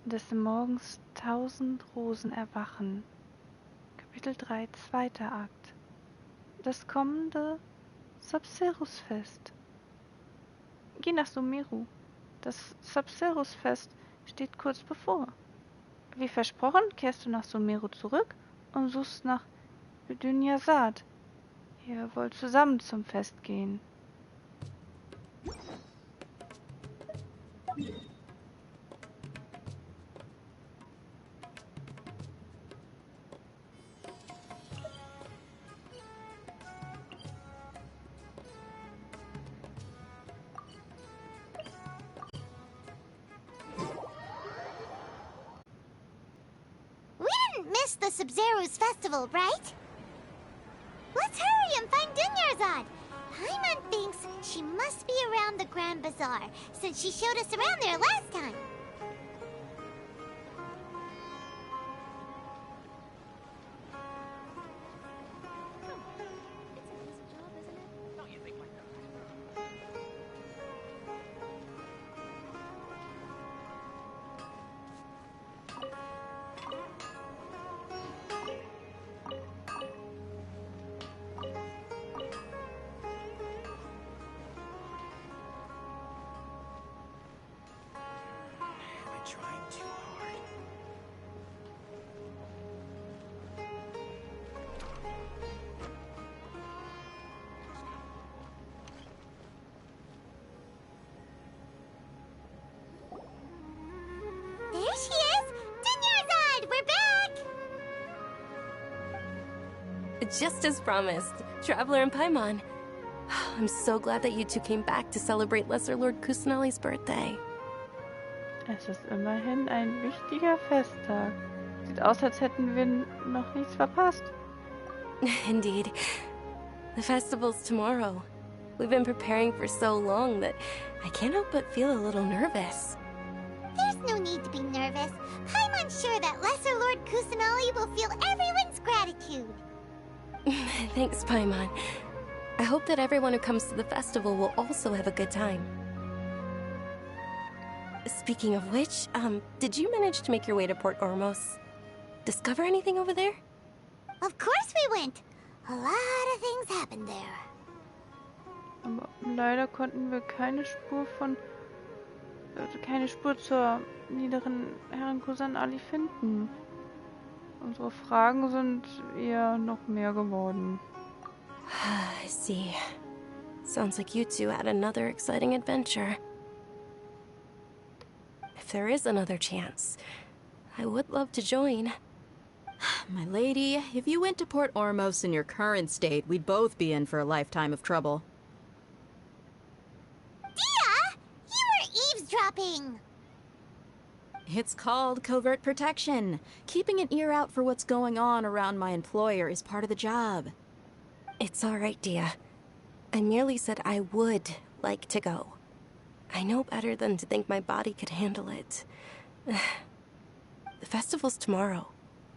des Morgens 1000 Rosen erwachen. Kapitel 3, zweiter Akt. Das kommende Sabzeruz-Fest. Geh nach Sumeru. Das Sabzeruz-Fest steht kurz bevor. Wie versprochen, kehrst du nach Sumeru zurück und suchst nach Bedünyasad. Ihr wollt zusammen zum Fest gehen. Miss the Sabzeruz festival, right? Let's hurry and find Dunyarzad. Paimon thinks she must be around the Grand Bazaar, since she showed us around there last time. There she is! Dunyarzad, we're back! Just as promised, Traveler and Paimon. I'm so glad that you two came back to celebrate Lesser Lord Kusanali's birthday. Es ist immerhin ein wichtiger Festtag. Sieht aus, als hätten wir noch nichts verpasst. Indeed. The festival's tomorrow. We've been preparing for so long that I can't help but feel a little nervous. There's no need to be nervous. Paimon's sure that Lesser Lord Kusanali will feel everyone's gratitude. Thanks, Paimon. I hope that everyone who comes to the festival will also have a good time. Speaking of which, did you manage to make your way to Port Ormos? Discover anything over there? Of course we went. A lot of things happened there. Aber leider konnten wir keine Spur zur niederen Herren Kusanali finden. Unsere Fragen sind eher noch mehr geworden. I see. Sounds like you two had another exciting adventure. If there is another chance, I would love to join. My lady, if you went to Port Ormos in your current state, we'd both be in for a lifetime of trouble. Dia! You were eavesdropping! It's called covert protection. Keeping an ear out for what's going on around my employer is part of the job. It's all right, Dia. I merely said I would like to go. I know better than to think my body could handle it. The festival's tomorrow.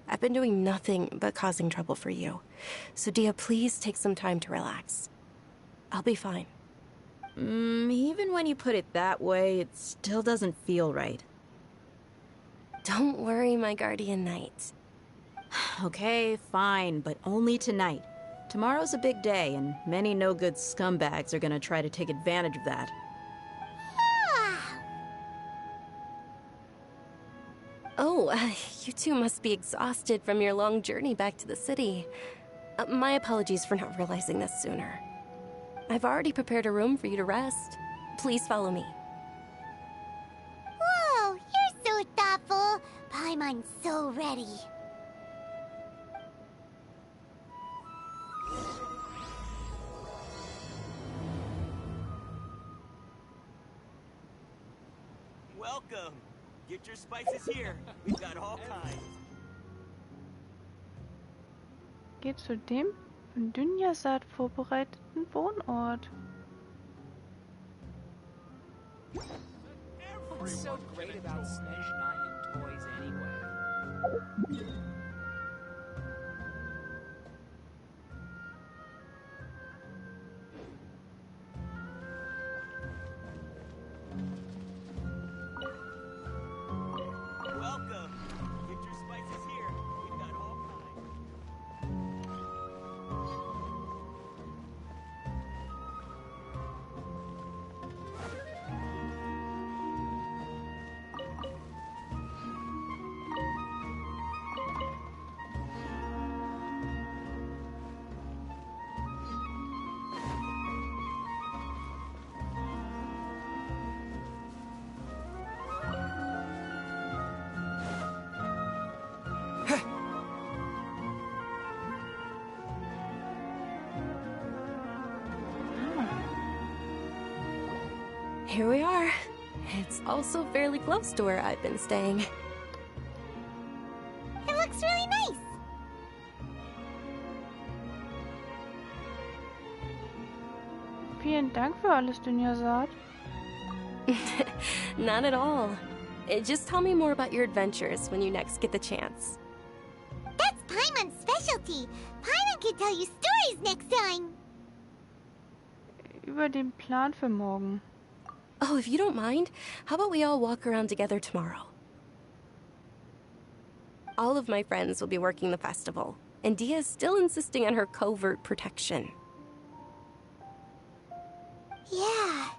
I've been doing nothing but causing trouble for you. So, Dia, please take some time to relax. I'll be fine. Even when you put it that way, it still doesn't feel right. Don't worry, my guardian knight. Okay, fine, but only tonight. Tomorrow's a big day, and many no-good scumbags are gonna try to take advantage of that. Oh, you two must be exhausted from your long journey back to the city. My apologies for not realizing this sooner. I've already prepared a room for you to rest. Please follow me. Whoa, you're so thoughtful. Paimon's so ready. Welcome. Get your spices here. We've got all kinds. Geht zu dem von Dunyarzad vorbereiteten Wohnort. What's so great about Snezhnaya toys anyway? here we are. It's also fairly close to where I've been staying. It looks really nice. Vielen Dank für alles, Dunyarzad. Not at all. Just tell me more about your adventures when you next get the chance. That's Paimon's specialty. Paimon can tell you stories next time. Über den Plan für morgen. Oh, if you don't mind, how about we all walk around together tomorrow? All of my friends will be working the festival, and Dia's still insisting on her covert protection. Yeah,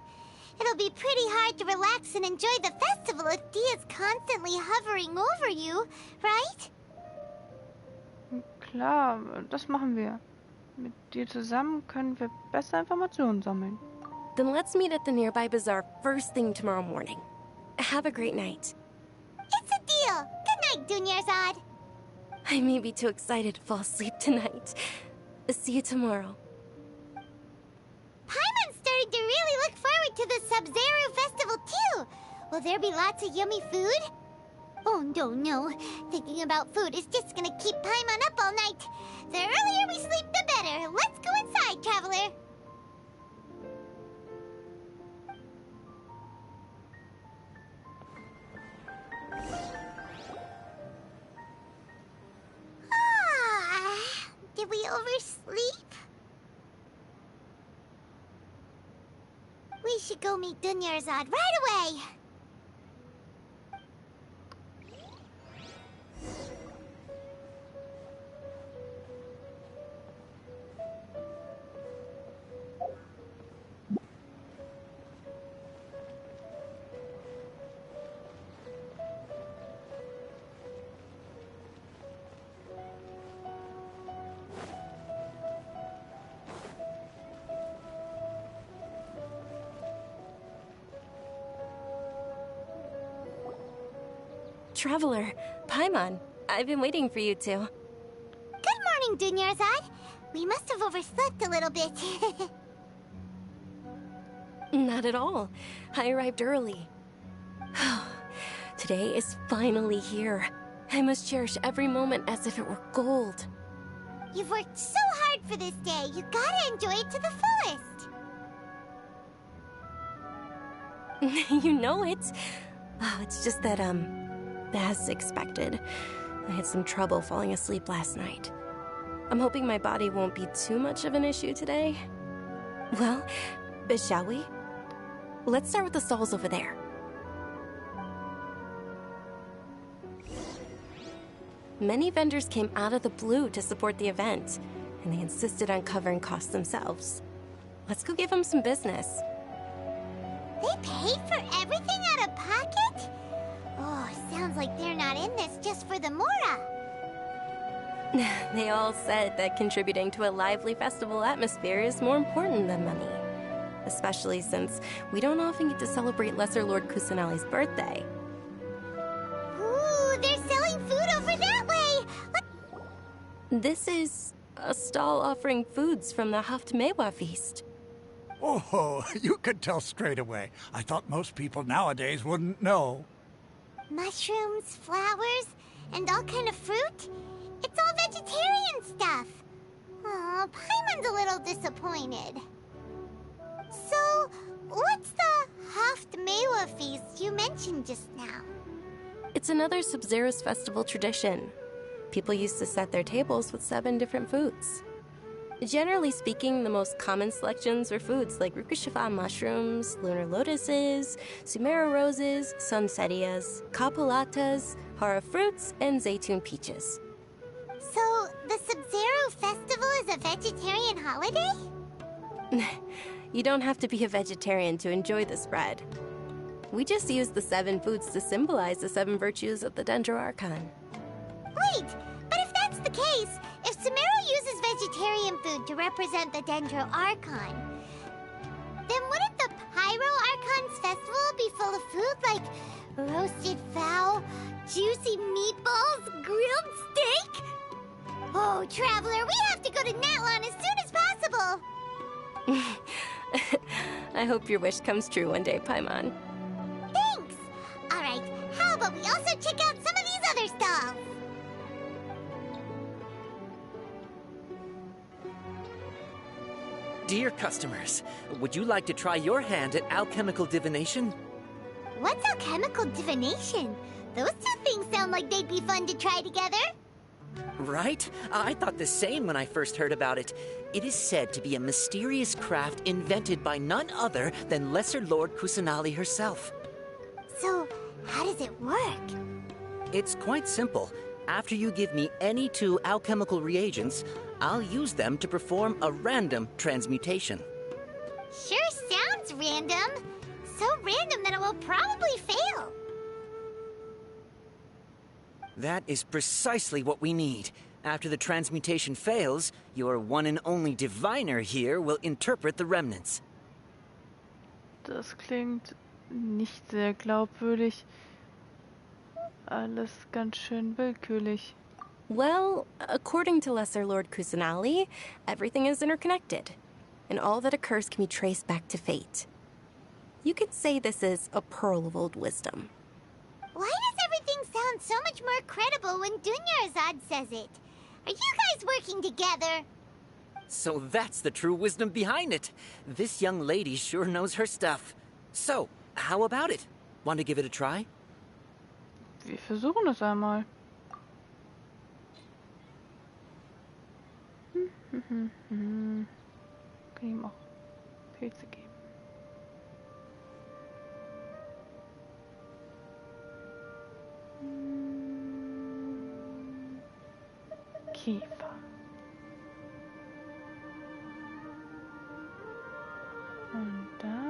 it'll be pretty hard to relax and enjoy the festival if Dia's constantly hovering over you, right? Klar, das machen wir. Mit dir zusammen können wir besser Informationen sammeln. Then let's meet at the nearby bazaar first thing tomorrow morning. Have a great night. It's a deal. Good night, Dunyarzad. I may be too excited to fall asleep tonight. See you tomorrow. Paimon's starting to really look forward to the Sabzeruz festival too. Will there be lots of yummy food? Oh, no. Thinking about food is just gonna keep Paimon up all night. The earlier we sleep, the better. Let's go inside, traveler. Did we oversleep? We should go meet Dunyarzad right away. Traveler, Paimon, I've been waiting for you two. Good morning, Dunyarzad. We must have overslept a little bit. Not at all. I arrived early. Today is finally here. I must cherish every moment as if it were gold. You've worked so hard for this day. You gotta enjoy it to the fullest. You know it. Oh, it's just that, as expected, I had some trouble falling asleep last night. I'm hoping my body won't be too much of an issue today. Well, shall we? Let's start with the stalls over there. Many vendors came out of the blue to support the event, and they insisted on covering costs themselves. Let's go give them some business. They paid for everything out of pocket? Oh, sounds like they're not in this just for the Mora. They all said that contributing to a lively festival atmosphere is more important than money. Especially since we don't often get to celebrate Lesser Lord Kusanali's birthday. Ooh, they're selling food over that way! This is a stall offering foods from the Haftmewa feast. Oh, you could tell straight away. I thought most people nowadays wouldn't know. Mushrooms, flowers, and all kind of fruit? It's all vegetarian stuff. Oh, Paimon's a little disappointed. So, what's the Haftmewa feast you mentioned just now? It's another Sabzeruz festival tradition. People used to set their tables with 7 different foods. Generally speaking, the most common selections were foods like Rukashifa mushrooms, lunar lotuses, Sumera roses, sunsetias, kapulatas, hara fruits, and zaytun peaches. So, the Sabzeruz festival is a vegetarian holiday? You don't have to be a vegetarian to enjoy this bread. We just use the 7 foods to symbolize the 7 virtues of the Dendro Archon. Wait, but if that's the case, if Sumera uses vegetarian food to represent the Dendro Archon, then wouldn't the Pyro Archon's festival be full of food like roasted fowl, juicy meatballs, grilled steak? Oh, Traveler, we have to go to Natlan as soon as possible! I hope your wish comes true one day, Paimon. Thanks! Alright, how about we also check out some of these other stalls? Dear customers, would you like to try your hand at alchemical divination? What's alchemical divination? Those two things sound like they'd be fun to try together. Right? I thought the same when I first heard about it. It is said to be a mysterious craft invented by none other than Lesser Lord Kusanali herself. So, how does it work? It's quite simple. After you give me any 2 alchemical reagents, I'll use them to perform a random transmutation. Sure sounds random. So random that it will probably fail. That is precisely what we need. After the transmutation fails, your one and only diviner here will interpret the remnants. Das klingt nicht sehr glaubwürdig. Alles ganz schön willkürlich. Well, according to Lesser Lord Kusanali, everything is interconnected, and all that occurs can be traced back to fate. You could say this is a pearl of old wisdom. Why does everything sound so much more credible when Dunyarzad says it? Are you guys working together? So that's the true wisdom behind it. This young lady sure knows her stuff. So, how about it? Want to give it a try? Wir versuchen es einmal. Kann ihm auch Pilze geben. Käfer. Und dann...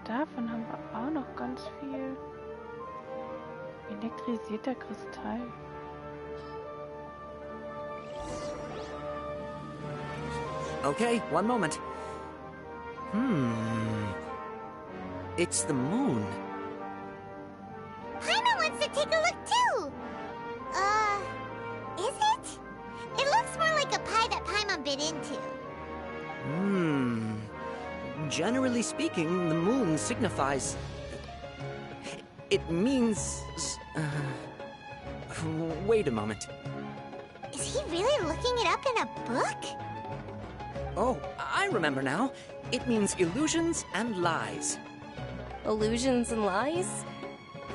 Davon haben wir auch noch ganz viel. Elektrisierter Kristall. Okay, one moment. It's the moon. Paimon wants to take a look too! Is it? It looks more like a pie that Paimon bit into. Generally speaking, the moon signifies... It means... Wait a moment. Is he really looking it up in a book? Oh, I remember now. It means illusions and lies. Illusions and lies?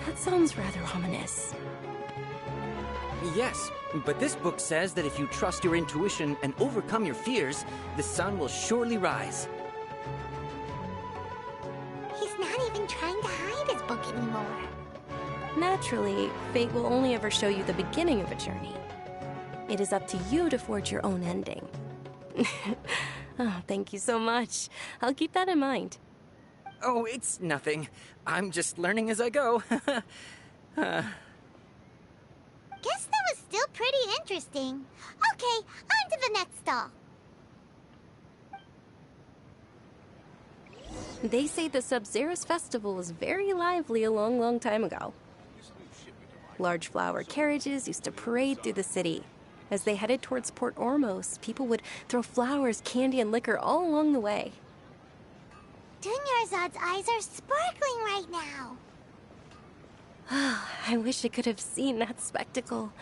That sounds rather ominous. Yes, but this book says that if you trust your intuition and overcome your fears, the sun will surely rise. He's not even trying to hide his book anymore. Naturally, fate will only ever show you the beginning of a journey. It is up to you to forge your own ending. Oh, thank you so much. I'll keep that in mind. Oh, it's nothing. I'm just learning as I go. Guess that was still pretty interesting. Okay, on to the next stall. They say the Sabzeruz festival was very lively a long, long time ago. Large flower carriages used to parade through the city. As they headed towards Port Ormos, people would throw flowers, candy, and liquor all along the way. Dunyarzad's eyes are sparkling right now. I wish I could have seen that spectacle.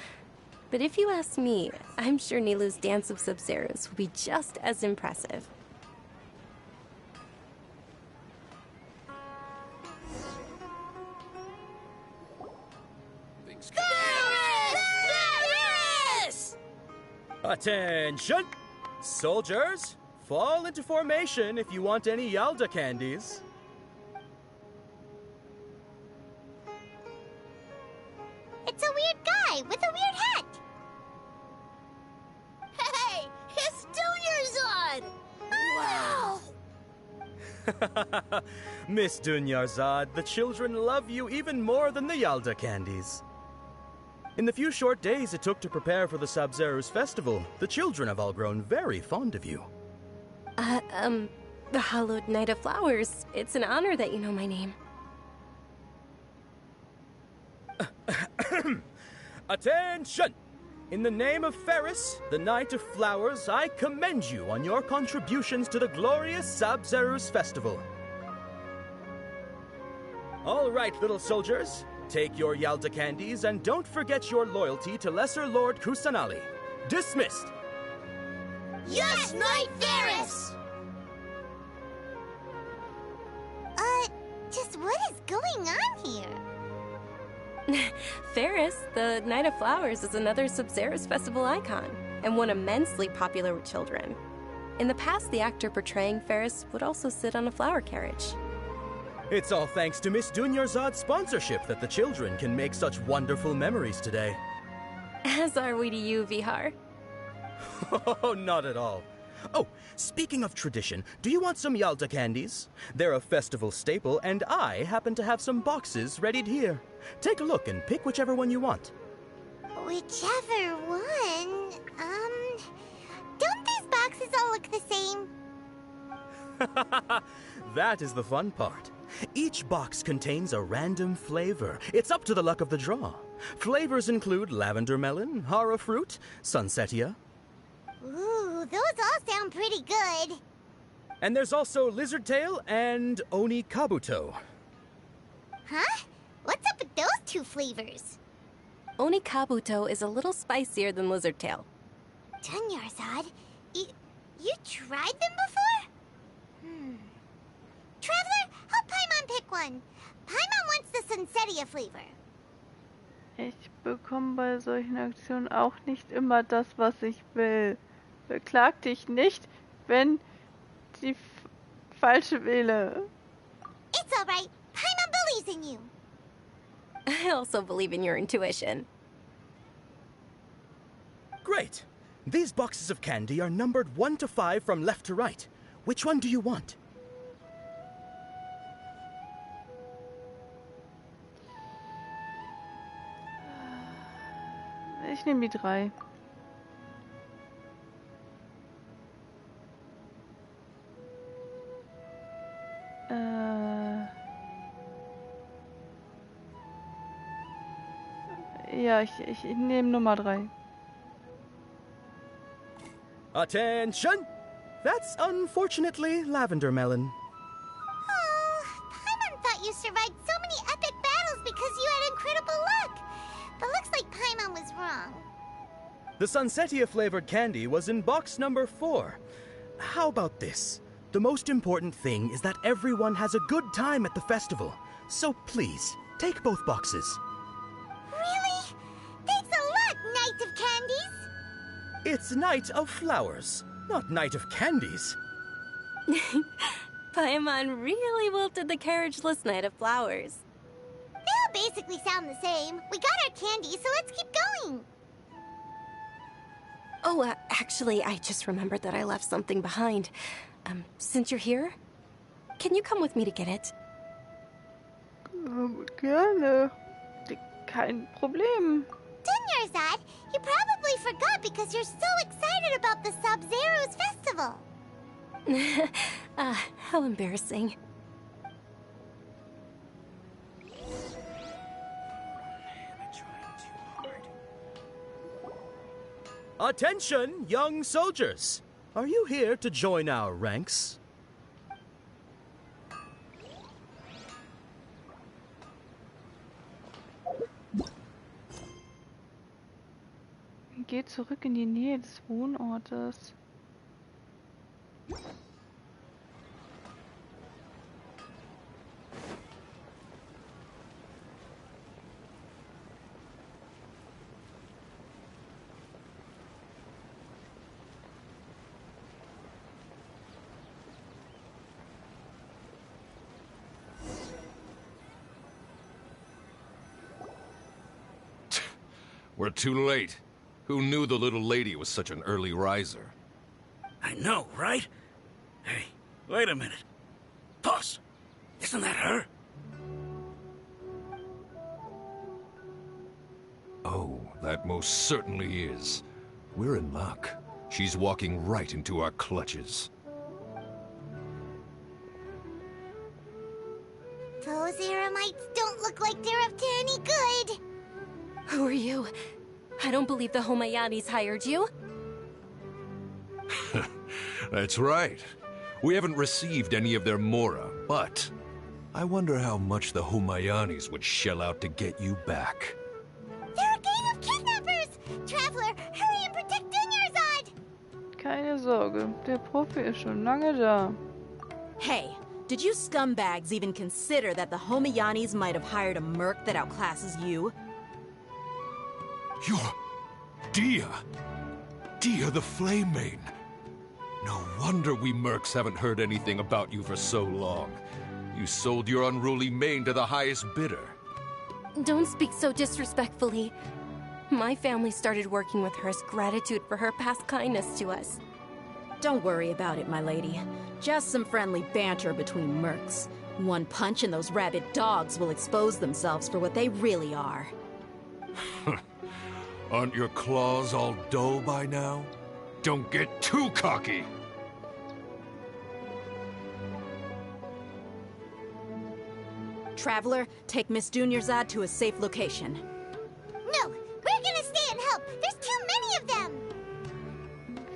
But if you ask me, I'm sure Nilu's Dance of Sabzeruz will be just as impressive. Attention! Soldiers, fall into formation if you want any Yalda candies. It's a weird guy with a weird hat. Hey, it's Dunyarzad! Wow! Miss Dunyarzad, the children love you even more than the Yalda candies. In the few short days it took to prepare for the Sabzeruz festival, the children have all grown very fond of you. The Hallowed Night of Flowers. It's an honor that you know my name. Attention! In the name of Ferris, the Knight of Flowers, I commend you on your contributions to the glorious Sabzeruz Festival. All right, little soldiers, take your Yalda candies and don't forget your loyalty to Lesser Lord Kusanali. Dismissed! Yes, Knight Ferris! Just what is going on here? Ferris, the Knight of Flowers, is another Sabzeruz Festival icon, and one immensely popular with children. In the past, the actor portraying Ferris would also sit on a flower carriage. It's all thanks to Miss Dunyarzad's sponsorship that the children can make such wonderful memories today. As are we to you, Vihar. Oh, not at all. Oh, speaking of tradition, do you want some Yalda candies? They're a festival staple, and I happen to have some boxes readied here. Take a look and pick whichever one you want. Whichever one? Don't these boxes all look the same? That is the fun part. Each box contains a random flavor. It's up to the luck of the draw. Flavors include lavender melon, hara fruit, sunsetia. Ooh, those all sound pretty good. And there's also lizard tail and oni kabuto. Huh? What's up with those two flavors? Oni kabuto is a little spicier than lizard tail. Dunyarzad, you tried them before? Traveler, help Paimon pick one. Paimon wants the Sunsetia flavor. Ich bekomme bei solchen Aktionen auch nicht immer das, was ich will. Beklag dich nicht, wenn die falsche wähle. It's alright. Paimon believes in you. I also believe in your intuition. Great. These boxes of candy are numbered 1 to 5 from left to right. Which one do you want? Ich nehme die 3. Ja, ich nehme Nummer 3. Attention! That's unfortunately lavender melon. Oh, Paimon thought you survived so many epic battles because you had incredible luck. But looks like Paimon was wrong. The Sunsetia flavored candy was in box number 4. How about this? The most important thing is that everyone has a good time at the festival. So please, take both boxes. Really? Thanks a lot, Knight of Candies. It's Knight of Flowers, not Knight of Candies. Paimon really wilted the carriageless Knight of Flowers. They all basically sound the same. We got our candy, so let's keep going. Oh, actually, I just remembered that I left something behind. Since you're here, can you come with me to get it? Gerne. Kein Problem. Dunyarzad, you probably forgot because you're so excited about the Sabzeruz Festival. How embarrassing. Attention, young soldiers! Are you here to join our ranks? Geh zurück in die Nähe des Wohnortes. We're too late. Who knew the little lady was such an early riser? I know, right? Hey, wait a minute. Boss, isn't that her? Oh, that most certainly is. We're in luck. She's walking right into our clutches. Those Eremites don't look like they're up to any good. you. I don't believe the Homayanis hired you. That's right. We haven't received any of their mora, but I wonder how much the Homayanis would shell out to get you back. They're a gang of kidnappers! Traveler, hurry and protect Dunyarzad! Keine Sorge, der Profi ist schon lange da. Hey, did you scumbags even consider that the Homayanis might have hired a merc that outclasses you? You're... Dia! Dia the Flame Maiden! No wonder we mercs haven't heard anything about you for so long. You sold your unruly mane to the highest bidder. Don't speak so disrespectfully. My family started working with her as gratitude for her past kindness to us. Don't worry about it, my lady. Just some friendly banter between mercs. One punch and those rabid dogs will expose themselves for what they really are. Aren't your claws all dull by now? Don't get too cocky! Traveler, take Miss Dunyarzad to a safe location. No, we're gonna stay and help. There's too many of them.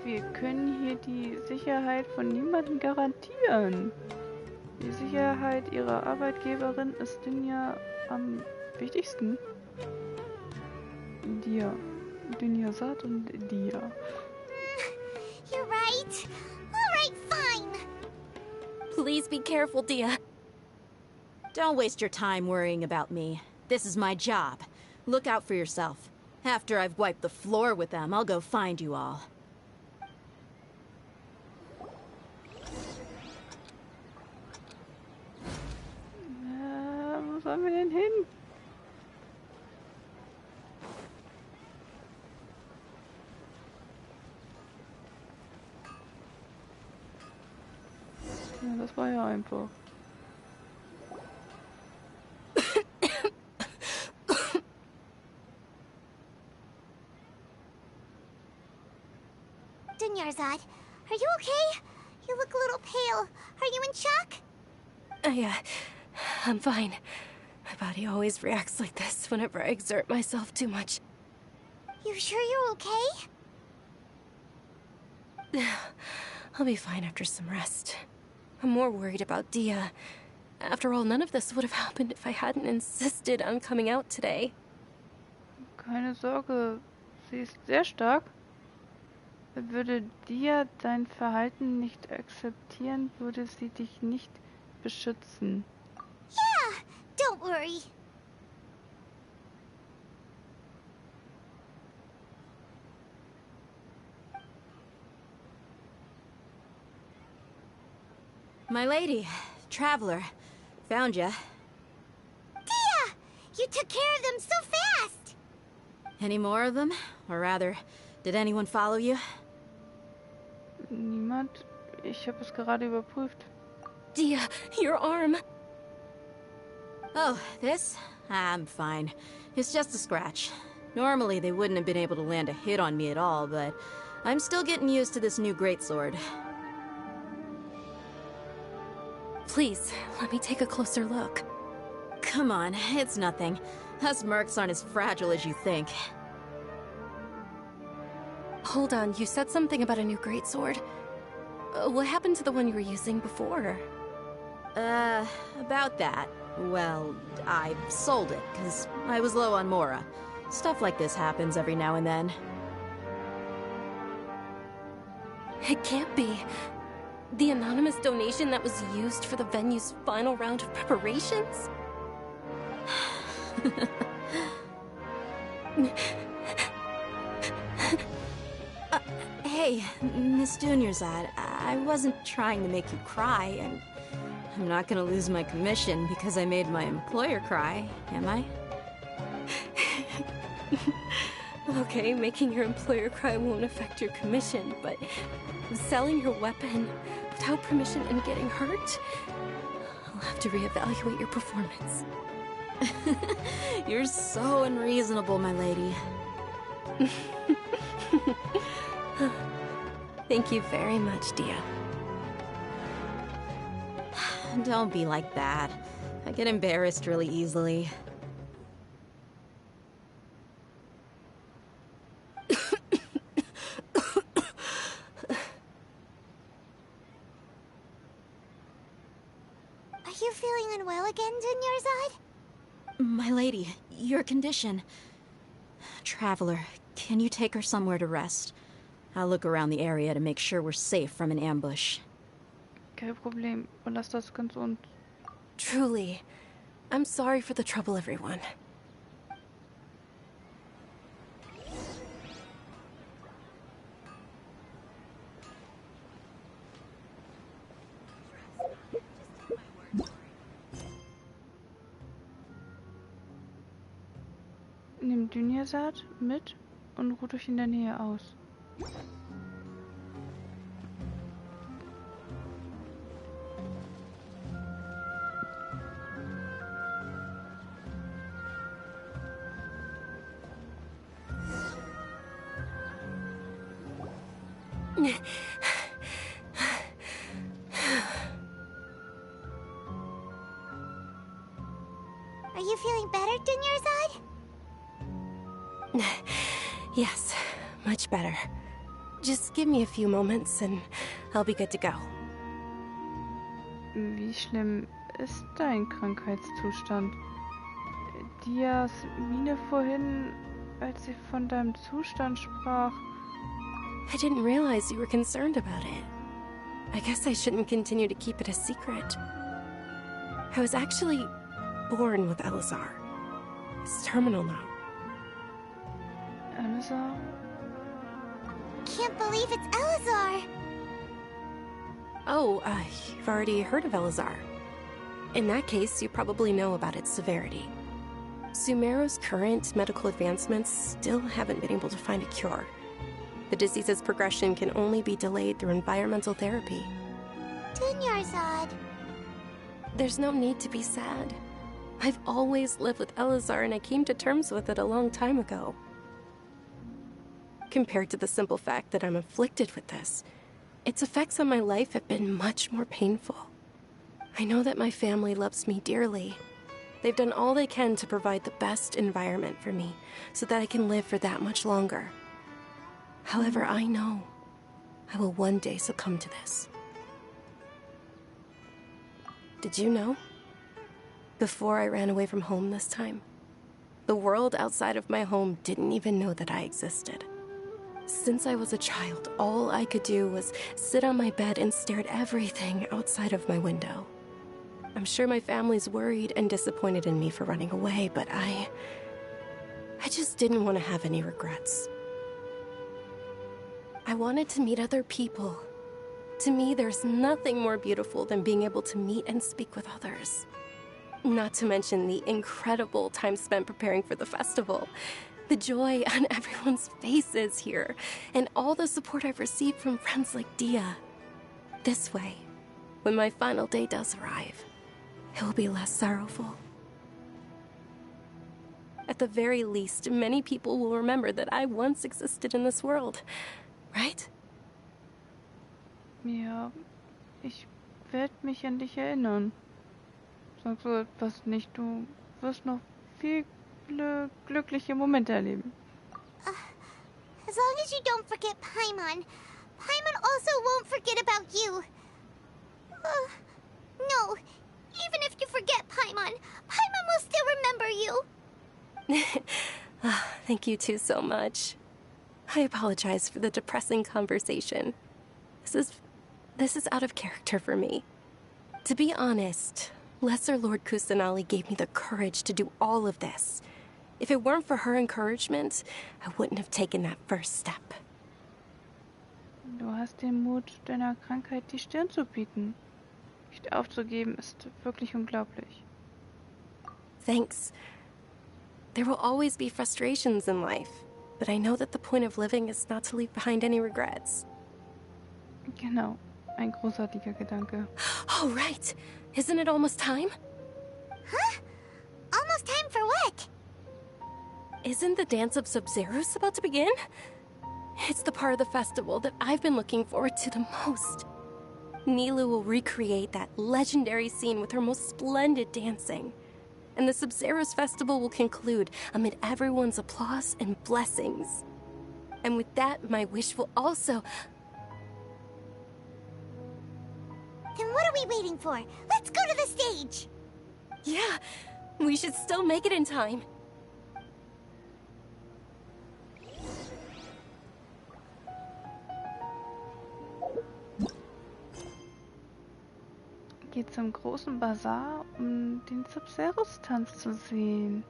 Wir können hier die Sicherheit von niemandem garantieren. Die Sicherheit ihrer Arbeitgeberin ist Dunya am wichtigsten. Dir. Dunyarzad und dir. You're right. All right, fine. Please be careful, Dia. Don't waste your time worrying about me. This is my job. Look out for yourself. After I've wiped the floor with them, I'll go find you all. Wo sollen wir denn hin? Ja, das war ja einfach. Dunyarzad, are you okay? You look a little pale. Are you in shock? I'm fine. My body always reacts like this whenever I exert myself too much. You sure you're okay? I'll be fine after some rest. I'm more worried about Dia. After all, none of this would have happened if I hadn't insisted on coming out today. Keine Sorge, sie ist sehr stark. Würde Dia dein Verhalten nicht akzeptieren, würde sie dich nicht beschützen. Yeah, don't worry. My lady, Traveler, found ya. Dia! You took care of them so fast! Any more of them? Or rather, did anyone follow you? Niemand. Ich habe es gerade überprüft. Dia, your arm. Oh, this? I'm fine. It's just a scratch. Normally, they wouldn't have been able to land a hit on me at all, but I'm still getting used to this new greatsword. Please, let me take a closer look. Come on, it's nothing. Us mercs aren't as fragile as you think. Hold on, you said something about a new greatsword. What happened to the one you were using before? About that. Well, I sold it, because I was low on mora. Stuff like this happens every now and then. It can't be. The anonymous donation that was used for the venue's final round of preparations? Hey, Miss Dunyarzad, I wasn't trying to make you cry, and I'm not gonna lose my commission because I made my employer cry, am I? Okay, making your employer cry won't affect your commission, but selling your weapon without permission and getting hurt? I'll have to reevaluate your performance. You're so unreasonable, my lady. Thank you very much, Dia. Don't be like that. I get embarrassed really easily. you feeling unwell again, Dunyarzad? My lady, your condition. Traveler, can you take her somewhere to rest? I'll look around the area to make sure we're safe from an ambush. Kein Problem. Lass das ganz uns. Truly. I'm sorry for the trouble, everyone. Nimm Dunyarzad mit und ruht euch in der Nähe aus. Are you feeling better, Dunyarzad? Yes, much better. Just give me a few moments and I'll be good to go. Wie schlimm ist dein Krankheitszustand? Dias Miene vorhin, als sie von deinem Zustand sprach. I didn't realize you were concerned about it. I guess I shouldn't continue to keep it a secret. I was actually born with Elazar. It's terminal now. Elazar? Can't believe it's Elazar! Oh, you've already heard of Elazar. In that case, you probably know about its severity. Sumeru's current medical advancements still haven't been able to find a cure. The disease's progression can only be delayed through environmental therapy. Dunyarzad. There's no need to be sad. I've always lived with Elazar and I came to terms with it a long time ago. Compared to the simple fact that I'm afflicted with this, its effects on my life have been much more painful. I know that my family loves me dearly. They've done all they can to provide the best environment for me so that I can live for that much longer. However, I know I will one day succumb to this. Did you know? Before I ran away from home this time, the world outside of my home didn't even know that I existed. Since I was a child, all I could do was sit on my bed and stare at everything outside of my window. I'm sure my family's worried and disappointed in me for running away, but I just didn't want to have any regrets. I wanted to meet other people. To me, there's nothing more beautiful than being able to meet and speak with others. Not to mention the incredible time spent preparing for the festival. The joy on everyone's faces here, and all the support I've received from friends like Dia. This way, when my final day does arrive, it will be less sorrowful. At the very least, many people will remember that I once existed in this world, right? Ja, ich werde mich an dich erinnern. Sag so etwas nicht, du wirst noch viele glückliche Momente erleben. As long as you don't forget Paimon, Paimon also won't forget about you. No, even if you forget Paimon, Paimon will still remember you. Thank you two so much. I apologize for the depressing conversation. This is out of character for me. To be honest, Lesser Lord Kusanali gave me the courage to do all of this. If it weren't for her encouragement, I wouldn't have taken that first step. Du hast den Mut, deiner Krankheit die Stirn zu bieten. Nicht aufzugeben ist wirklich unglaublich. Thanks. There will always be frustrations in life, but I know that the point of living is not to leave behind any regrets. Genau, ein großartiger Gedanke. Oh, right. Isn't it almost time? Huh? Almost time for what? Isn't the dance of Sabzeruz about to begin? It's the part of the festival that I've been looking forward to the most. Nilu will recreate that legendary scene with her most splendid dancing. And the Sabzeruz festival will conclude amid everyone's applause and blessings. And with that, my wish will also... Then what are we we waiting for? Let's go to the stage! Yeah, we should still make it in time. Geht zum großen Bazar, um den Sabzeruz-Tanz zu sehen.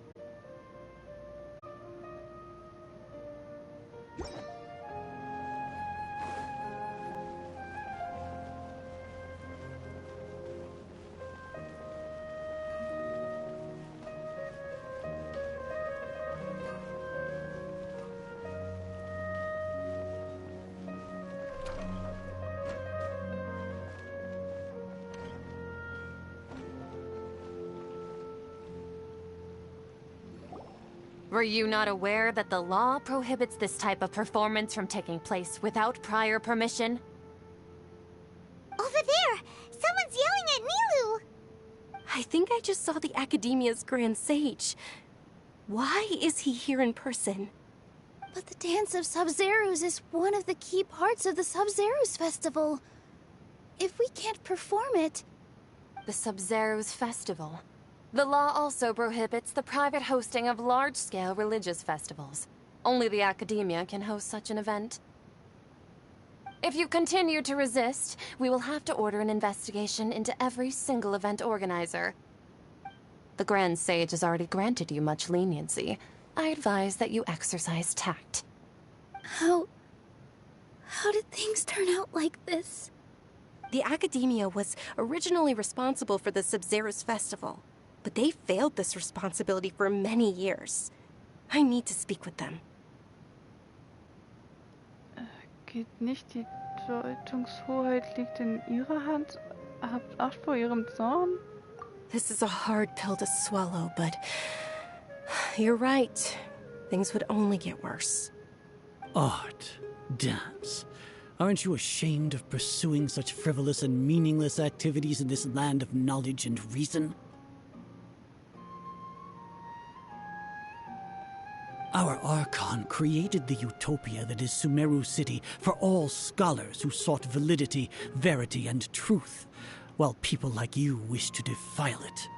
Were you not aware that the law prohibits this type of performance from taking place without prior permission? Over there! Someone's yelling at Nilou! I think I just saw the Academia's Grand Sage. Why is he here in person? But the Dance of Sabzeruz is one of the key parts of the Sabzeruz Festival. If we can't perform it... The Sabzeruz Festival. The law also prohibits the private hosting of large-scale religious festivals. Only the Academia can host such an event. If you continue to resist, we will have to order an investigation into every single event organizer. The Grand Sage has already granted you much leniency. I advise that you exercise tact. How did things turn out like this? The Academia was originally responsible for the Sabzeruz Festival, but they failed this responsibility for many years. I need to speak with them. Geht nicht, die Deutungshoheit liegt in ihrer Hand? Habt Acht vor ihrem Zorn? This is a hard pill to swallow, but you're right. Things would only get worse. Art, dance. Aren't you ashamed of pursuing such frivolous and meaningless activities in this land of knowledge and reason? Our Archon created the utopia that is Sumeru City for all scholars who sought validity, verity, and truth, while people like you wish to defile it.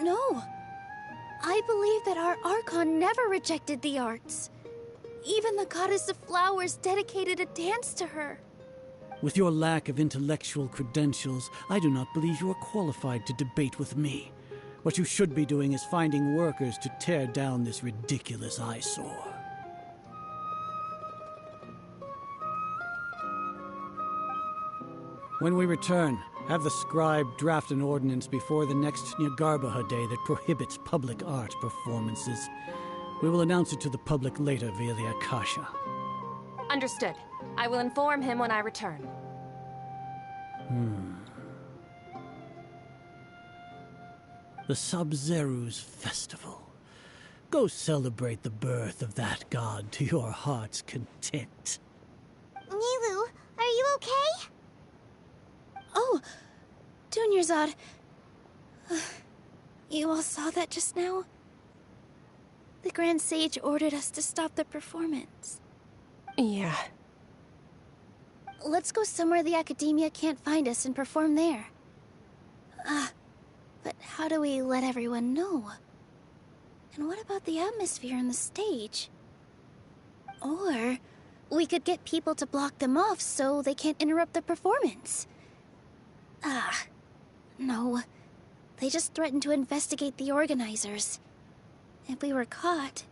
No. I believe that our Archon never rejected the arts. Even the goddess of flowers dedicated a dance to her. With your lack of intellectual credentials, I do not believe you are qualified to debate with me. What you should be doing is finding workers to tear down this ridiculous eyesore. When we return, have the scribe draft an ordinance before the next Nyargarbaha Day that prohibits public art performances. We will announce it to the public later via the Akasha. Understood. I will inform him when I return. The Sabzeruz Festival. Go celebrate the birth of that god to your heart's content. Nilou, are you okay? Oh, Dunyarzad. You all saw that just now? The Grand Sage ordered us to stop the performance. Yeah. Let's go somewhere the Academia can't find us and perform there. But how do we let everyone know? And what about the atmosphere on the stage? Or we could get people to block them off so they can't interrupt the performance. No. They just threatened to investigate the organizers. If we were caught...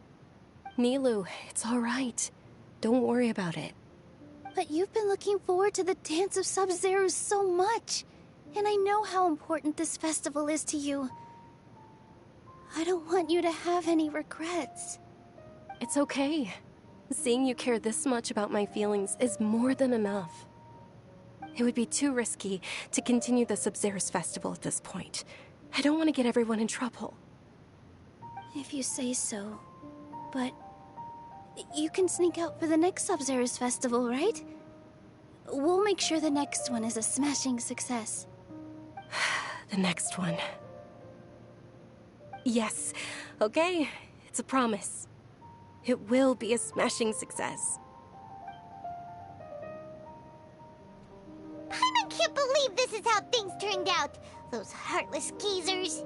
Nilou, it's all right. Don't worry about it. But you've been looking forward to the Dance of Sabzeruz so much. And I know how important this festival is to you. I don't want you to have any regrets. It's okay. Seeing you care this much about my feelings is more than enough. It would be too risky to continue the Sabzeruz Festival at this point. I don't want to get everyone in trouble. If you say so. But you can sneak out for the next Sabzeruz Festival, right? We'll make sure the next one is a smashing success. The next one. Yes. Okay. It's a promise. It will be a smashing success. I can't believe this is how things turned out. Those heartless geezers.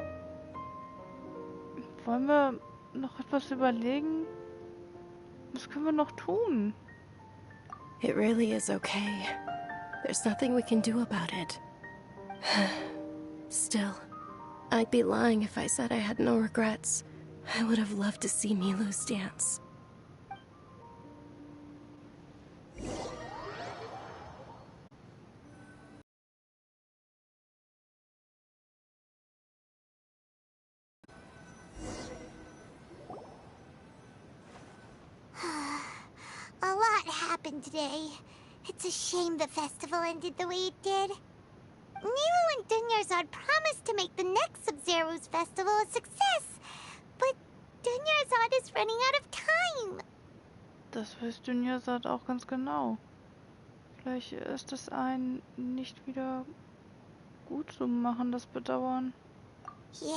Wollen wir noch etwas überlegen? Was können wir noch tun? It really is okay. There's nothing we can do about it. Still, I'd be lying if I said I had no regrets. I would have loved to see Milu's dance. A lot happened today. It's a shame the festival ended the way it did. Nero and Dunyarzad promised to make the next Sabzeruz festival a success, but Dunyarzad is running out of time. Das weiß Dunyarzad auch ganz genau. Vielleicht ist es ein nicht wieder gut zu machen, das Bedauern. Yeah.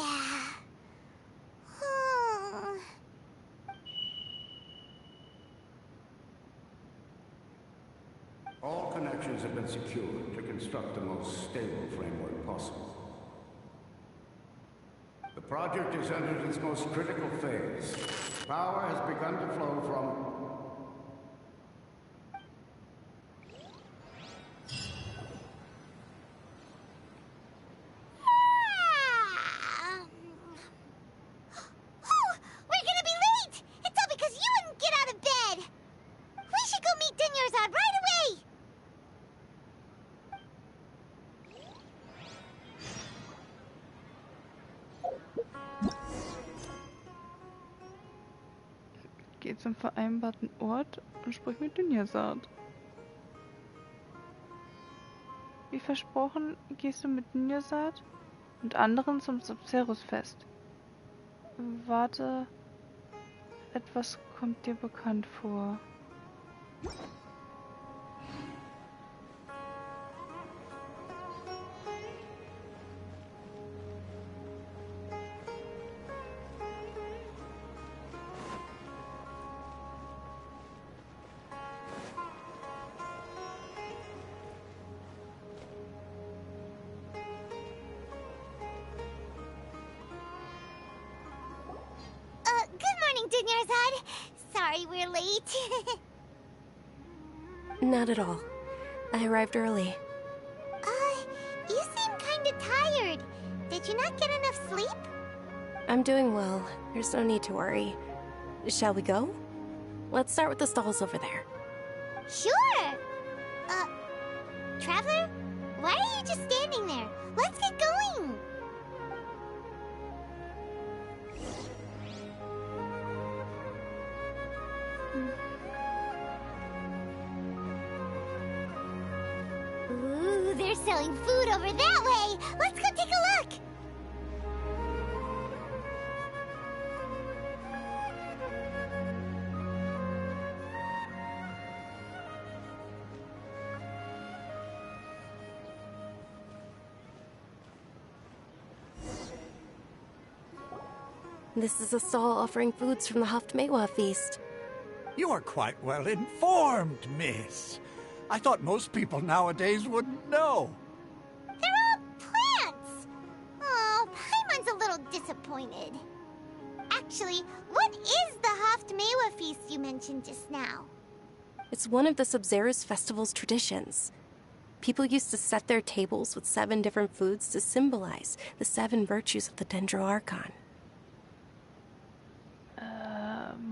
All connections have been secured to construct the most stable framework possible. The project is entered its most critical phase. Power has begun to flow from... We're gonna be late! It's all because you wouldn't get out of bed! We should go meet Dunyarzad right away! Geh zum vereinbarten Ort und sprich mit Dunyarzad. Wie versprochen, gehst du mit Dunyarzad und anderen zum Sabzeruz-Fest. Warte, etwas kommt dir bekannt vor. Good morning, Dunyarzad. Sorry we're late. Not at all. I arrived early. You seem kinda tired. Did you not get enough sleep? I'm doing well. There's no need to worry. Shall we go? Let's start with the stalls over there. Sure! Traveler? Why are you just standing there? Let's get going! Ooh, they're selling food over that way! Let's go take a look! This is a stall offering foods from the Haftmewa feast. You are quite well informed, miss. I thought most people nowadays wouldn't know. They're all plants! Oh, Paimon's a little disappointed. Actually, what is the Haftmewa feast you mentioned just now? It's one of the Sabzeruz festival's traditions. People used to set their tables with 7 different foods to symbolize the 7 virtues of the Dendro Archon.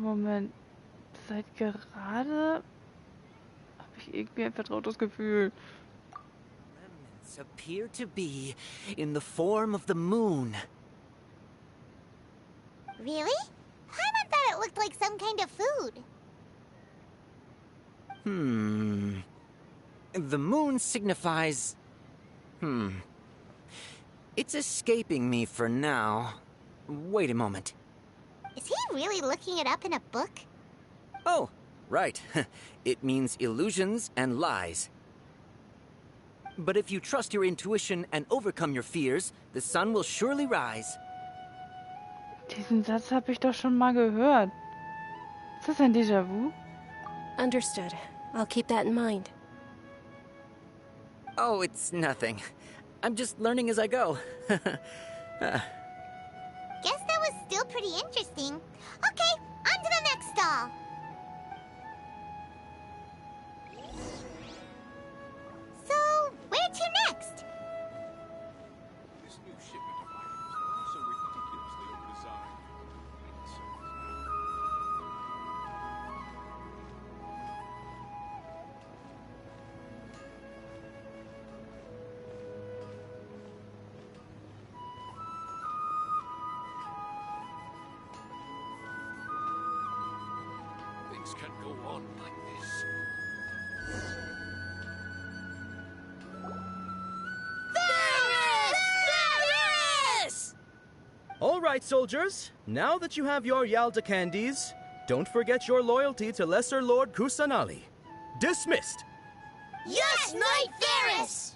Moment. Seit gerade habe ich irgendwie ein vertrautes Gefühl. Remnants appear to be in the form of the moon. Really? Paimon thought it looked like some kind of food. The moon signifies... It's escaping me for now. Wait a moment. Is he really looking it up in a book? Oh, right. It means illusions and lies. But if you trust your intuition and overcome your fears, the sun will surely rise. Diesen Satz habe ich doch schon mal gehört. Ist das ein Déjà-vu? Understood. I'll keep that in mind. Oh, it's nothing. I'm just learning as I go. Guess that was still pretty interesting. Okay, on to the next stall. So, where to next? This new shipment of items are also ridiculously overdesigned. Things can't go on like this. All right, soldiers. Now that you have your Yalda candies, don't forget your loyalty to Lesser Lord Kusanali. Dismissed. Yes, Knight Varys!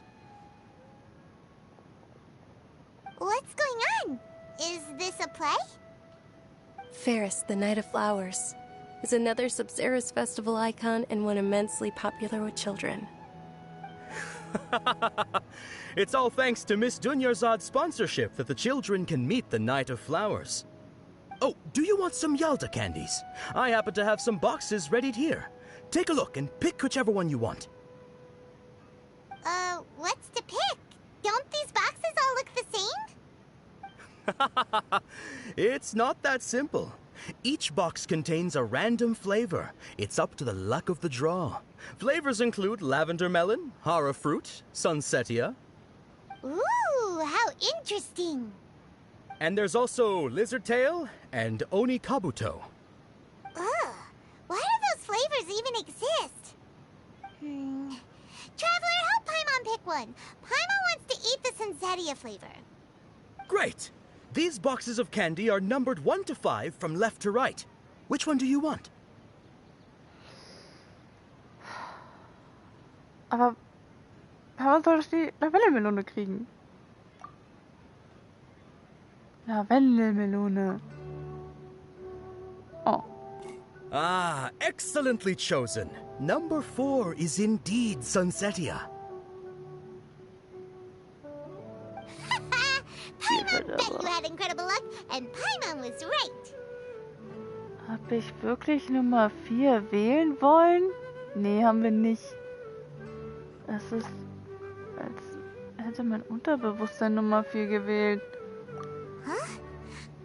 What's going on? Is this a play? Ferris, the Knight of Flowers, is another Sabzeruz festival icon and one immensely popular with children. It's all thanks to Miss Dunyarzad's sponsorship that the children can meet the Knight of Flowers. Oh, do you want some Yalda candies? I happen to have some boxes ready here. Take a look and pick whichever one you want. What's to pick? Don't these boxes all look the same? It's not that simple. Each box contains a random flavor. It's up to the luck of the draw. Flavors include lavender melon, hara fruit, sunsetia. Ooh, how interesting. And there's also lizard tail and oni kabuto. Ugh, why do those flavors even exist? Traveler, help Paimon pick one. Paimon wants to eat the sunsetia flavor. Great! These boxes of candy are numbered 1 to 5 from left to right. Which one do you want? Aber warum soll ich die Lavendelmelone kriegen? Lavendelmelone. Oh. Ah, excellently chosen. Number 4 is indeed sunsetia. Paimon bet you had incredible luck, and Paimon was right. Hab ich wirklich Nummer 4 wählen wollen? Nee, haben wir nicht. Es ist, als hätte mein Unterbewusstsein Nummer 4 gewählt. Huh?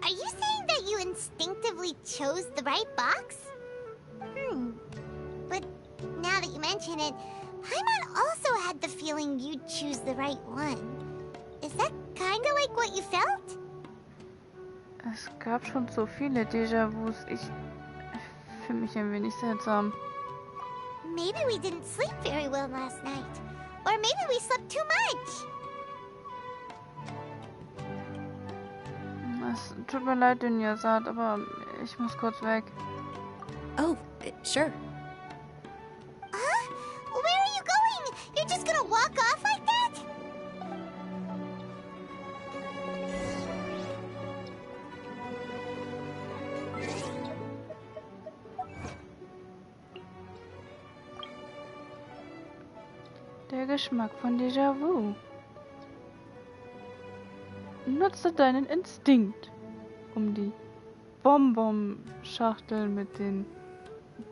Are you saying that you instinctively chose the right box? But now that you mention it, Paimon also had the feeling you'd choose the right one. Is that kinda like what you felt? Es gab schon so viele Déjà-vus. Ich fühle mich ein wenig seltsam. Maybe we didn't sleep very well last night. Or maybe we slept too much. Es tut mir leid, Dunyarzad, aber ich muss kurz weg. Oh, sure. Huh? Where are you going? You're just gonna walk off like that? Der Geschmack von Déjà-vu. Nutze deinen Instinkt, um die Bonbon-Schachtel mit dem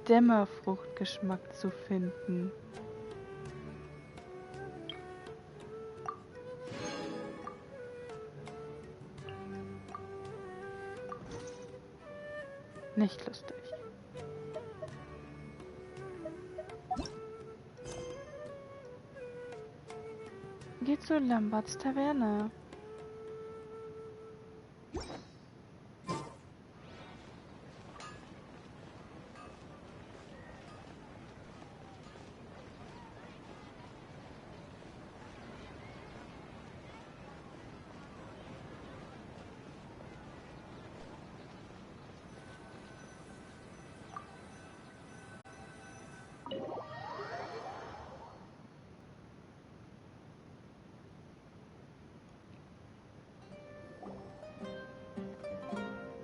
Dämmerfruchtgeschmack zu finden. Nicht lustig. Geh zu Lamberts Taverne.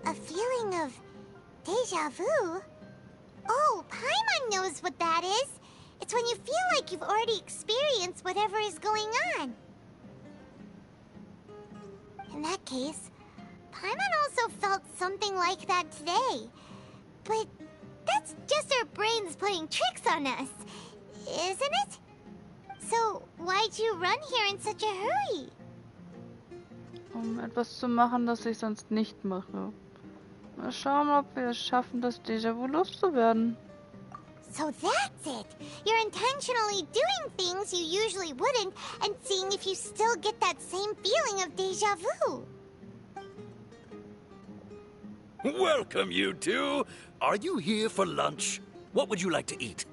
A feeling of deja vu? Oh, Paimon knows what that is. It's when you feel like you've already experienced whatever is going on. In that case, Paimon also felt something like that today. But that's just our brains playing tricks on us, isn't it? So, why'd you run here in such a hurry? Um etwas zu machen, das ich sonst nicht mache. Mal schauen, ob wir es schaffen, das Déjà-vu loszuwerden. So that's it! You're intentionally doing things you usually wouldn't and seeing if you still get that same feeling of déjà vu. Welcome, you two. Are you here for lunch? What would you like to eat?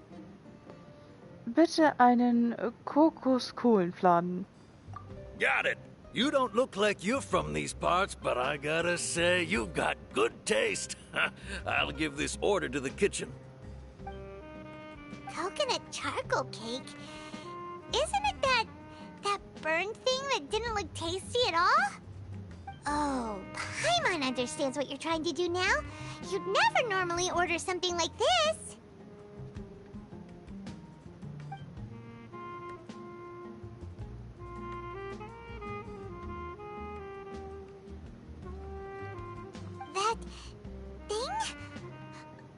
Bitte einen Kokoskohlenfladen. Got it. You don't look like you're from these parts, but I gotta say, you've got good taste. I'll give this order to the kitchen. Coconut charcoal cake? Isn't it that burned thing that didn't look tasty at all? Oh, Paimon understands what you're trying to do now. You'd never normally order something like this. That thing?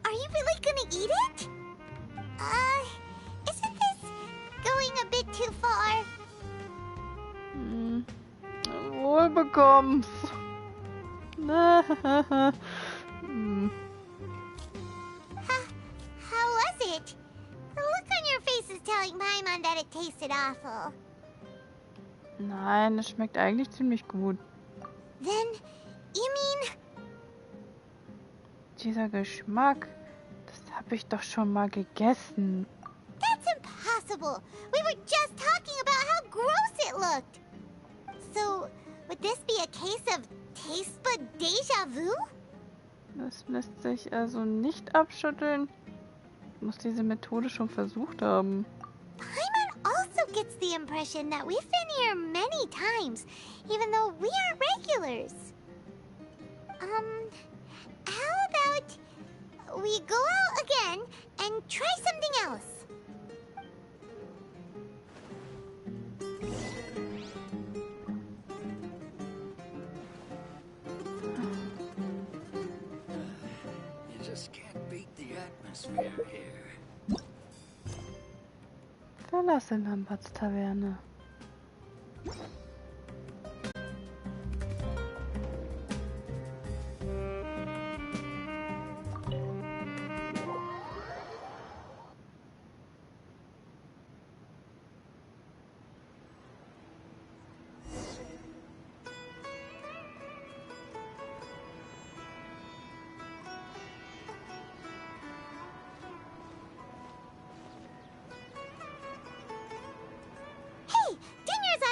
Are you really gonna eat it? Isn't this going a bit too far? Wohlbekommst. How was it? The look on your face is telling Paimon that it tasted awful. Nein, es schmeckt eigentlich ziemlich gut. Then, you mean... Dieser Geschmack, das habe ich doch schon mal gegessen. That's impossible! We were just talking about how gross it looked! So, would this be a case of taste bud déjà vu? Das lässt sich also nicht abschütteln. Ich muss diese Methode schon versucht haben. Paimon also gets the impression that we've been here many times, even though we are regulars. How about we go out again and try something else? You just can't beat the atmosphere here. Verlasse Lamberts Taverne.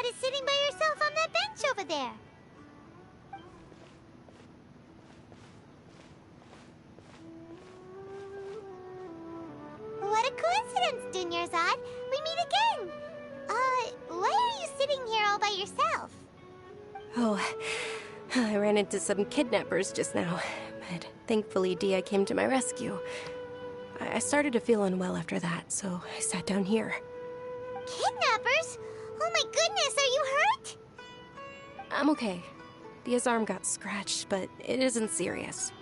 Is sitting by yourself on that bench over there. What a coincidence, Dunyarzad. We meet again. Why are you sitting here all by yourself? Oh, I ran into some kidnappers just now, but thankfully Dia came to my rescue. I started to feel unwell after that, so I sat down here. Kidnappers? Oh my goodness, are you hurt? I'm okay. Dia's arm got scratched, but it isn't serious.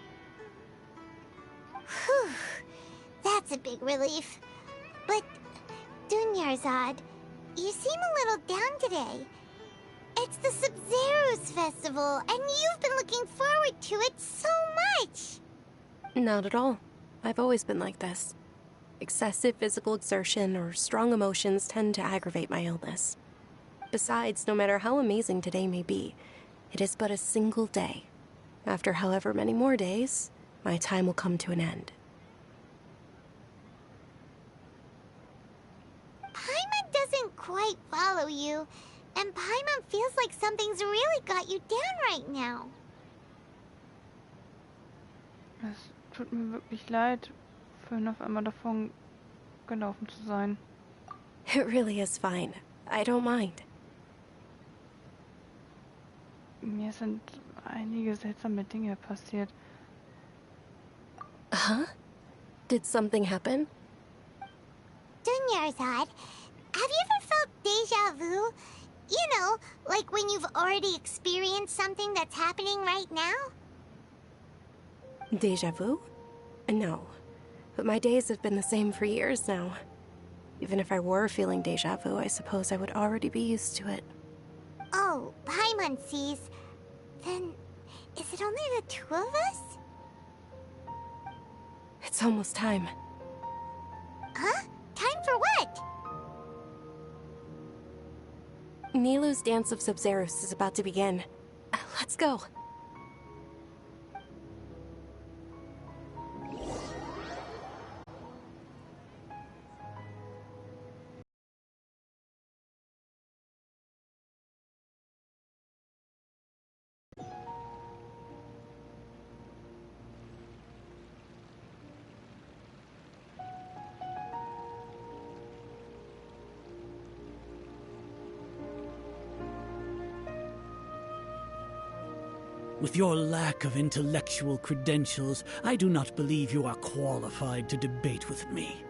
Whew. That's a big relief. But, Dunyarzad, you seem a little down today. It's the Sabzeruz Festival, and you've been looking forward to it so much! Not at all. I've always been like this. Excessive physical exertion or strong emotions tend to aggravate my illness. Besides, no matter how amazing today may be, it is but a single day. After however many more days, my time will come to an end. Paimon doesn't quite follow you, and Paimon feels like something's really got you down right now. Es tut mir wirklich leid, vorhin auf einmal davon gelaufen zu sein. It really is fine. I don't mind. Mir sind einige seltsame Dinge passiert. Huh? Did something happen? Dunyarzad, have you ever felt déjà vu? You know, like when you've already experienced something that's happening right now? Deja vu? No. But my days have been the same for years now. Even if I were feeling deja vu, I suppose I would already be used to it. Oh, Paimon sees. Then, is it only the two of us? It's almost time. Huh? Time for what? Nilou's Dance of Sabzeruz is about to begin. Let's go. With your lack of intellectual credentials, I do not believe you are qualified to debate with me.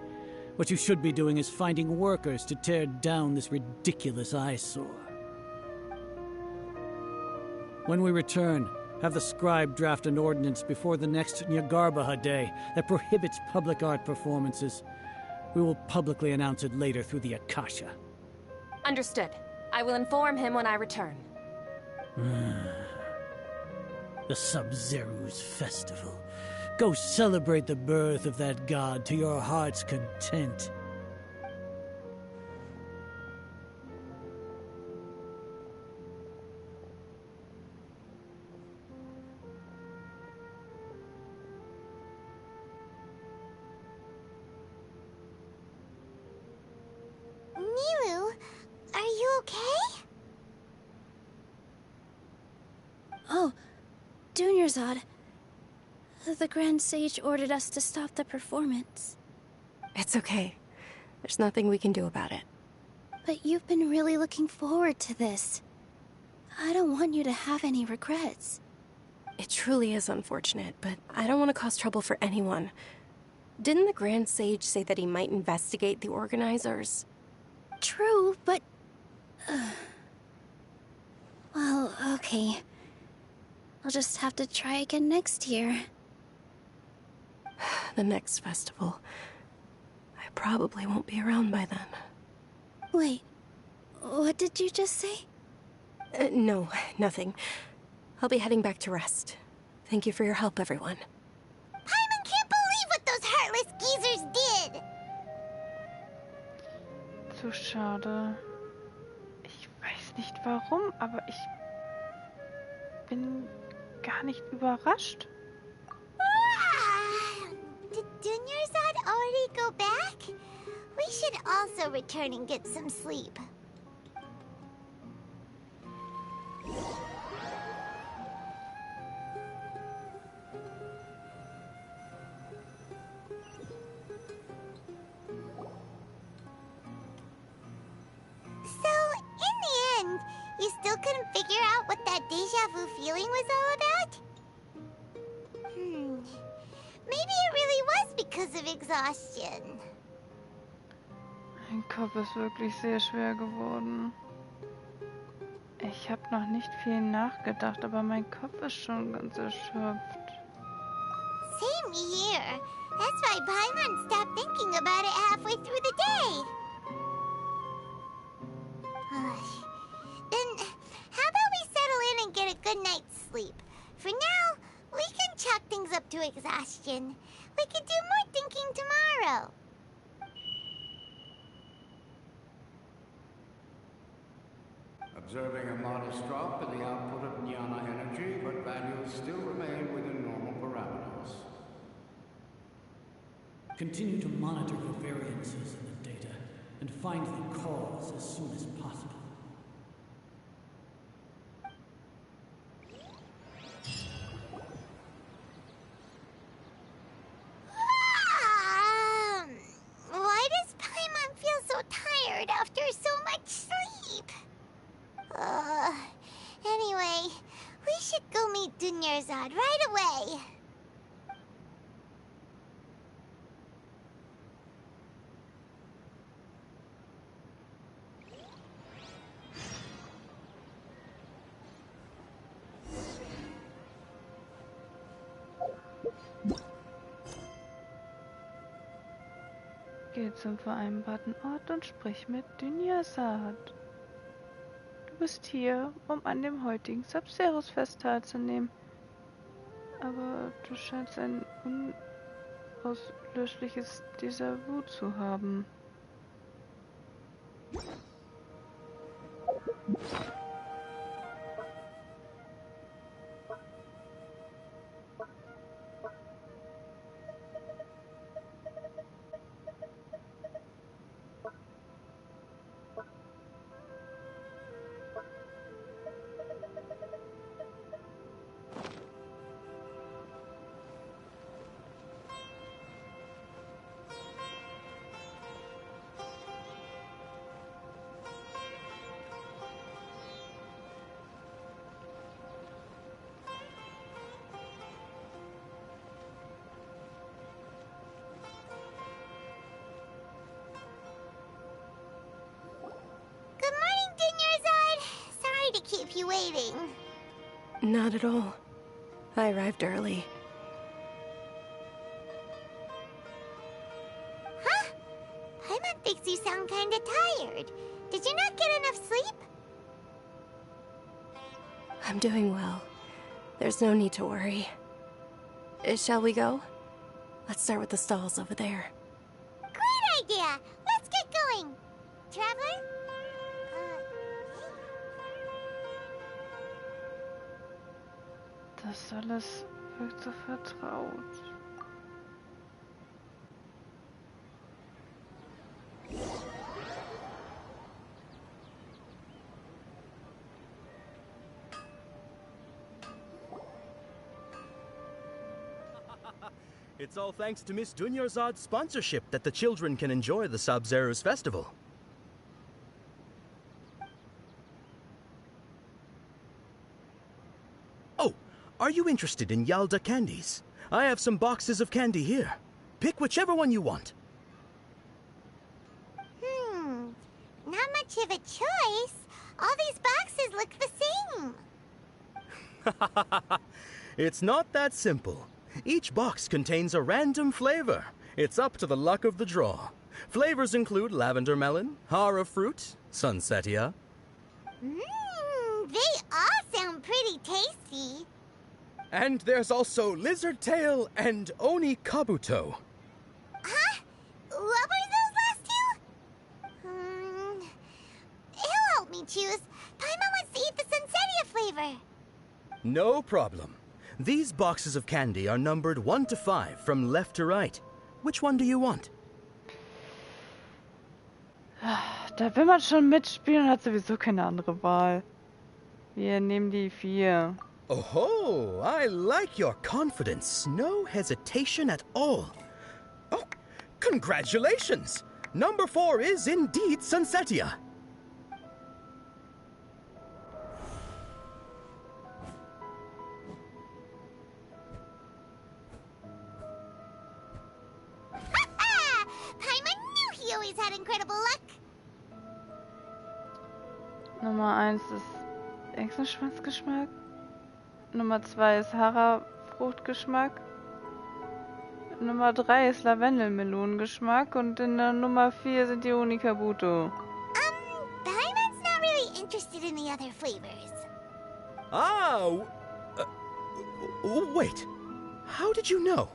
What you should be doing is finding workers to tear down this ridiculous eyesore. When we return, have the scribe draft an ordinance before the next Nyargarbaha Day that prohibits public art performances. We will publicly announce it later through the Akasha. Understood. I will inform him when I return. The Sabzeruz Festival. Go celebrate the birth of that god to your heart's content. Nilou, are you okay? Oh, Dunyarzad. The Grand Sage ordered us to stop the performance. It's okay. There's nothing we can do about it. But you've been really looking forward to this. I don't want you to have any regrets. It truly is unfortunate, but I don't want to cause trouble for anyone. Didn't the Grand Sage say that he might investigate the organizers? True, but... well, okay. I'll just have to try again next year. The next festival. I probably won't be around by then. Wait, what did you just say? No, nothing. I'll be heading back to rest. Thank you for your help, everyone. Paimon can't believe what those heartless geezers did! So schade. Ich weiß nicht warum, aber ich bin gar nicht überrascht. Did Dunyarzad already go back? We should also return and get some sleep. So, in the end, you still couldn't figure out what that deja vu feeling was all about? Maybe it really was because of exhaustion. Mein Kopf ist wirklich sehr schwer geworden. Ich habe noch nicht viel nachgedacht, aber mein Kopf ist schon ganz erschöpft. Same here. That's why Paimon stopped thinking about it halfway through the day. Then, how about we settle in and get a good night's sleep? For now, we can chalk things up to exhaustion. We can do more thinking tomorrow. Observing a modest drop in the output of jnana energy, but values still remain within normal parameters. Continue to monitor for variances in the data and find the cause as soon as possible. Why does Paimon feel so tired after so much sleep? Anyway, we should go meet Dunyarzad right away. Geh zum vereinbarten Ort und sprich mit Dünjasad. Du bist hier, um an dem heutigen Sabzeruz-Fest teilzunehmen. Aber du scheinst ein unauslöschliches Déjà-vu zu haben. Keep you waiting. Not at all. I arrived early. Huh? Paimon thinks you sound kinda tired. Did you not get enough sleep? I'm doing well. There's no need to worry. Shall we go? Let's start with the stalls over there. Great idea! Let's get going! Traveler? Das alles wirkt so vertraut. It's all thanks to Miss Dunyarzad's sponsorship that the children can enjoy the Sabzeruz Festival. Oh, are you interested in Yalda candies? I have some boxes of candy here. Pick whichever one you want. Not much of a choice. All these boxes look the same. It's not that simple. Each box contains a random flavor. It's up to the luck of the draw. Flavors include lavender melon, hara fruit, sunsetia. They all sound pretty tasty. And there's also lizard tail and oni kabuto. Huh? What were those last two? He'll help me choose. Paimon wants to eat the sunsetia flavor. No problem. These boxes of candy are numbered 1 to 5 from left to right. Which one do you want? Da will man schon mitspielen und hat sowieso keine andere Wahl. Wir nehmen die 4. Oh, I like your confidence. No hesitation at all. Oh, congratulations! Number 4 is indeed sunsetia. Paimon knew he always had incredible luck. Nummer 1 ist Echsenschwanzgeschmack. Nummer 2 ist Hara-Fruchtgeschmack. Nummer 3 ist Lavendelmelonengeschmack. Und in der Nummer 4 sind die Onikabuto. Paimon's not really interested in the other flavors. Ah! Wait. How did you know?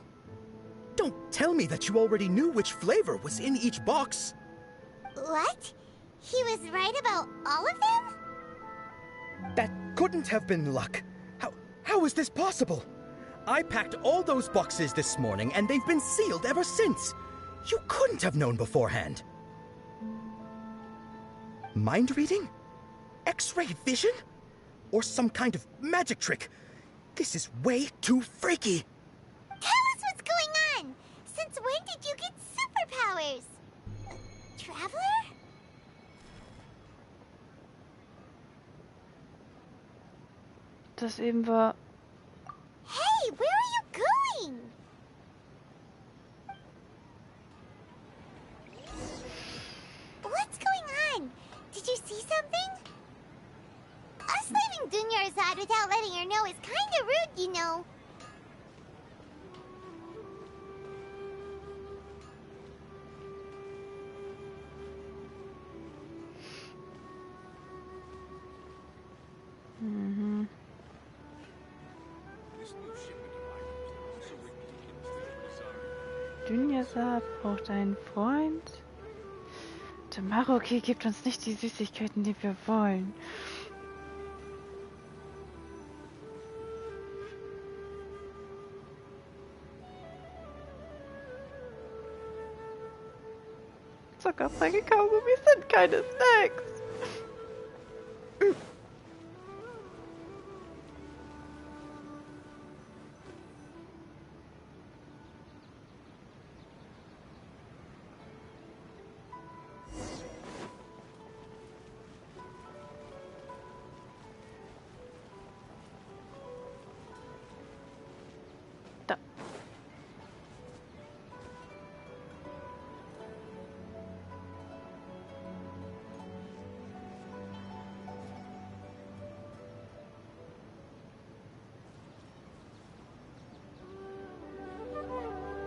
Don't tell me that you already knew which flavor was in each box. What? He was right about all of them? That couldn't have been luck. How is this possible? I packed all those boxes this morning, and they've been sealed ever since. You couldn't have known beforehand. Mind reading? X-ray vision? Or some kind of magic trick? This is way too freaky. Tell us what's going on. Since when did you get superpowers? Traveler? Das eben war... Hey, where are you going? What's going on? Did you see something? Us leaving Dunyarzad without letting her know is kinda rude, you know. Dünyasaat braucht einen Freund. Dämmerung gibt uns nicht die Süßigkeiten, die wir wollen. Zuckerfreie Kaugummis sind keine Snacks.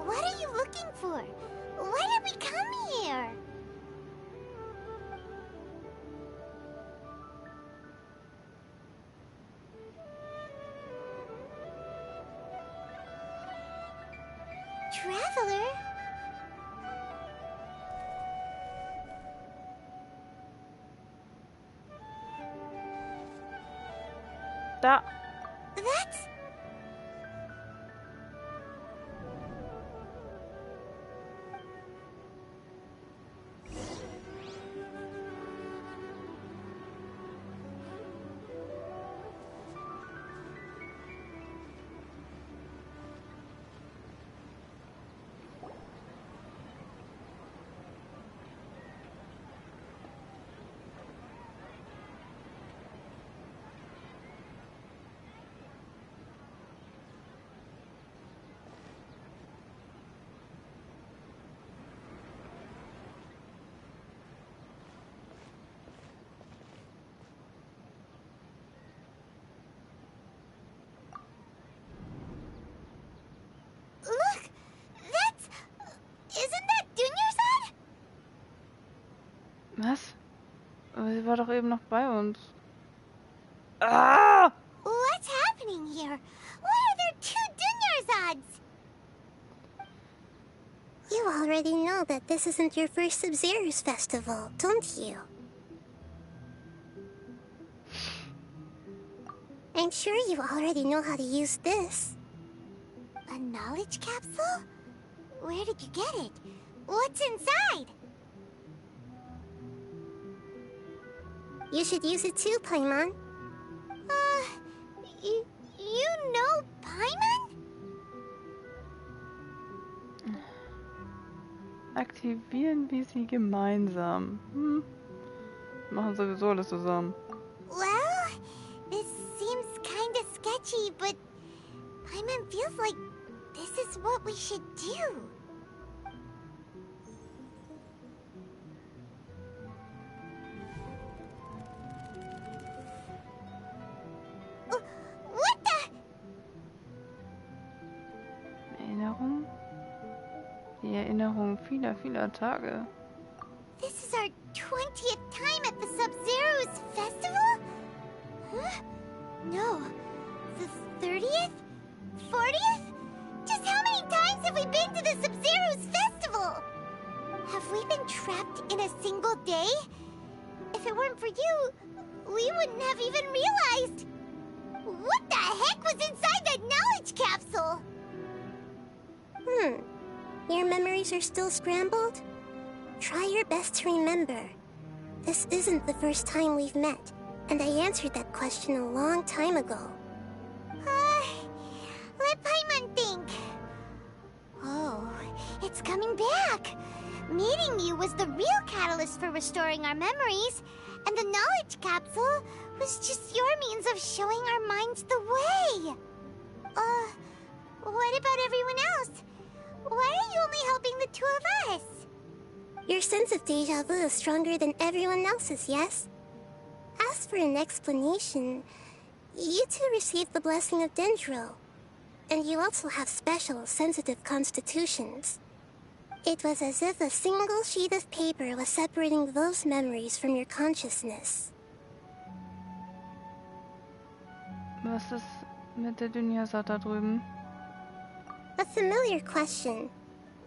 What are you looking for? Why did we come here? Traveler? Da. That's... Look! That's... Isn't that Dunyasaat? Was? Aber sie war doch eben noch bei uns. Ah! What's happening here? Why are there two Dunyazaads? You already know that this isn't your first Sabzeruz festival, don't you? I'm sure you already know how to use this. A knowledge capsule? Where did you get it? What's inside? You should use it too, Paimon. You know Paimon? Aktivieren wir sie gemeinsam. Machen sowieso alles zusammen. Well, this seems kinda sketchy, but Paimon feels like this is what we should do. What the? Erinnerung? Die Erinnerung vieler Tage. This is our 20th time at the Sabzeruz Festival? Huh? No. The 30th? 40th? Just how many times have we been to the Sabzeruz Festival? Have we been trapped in a single day? If it weren't for you, we wouldn't have even realized. What the heck was inside that knowledge capsule? Your memories are still scrambled? Try your best to remember. This isn't the first time we've met, and I answered that question a long time ago. Let Paimon think. Oh, it's coming back. Meeting you was the real catalyst for restoring our memories, and the knowledge capsule was just your means of showing our minds the way. What about everyone else? Why are you only helping the two of us? Your sense of deja vu is stronger than everyone else's, yes? As for an explanation, you two received the blessing of Dendro, and you also have special, sensitive constitutions. It was as if a single sheet of paper was separating those memories from your consciousness. Was ist mit der Dünyasaat da drüben? A familiar question.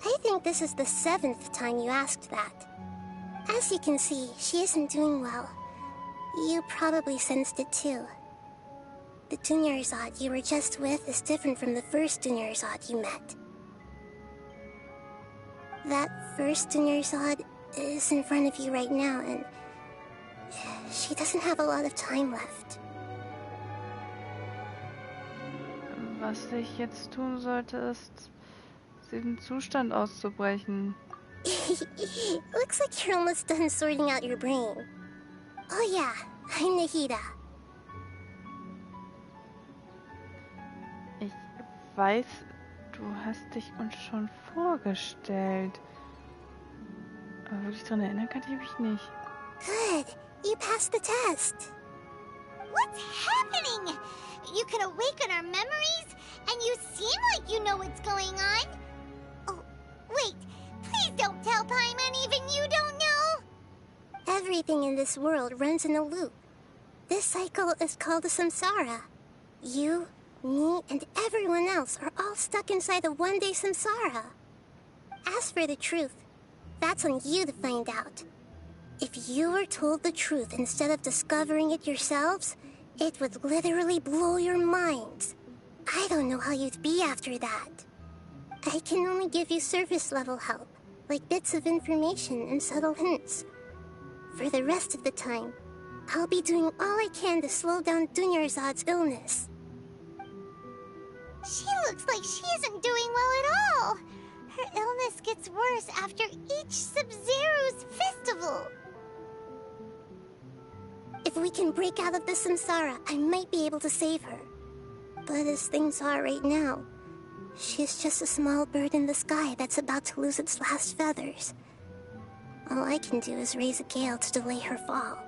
I think this is the 7th time you asked that. As you can see, she isn't doing well. You probably sensed it too. The Dunyarzad you were just with is different from the first Dunyarzad you met. That first Dunyarzad is in front of you right now, and she doesn't have a lot of time left. Was ich jetzt tun sollte, ist, aus diesem Zustand auszubrechen. Looks like you're almost done sorting out your brain. Oh yeah, I'm Nahida. Ich weiß, du hast dich uns schon vorgestellt. Aber wirklich dran erinnern kann ich mich nicht. Good, you passed the test. What's happening? You can awaken our memories, and you seem like you know what's going on. Oh, wait, please don't tell Paimon even you don't know. Everything in this world runs in a loop. This cycle is called the samsara. You, me, and everyone else are all stuck inside the one-day samsara. As for the truth, that's on you to find out. If you were told the truth instead of discovering it yourselves, it would literally blow your minds. I don't know how you'd be after that. I can only give you surface-level help, like bits of information and subtle hints. For the rest of the time, I'll be doing all I can to slow down Dunyarzad's illness. She looks like she isn't doing well at all. Her illness gets worse after each Sabzeruz festival. If we can break out of the samsara, I might be able to save her. But as things are right now, she's just a small bird in the sky that's about to lose its last feathers. All I can do is raise a gale to delay her fall.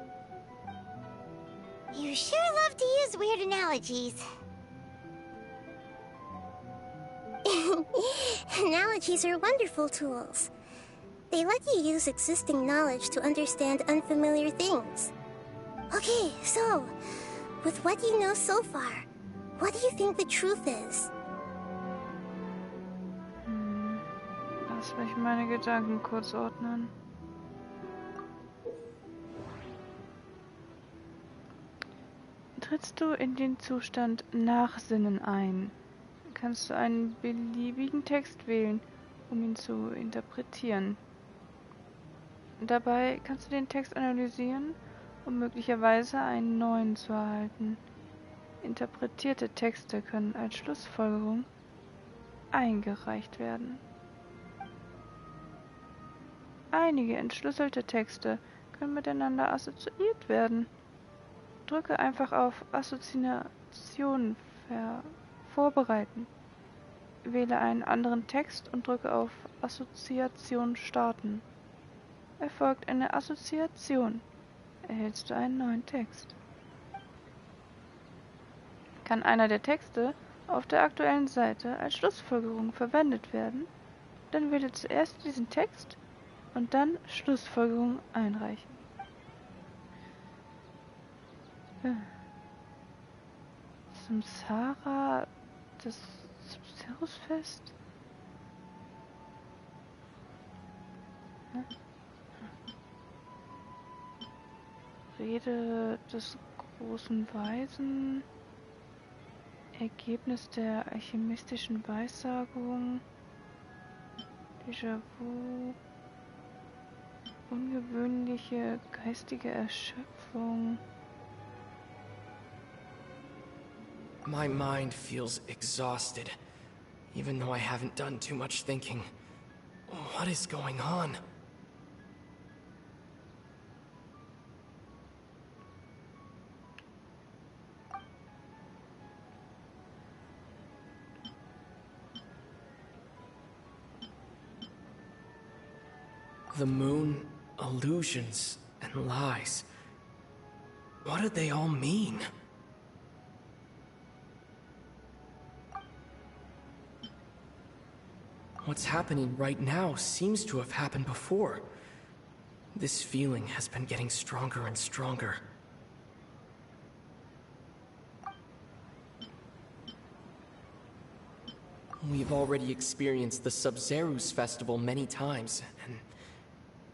You sure love to use weird analogies. Analogies are wonderful tools. They let you use existing knowledge to understand unfamiliar things. Okay, so, with what you know so far, what do you think the truth is? Lass mich meine Gedanken kurz ordnen. Trittst du in den Zustand Nachsinnen ein, kannst du einen beliebigen Text wählen, um ihn zu interpretieren. Dabei kannst du den Text analysieren, um möglicherweise einen neuen zu erhalten. Interpretierte Texte können als Schlussfolgerung eingereicht werden. Einige entschlüsselte Texte können miteinander assoziiert werden. Drücke einfach auf Assoziation vorbereiten. Wähle einen anderen Text und drücke auf Assoziation starten. Erfolgt eine Assoziation, erhältst du einen neuen Text. Kann einer der Texte auf der aktuellen Seite als Schlussfolgerung verwendet werden, dann wähle zuerst diesen Text und dann Schlussfolgerung einreichen. Samsara, das Sabzeruz-Fest? Rede des großen Weisen, Ergebnis der alchemistischen Weissagung, Déjà-vu, ungewöhnliche geistige Erschöpfung. My mind feels exhausted, even though I haven't done too much thinking. What is going on? The moon, illusions, and lies. What do they all mean? What's happening right now seems to have happened before. This feeling has been getting stronger and stronger. We've already experienced the Sabzeruz festival many times, and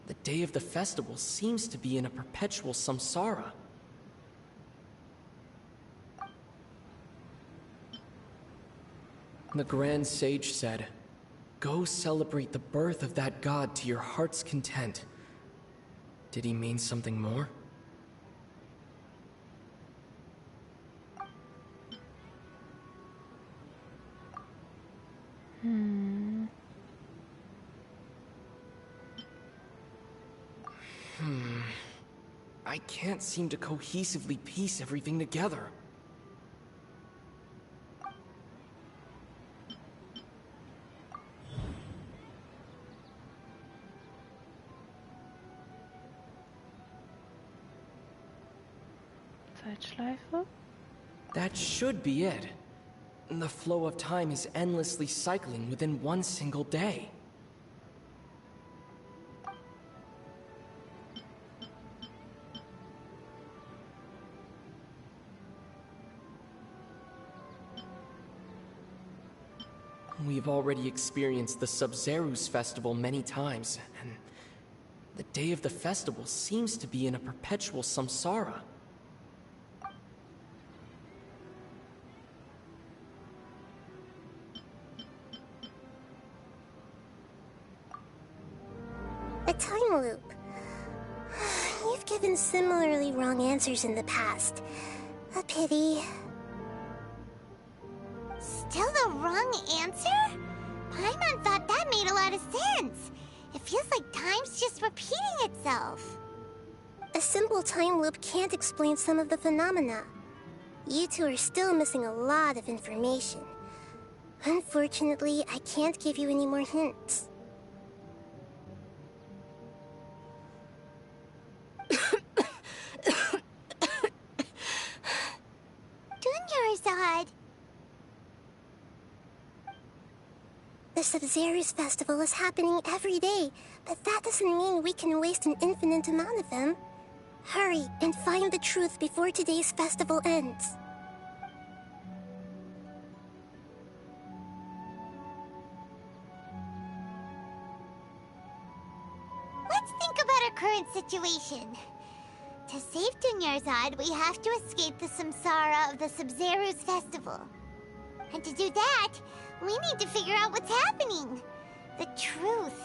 the day of the festival seems to be in a perpetual samsara. The Grand Sage said, "Go celebrate the birth of that god to your heart's content." Did he mean something more? I can't seem to cohesively piece everything together. Zeitschleife? That should be it. The flow of time is endlessly cycling within one single day. We've already experienced the Sabzeruz festival many times, and the day of the festival seems to be in a perpetual samsara. A time loop. You've given similarly wrong answers in the past. A pity. Still the wrong answer? Paimon thought that made a lot of sense. It feels like time's just repeating itself. A simple time loop can't explain some of the phenomena. You two are still missing a lot of information. Unfortunately, I can't give you any more hints. Dunyarzad. The Sabzeruz festival is happening every day, but that doesn't mean we can waste an infinite amount of them. Hurry and find the truth before today's festival ends. Let's think about our current situation. To save Dunyarzad, we have to escape the samsara of the Sabzeruz festival. And to do that, we need to figure out what's happening. The truth.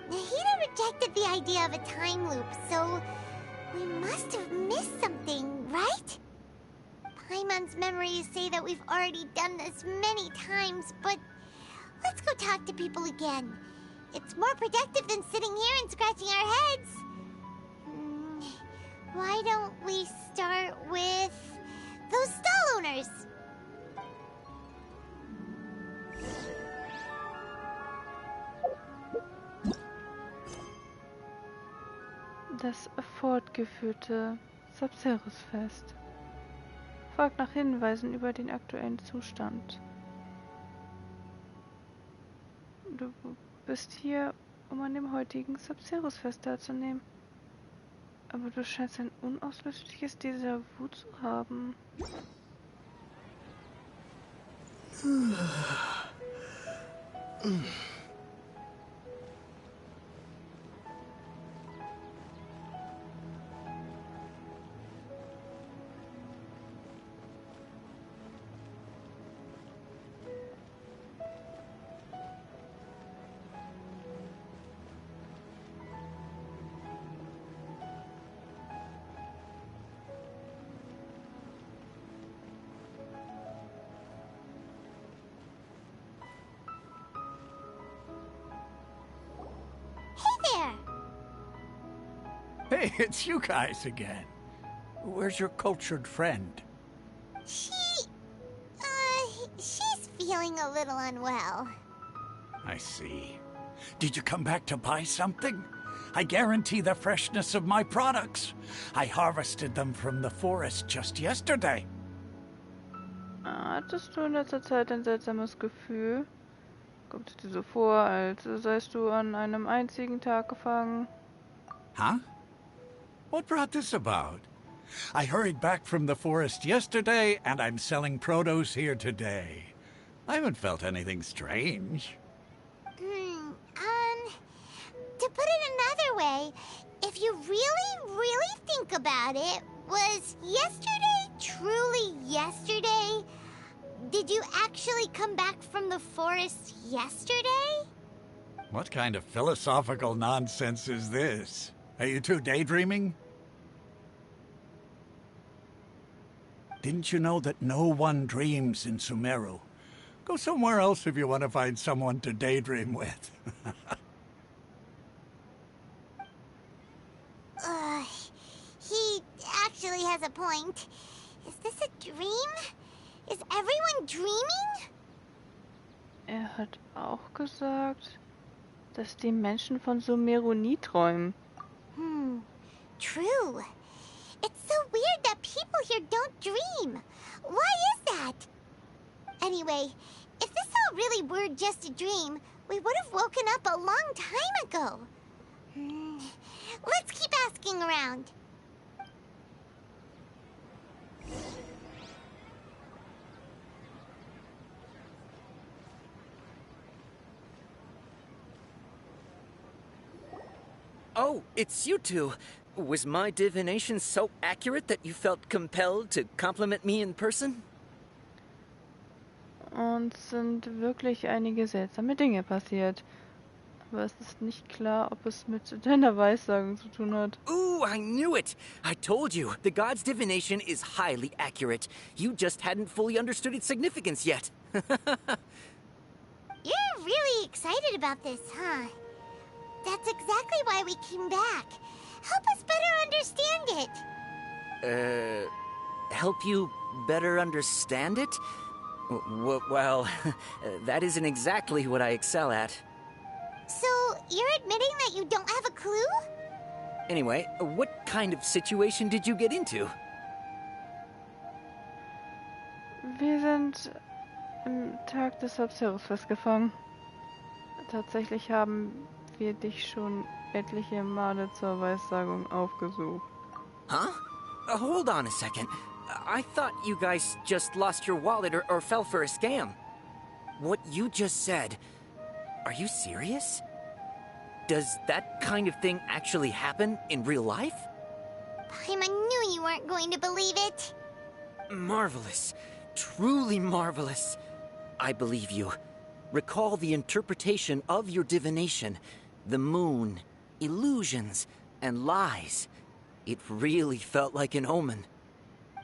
Nahida rejected the idea of a time loop, so we must have missed something, right? Paimon's memories say that we've already done this many times, but let's go talk to people again. It's more productive than sitting here and scratching our heads. Why don't we start with those stall owners? Das fortgeführte Sabzeruz-Fest. Fragt nach Hinweisen über den aktuellen Zustand. Du bist hier, um an dem heutigen Sabzeruz-Fest teilzunehmen. Aber du scheinst ein unauslöschliches Déjà-vu zu haben. Hey, it's you guys again. Where's your cultured friend? She's feeling a little unwell. I see. Did you come back to buy something? I guarantee the freshness of my products. I harvested them from the forest just yesterday. Hattest du in letzter Zeit ein seltsames Gefühl? Kommt es dir so vor, als seist du an einem einzigen Tag gefangen? Huh? What brought this about? I hurried back from the forest yesterday, and I'm selling produce here today. I haven't felt anything strange. To put it another way, if you really think about it, was yesterday truly yesterday? Did you actually come back from the forest yesterday? What kind of philosophical nonsense is this? Are you two daydreaming? Didn't you know that no one dreams in Sumeru? Go somewhere else if you want to find someone to daydream with. He actually has a point. Is this a dream? Is everyone dreaming? Hat auch gesagt, dass die Menschen von Sumeru nie träumen. True. It's so weird that people here don't dream. Why is that? Anyway, if this all really were just a dream, we would have woken up a long time ago. Let's keep asking around. Oh, it's you two. Was my divination so accurate that you felt compelled to compliment me in person? Uns sind wirklich einige seltsame Dinge passiert. Aber es ist nicht klar, ob es mit deiner Weissagung zu tun hat. Ooh, I knew it! I told you, the god's divination is highly accurate. You just hadn't fully understood its significance yet. You're really excited about this, huh? That's exactly why we came back. Help us better understand it. Help you better understand it? Well, that isn't exactly what I excel at. So, you're admitting that you don't have a clue? Anyway, what kind of situation did you get into? Wir sind im Tag des Sabzeruz-Fest gefangen. Tatsächlich haben wir dich schon etliche Male zur Weissagung aufgesucht. Huh? Hold on a second. I thought you guys just lost your wallet or fell for a scam. What you just said, are you serious? Does that kind of thing actually happen in real life? Paimon knew you weren't going to believe it. Marvelous. Truly marvelous. I believe you. Recall the interpretation of your divination. The moon, illusions, and lies. It really felt like an omen.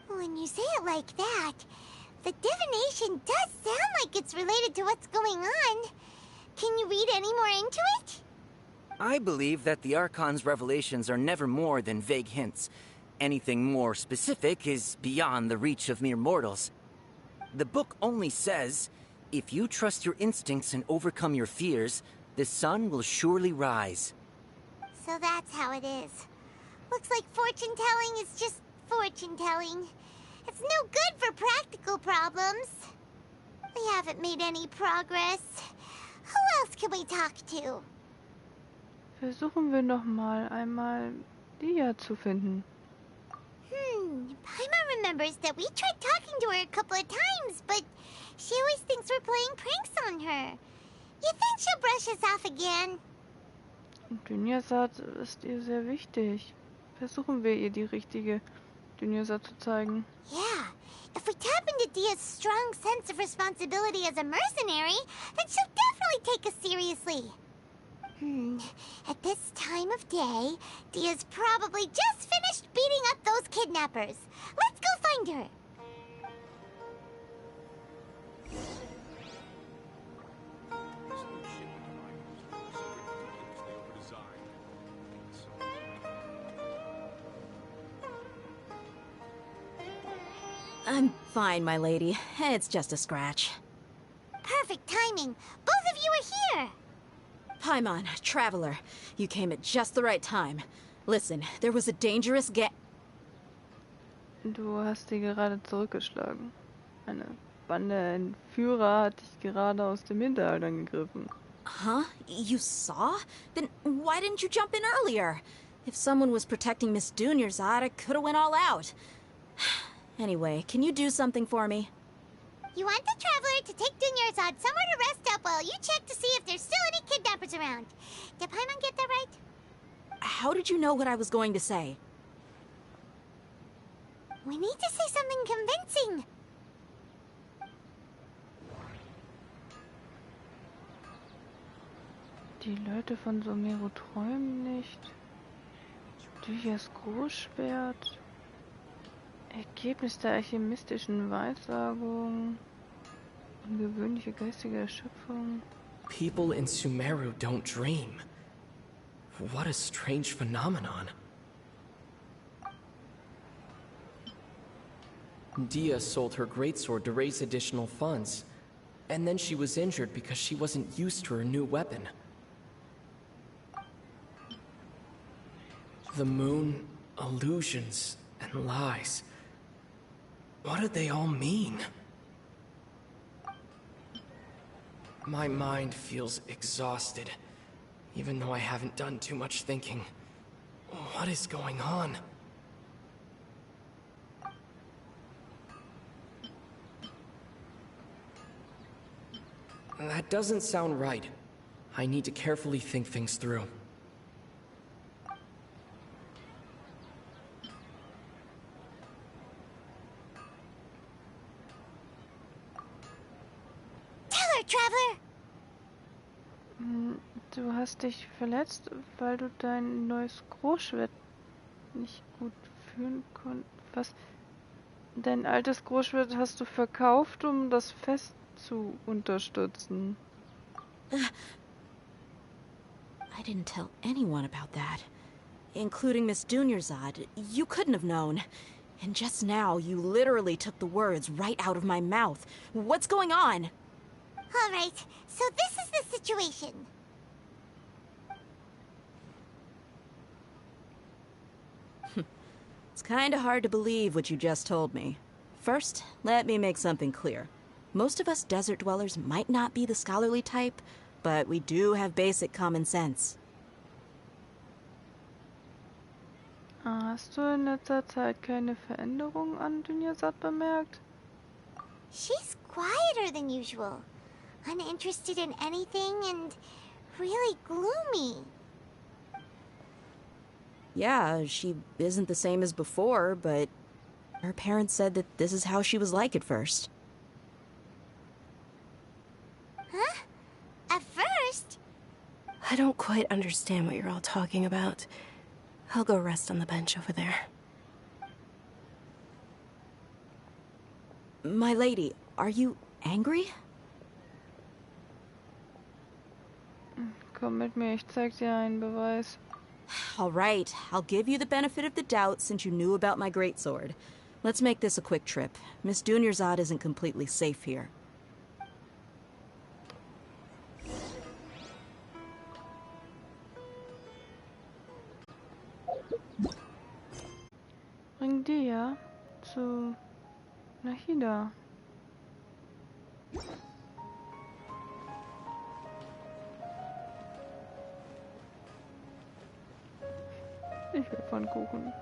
When you say it like that, the divination does sound like it's related to what's going on. Can you read any more into it? I believe that the Archon's revelations are never more than vague hints. Anything more specific is beyond the reach of mere mortals. The book only says, if you trust your instincts and overcome your fears, the sun will surely rise. So that's how it is. Looks like fortune-telling is just fortune-telling. It's no good for practical problems. We haven't made any progress. Who else can we talk to? Versuchen wir noch mal einmal Dia zu finden. Paimon remembers that we tried talking to her a couple of times, but she always thinks we're playing pranks on her. You think she'll brush us off again? Dünjasat ist ihr sehr wichtig. Versuchen wir ihr die richtige Dünjasat zu zeigen. Yeah, if we tap into Dia's strong sense of responsibility as a mercenary, then she'll definitely take us seriously. At this time of day, Dia's probably just finished beating up those kidnappers. Let's go find her. I'm fine, my lady. It's just a scratch. Perfect timing. Both of you are here. Paimon, traveler, you came at just the right time. Listen, there was a dangerous Du hast sie gerade zurückgeschlagen. Eine Bande Entführer hat dich gerade aus dem Hinterhalt angegriffen. Huh? You saw? Then why didn't you jump in earlier? If someone was protecting Miss Dunyarzad, I could have went all out. Anyway, can you do something for me? You want the Traveler to take Dunyarzad somewhere to rest up while you check to see if there's still any kidnappers around. Did Paimon get that right? How did you know what I was going to say? We need to say something convincing. Die Leute von Sumeru träumen nicht. Düchers Großschwert. Ergebnis der alchemistischen Weissagung. Ungewöhnliche geistige Erschöpfung. People in Sumeru don't dream. What a strange phenomenon. Dia sold her greatsword to raise additional funds, and then she was injured because she wasn't used to her new weapon. The moon, illusions, and lies. What do they all mean? My mind feels exhausted, even though I haven't done too much thinking. What is going on? That doesn't sound right. I need to carefully think things through. Traveler! Du hast dich verletzt, weil du dein neues Großschwert nicht gut führen konntest. Was? Dein altes Großschwert hast du verkauft, um das Fest zu unterstützen. I didn't tell anyone about that. Including Miss Dunyarzad. You couldn't have known. And just now, you literally took the words right out of my mouth. What's going on? All right, so this is the situation. It's kinda hard to believe what you just told me. First, let me make something clear. Most of us desert dwellers might not be the scholarly type, but we do have basic common sense. Hast du in letzter Zeit keine Veränderung an Dunyarzad bemerkt? She's quieter than usual. Uninterested in anything and really gloomy. Yeah, she isn't the same as before, but her parents said that this is how she was like at first. Huh? At first? I don't quite understand what you're all talking about. I'll go rest on the bench over there. My lady, are you angry? Komm mit mir, ich zeig dir einen Beweis. All right, I'll give you the benefit of the doubt since you knew about my greatsword. Let's make this a quick trip. Miss Dunyarzad isn't completely safe here. Bring Dia zu Nahida. Ich will Pfannkuchen.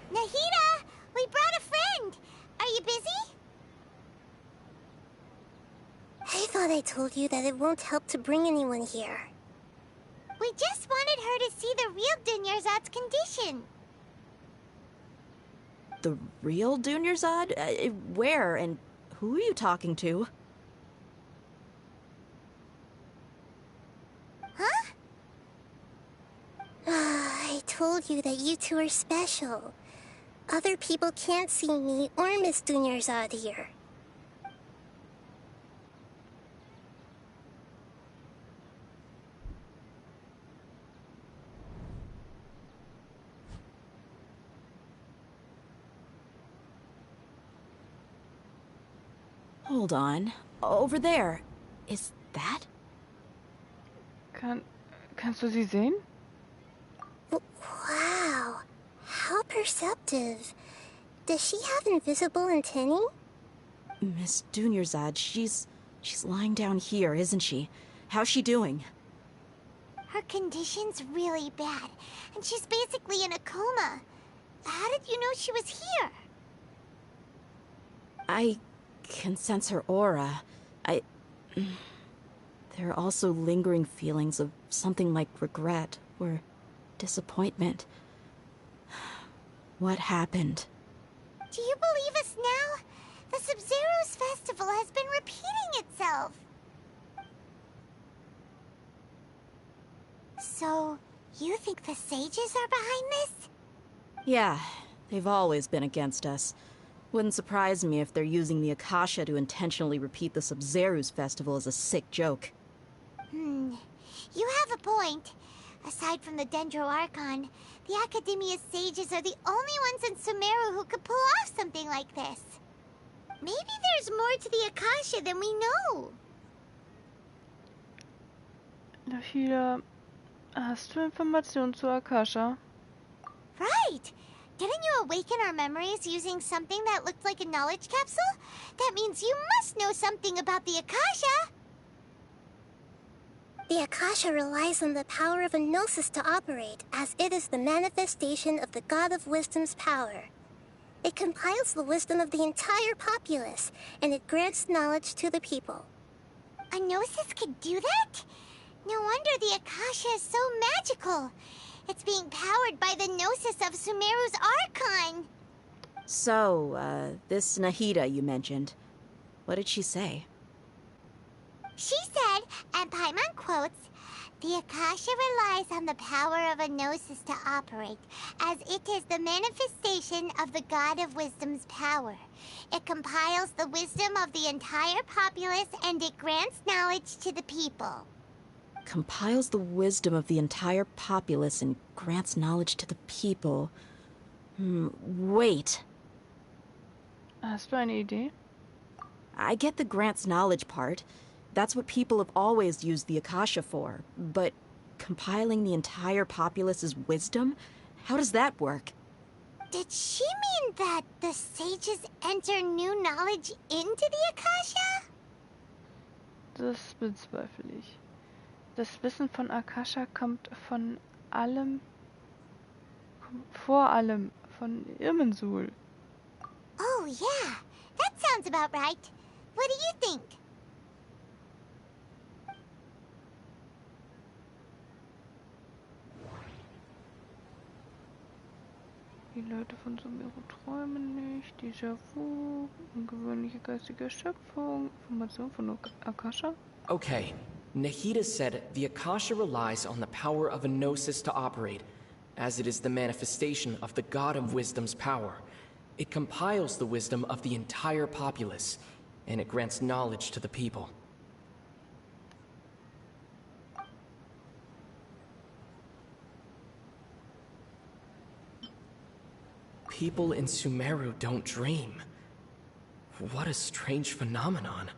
Nahida! We brought a friend! Are you busy? I thought I told you that it won't help to bring anyone here. We just wanted her to see the real Dunyarzad's condition. The real Dunyarzad? Where and who are you talking to? Huh? I told you that you two are special. Other people can't see me or Miss Dunyarzad here. Hold on. Over there. Is that? Kannst du sie sehen? Wow. How perceptive. Does she have invisible antennae? Miss Dunyarzad, she's lying down here, isn't she? How's she doing? Her condition's really bad, and she's basically in a coma. How did you know she was here? I can sense her aura. There are also lingering feelings of something like regret or disappointment. What happened? Do you believe us now? The Sabzeruz festival has been repeating itself. So, you think the sages are behind this? Yeah, they've always been against us. Wouldn't surprise me if they're using the Akasha to intentionally repeat the Sabzeruz festival as a sick joke. You have a point. Aside from the Dendro Archon, the Academia's sages are the only ones in Sumeru who could pull off something like this. Maybe there's more to the Akasha than we know. Nahida, hast du Informationen zu Akasha? Right! Didn't you awaken our memories using something that looked like a knowledge capsule? That means you must know something about the Akasha! The Akasha relies on the power of a gnosis to operate, as it is the manifestation of the God of Wisdom's power. It compiles the wisdom of the entire populace, and it grants knowledge to the people. A gnosis could do that? No wonder the Akasha is so magical. It's being powered by the gnosis of Sumeru's Archon. So, this Nahida you mentioned, what did she say? She said, and Paimon quotes, "The Akasha relies on the power of a gnosis to operate, as it is the manifestation of the God of Wisdom's power. It compiles the wisdom of the entire populace, and it grants knowledge to the people." Compiles the wisdom of the entire populace and grants knowledge to the people. Wait. Hast du eine Idee? I get the grants knowledge part. That's what people have always used the Akasha for. But compiling the entire populace's wisdom? How does that work? Did she mean that the sages enter new knowledge into the Akasha? Das bezweifle ich. Das Wissen von Akasha kommt von allem, vor allem von Irminsul. Oh yeah, that sounds about right. What do you think? Die Leute von Sumeru träumen nicht. Déjà-vu, ungewöhnliche geistige Schöpfung, Information von Akasha. Okay, Nahida said the Akasha relies on the power of a gnosis to operate, as it is the manifestation of the God of Wisdom's power. It compiles the wisdom of the entire populace, and it grants knowledge to the people. People in Sumeru don't dream. What a strange phenomenon.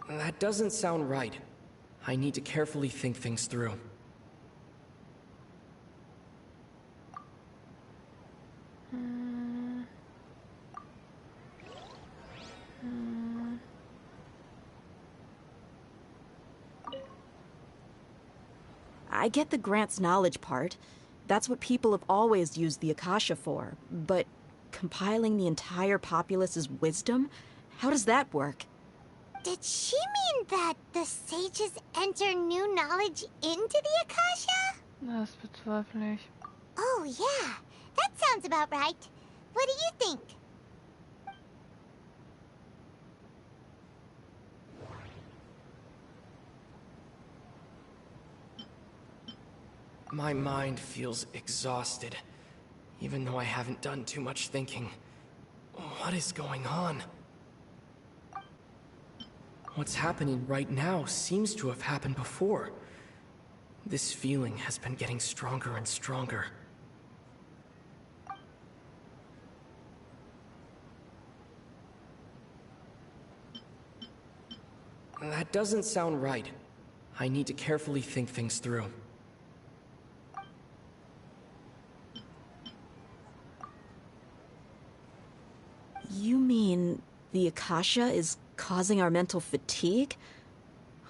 That doesn't sound right. I need to carefully think things through. I get the grants knowledge part. That's what people have always used the Akasha for. But compiling the entire populace's wisdom? How does that work? Did she mean that the sages enter new knowledge into the Akasha? Das bezweifle ich. Oh yeah, that sounds about right. What do you think? My mind feels exhausted, even though I haven't done too much thinking. What is going on? What's happening right now seems to have happened before. This feeling has been getting stronger and stronger. That doesn't sound right. I need to carefully think things through. You mean the Akasha is causing our mental fatigue?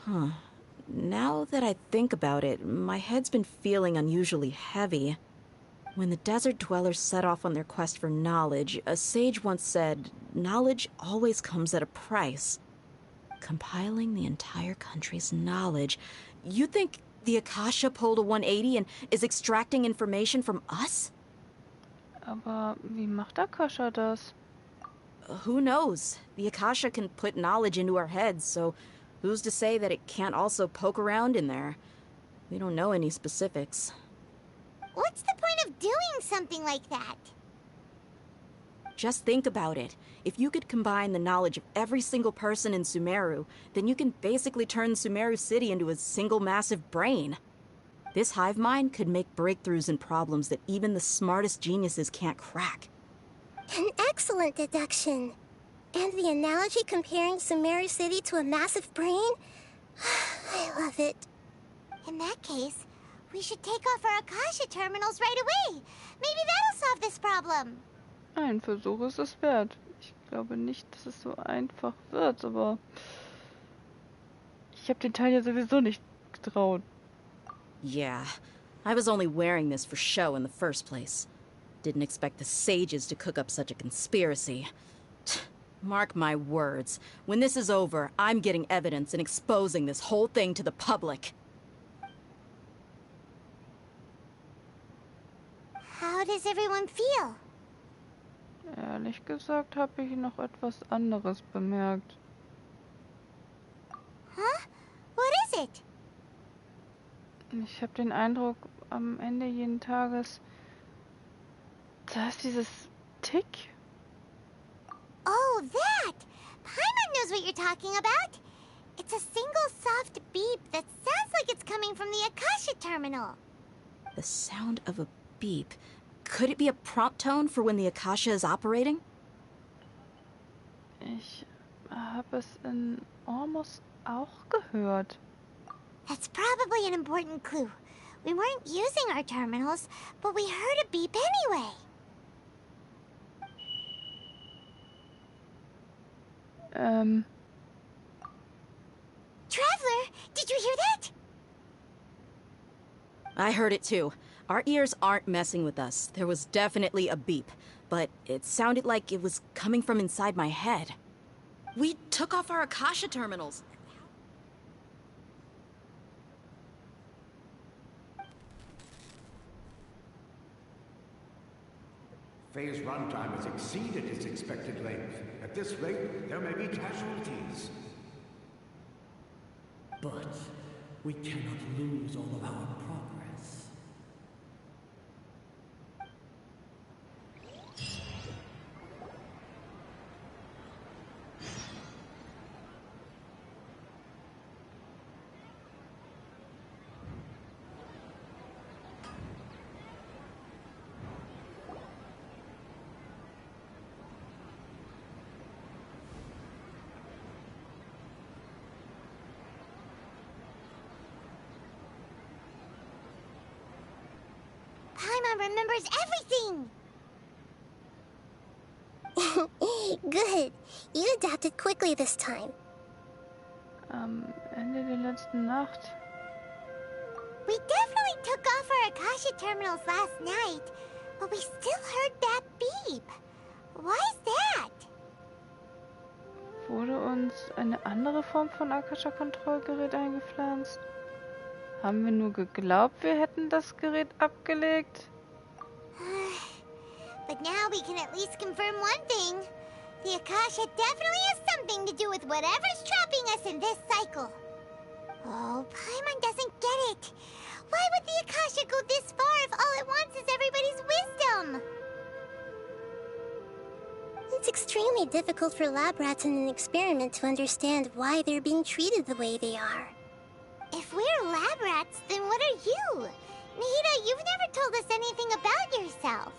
Huh. Now that I think about it, my head's been feeling unusually heavy. When the desert dwellers set off on their quest for knowledge, a sage once said, knowledge always comes at a price. Compiling the entire country's knowledge. You think the Akasha pulled a 180 and is extracting information from us? Aber wie macht Akasha das? Who knows? The Akasha can put knowledge into our heads, so who's to say that it can't also poke around in there? We don't know any specifics. What's the point of doing something like that? Just think about it. If you could combine the knowledge of every single person in Sumeru, then you can basically turn Sumeru City into a single massive brain. This hive mind could make breakthroughs in problems that even the smartest geniuses can't crack. An excellent deduction. And the analogy comparing Sumeru City to a massive brain? I love it. In that case, we should take off our Akasha terminals right away. Maybe that'll solve this problem. Ein Versuch ist es wert. Ich glaube nicht, dass es so einfach wird, aber ich habe den Teil ja sowieso nicht getraut. Yeah, I was only wearing this for show in the first place. Didn't expect the sages to cook up such a conspiracy. Mark my words, when this is over, I'm getting evidence and exposing this whole thing to the public. How does everyone feel? Ehrlich gesagt habe ich noch etwas anderes bemerkt. Huh? What is it? Ich habe den Eindruck, am Ende jeden Tages, da ist dieses Tick. Oh, that! Paimon knows what you're talking about. It's a single soft beep that sounds like it's coming from the Akasha terminal. The sound of a beep. Could it be a prompt tone for when the Akasha is operating? Ich habe es in Ormus auch gehört. That's probably an important clue. We weren't using our terminals, but we heard a beep anyway. Traveler, did you hear that? I heard it too. Our ears aren't messing with us. There was definitely a beep, but it sounded like it was coming from inside my head. We took off our Akasha terminals. Phase runtime has exceeded its expected length. At this rate, there may be casualties. But we cannot lose all of our progress. Paimon remembers everything! Good. You adapted quickly this time. Am Ende der letzten Nacht. We definitely took off our Akasha terminals last night, but we still heard that beep. Why is that? Wurde uns eine andere Form von Akasha-Kontrollgerät eingepflanzt? Haben wir nur geglaubt, wir hätten das Gerät abgelegt? But now we can at least confirm one thing. The Akasha definitely has something to do with whatever's trapping us in this cycle. Oh, Paimon doesn't get it. Why would the Akasha go this far if all it wants is everybody's wisdom? It's extremely difficult for lab rats in an experiment to understand why they're being treated the way they are. If If we're lab rats, then what are you? Nahida, you've never told us anything about yourself.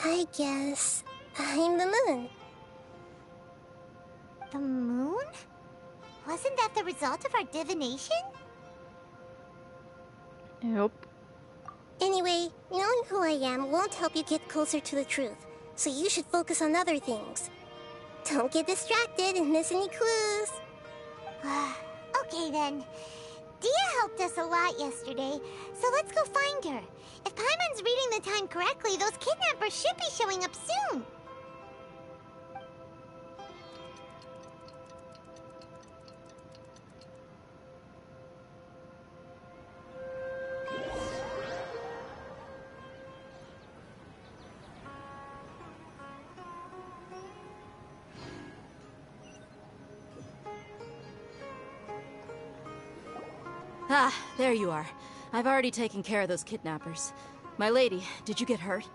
I guess I'm the moon. The moon? Wasn't that the result of our divination? Yep. Anyway, knowing who I am won't help you get closer to the truth, so you should focus on other things. Don't get distracted and miss any clues. Okay then. Dia helped us a lot yesterday, so let's go find her. If Paimon's reading the time correctly, those kidnappers should be showing up soon. Ah, there you are. I've already taken care of those kidnappers. My lady, did you get hurt?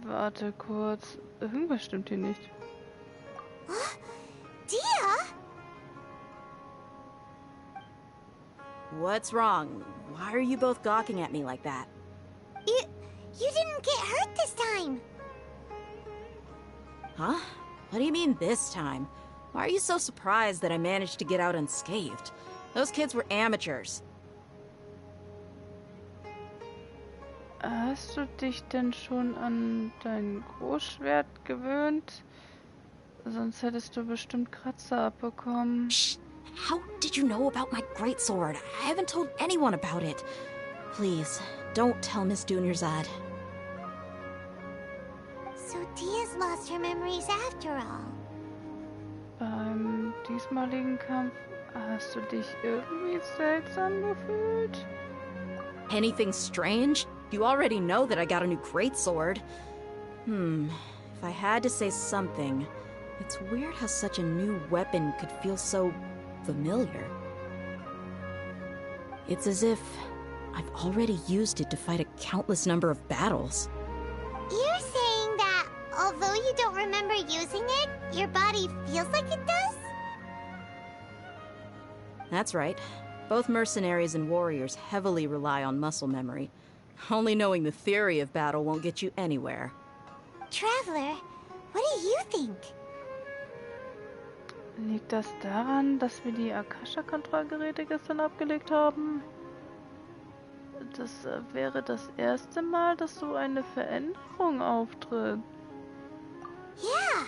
Warte kurz. Irgendwas stimmt hier nicht. Dia? What's wrong? Why are you both gawking at me like that? You didn't get hurt this time. Huh? What do you mean this time? Why are you so surprised that I managed to get out unscathed? Those kids were amateurs. Hast du dich denn schon an dein Großschwert gewöhnt? Sonst hättest du bestimmt Kratzer abbekommen. Shh! How did you know about my greatsword? I haven't told anyone about it. Please, don't tell Miss Dunyarzad. So Dia's lost her memories after all. Beim diesmaligen Kampf hast du dich irgendwie seltsam gefühlt? Anything strange? You already know that I got a new greatsword. If I had to say something, it's weird how such a new weapon could feel so familiar. It's as if I've already used it to fight a countless number of battles. You're saying that although you don't remember using it, your body feels like it does? That's right. Both mercenaries and warriors heavily rely on muscle memory. Only knowing the theory of battle won't get you anywhere. Traveler, what do you think? Liegt das daran, dass wir die Akasha-Kontrollgeräte gestern abgelegt haben? Das wäre das erste Mal, dass so eine Veränderung auftritt. Yeah,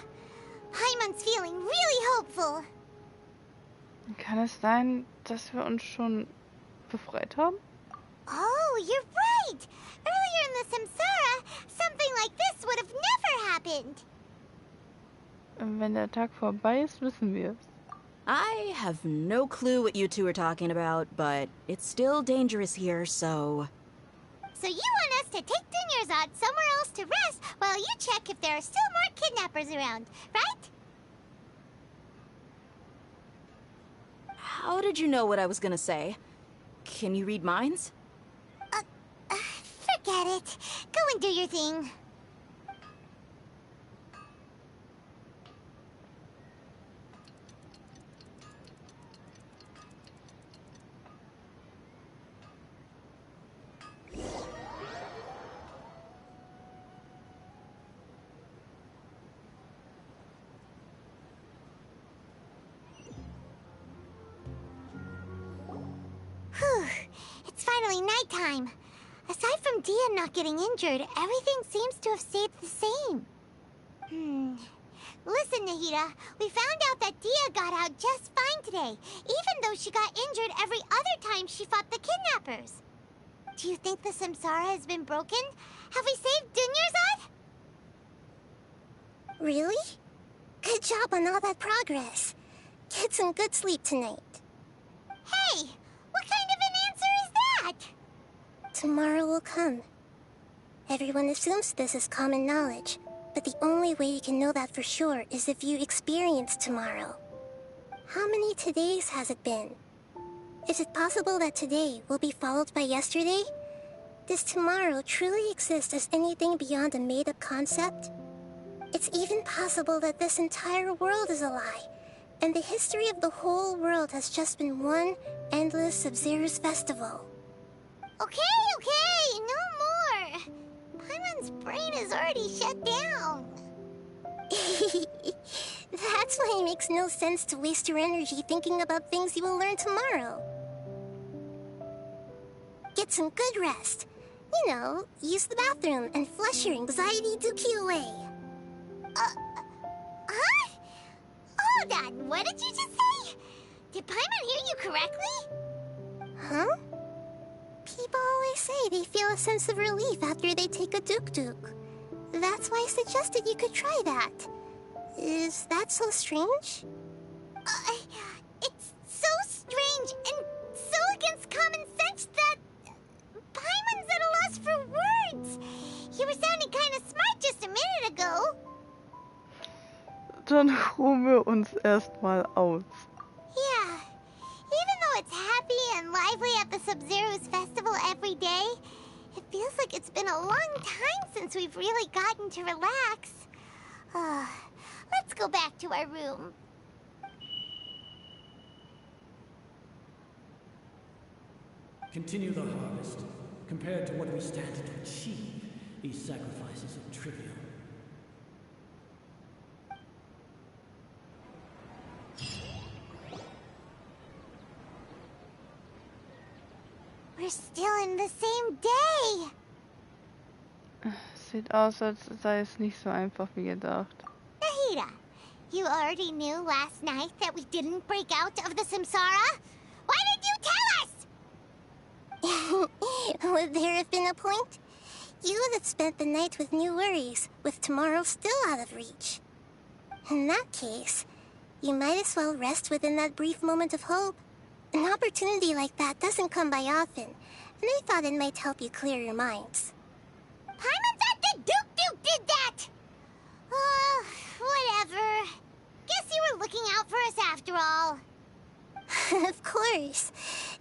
Paimon's feeling really hopeful. Kann es sein, dass wir uns schon befreit haben? Oh, you're right! Earlier in the Samsara, something like this would have never happened. Wenn der Tag vorbei ist, wissen wir es. I have no clue what you two are talking about, but it's still dangerous here, so... So you want us to take Dunyarzad somewhere else to rest while you check if there are still more kidnappers around, right? How did you know what I was gonna say? Can you read minds? Forget it. Go and do your thing. Whew. It's finally nighttime. Aside from Dia not getting injured, everything seems to have stayed the same. Listen, Nahida, we found out that Dia got out just fine today, even though she got injured every other time she fought the kidnappers. Do you think the Samsara has been broken? Have we saved Dunyarzad? Really? Good job on all that progress. Get some good sleep tonight. Hey, what kind of an answer is that? Tomorrow will come. Everyone assumes this is common knowledge, but the only way you can know that for sure is if you experience tomorrow. How many todays has it been? Is it possible that today will be followed by yesterday? Does tomorrow truly exist as anything beyond a made-up concept? It's even possible that this entire world is a lie, and the history of the whole world has just been one endless Sabzeruz festival. Okay, no more. Paimon's brain is already shut down. That's why it makes no sense to waste your energy thinking about things you will learn tomorrow. Get some good rest. You know, use the bathroom and flush your anxiety dookie away. Huh? Hold on, what did you just say? Did Paimon hear you correctly? Huh? People always say they feel a sense of relief after they take a duk-duk. That's why I suggested you could try that. Is that so strange? It's so strange and so against common sense that Paimon's at a loss for words. You were sounding kind of smart just a minute ago. Dann ruhen wir uns erstmal aus. Yeah. Even though it's happy and lively at the Sabzeruz Festival every day, it feels like it's been a long time since we've really gotten to relax. Let's go back to our room. Continue the harvest. Compared to what we stand to achieve, these sacrifices are trivial. We're still in the same day. Sieht aus, als sei es nicht so einfach wie gedacht. Nahida, you already knew last night that we didn't break out of the samsara? Why did you tell us? Would there have been a point? You would have spent the night with new worries, with tomorrow still out of reach. In that case, you might as well rest within that brief moment of hope. An opportunity like that doesn't come by often, and I thought it might help you clear your minds. Paimon thought the Duke did that! Whatever. Guess you were looking out for us after all. Of course.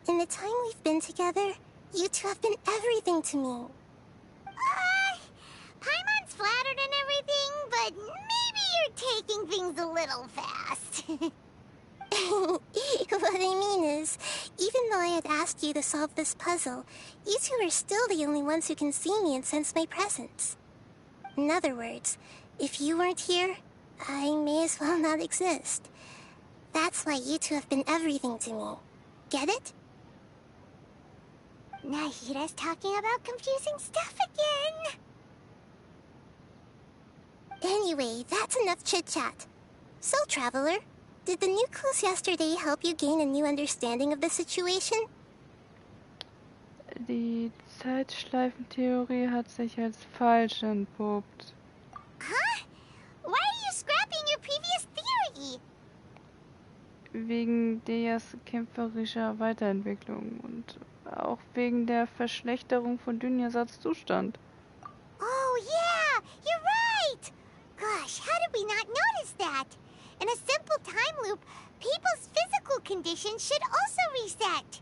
In the time we've been together, you two have been everything to me. Paimon's flattered and everything, but maybe you're taking things a little fast. What I mean is, even though I had asked you to solve this puzzle, you two are still the only ones who can see me and sense my presence. In other words, if you weren't here, I may as well not exist. That's why you two have been everything to me. Get it? Nahida's talking about confusing stuff again. Anyway, that's enough chit-chat. So, Traveler, did the new clues yesterday help you gain a new understanding of the situation? Die Zeitschleifentheorie hat sich als falsch entpuppt. Huh? Why are you scrapping your previous theory? Wegen Deas kämpferischer Weiterentwicklung und auch wegen der Verschlechterung von Dünyasads Zustand. Oh yeah, you're right! Gosh, how did we not notice that? In a simple time loop, people's physical conditions should also reset.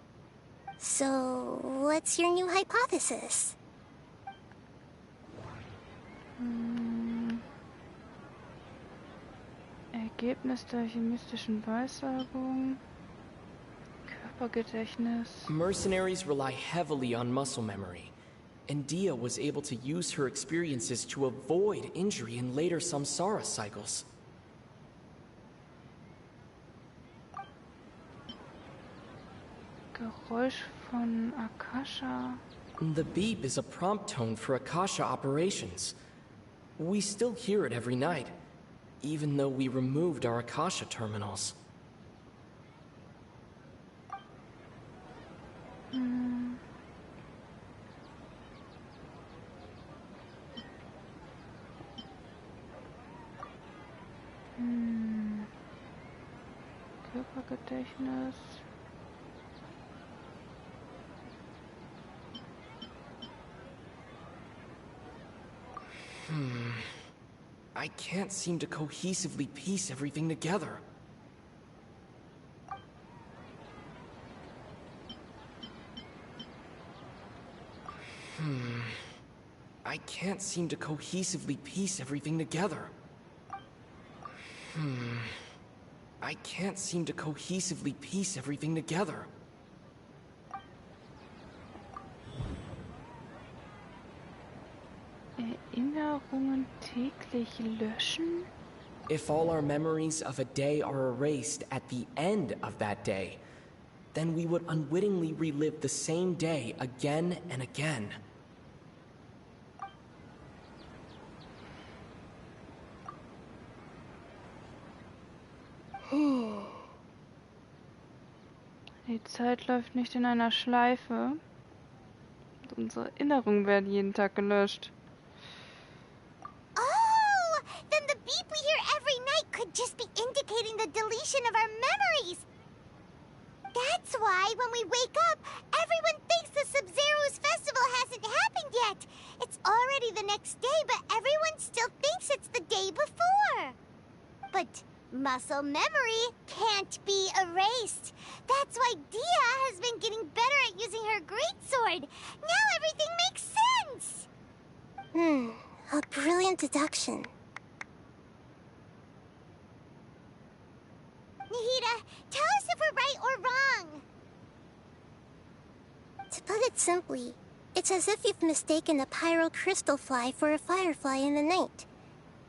So, what's your new hypothesis? Ergebnis der alchemistischen Weissagung, Körpergedächtnis. Mercenaries rely heavily on muscle memory, and Dia was able to use her experiences to avoid injury in later samsara cycles. Geräusch von Akasha. The beep is a prompt tone for Akasha operations. We still hear it every night, even though we removed our Akasha terminals. Körpergedächtnis. I can't seem to cohesively piece everything together. I can't seem to cohesively piece everything together. I can't seem to cohesively piece everything together. Erinnerungen täglich löschen? If all our memories of a day are erased at the end of that day, then we would unwittingly relive the same day again and again. Die Zeit läuft nicht in einer Schleife. Und unsere Erinnerungen werden jeden Tag gelöscht. Oh! Then the beep we hear every night could just be indicating the deletion of our memories. That's why when we wake up, everyone thinks the Sabzeruz festival hasn't happened yet. It's already the next day, but everyone still thinks it's the day before. But muscle memory can't be erased. That's why Dia has been getting better at using her greatsword. Now everything makes sense. A brilliant deduction. Nahida, tell us if we're right or wrong. To put it simply, it's as if you've mistaken a pyro crystal fly for a firefly in the night.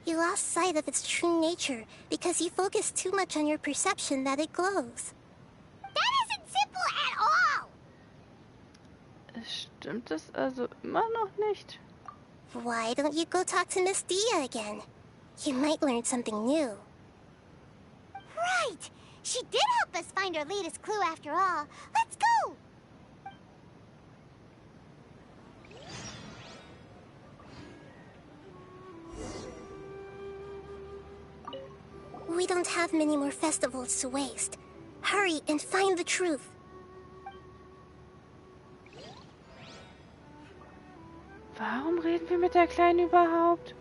You lost sight of its true nature because you focused too much on your perception that it glows. That isn't simple at all! Stimmt es also immer noch nicht? Why don't you go talk to Miss Dia again? You might learn something new. Right! She did help us find our latest clue after all. Let's go! We don't have many more festivals to waste. Hurry and find the truth. Warum reden wir mit der Kleinen überhaupt?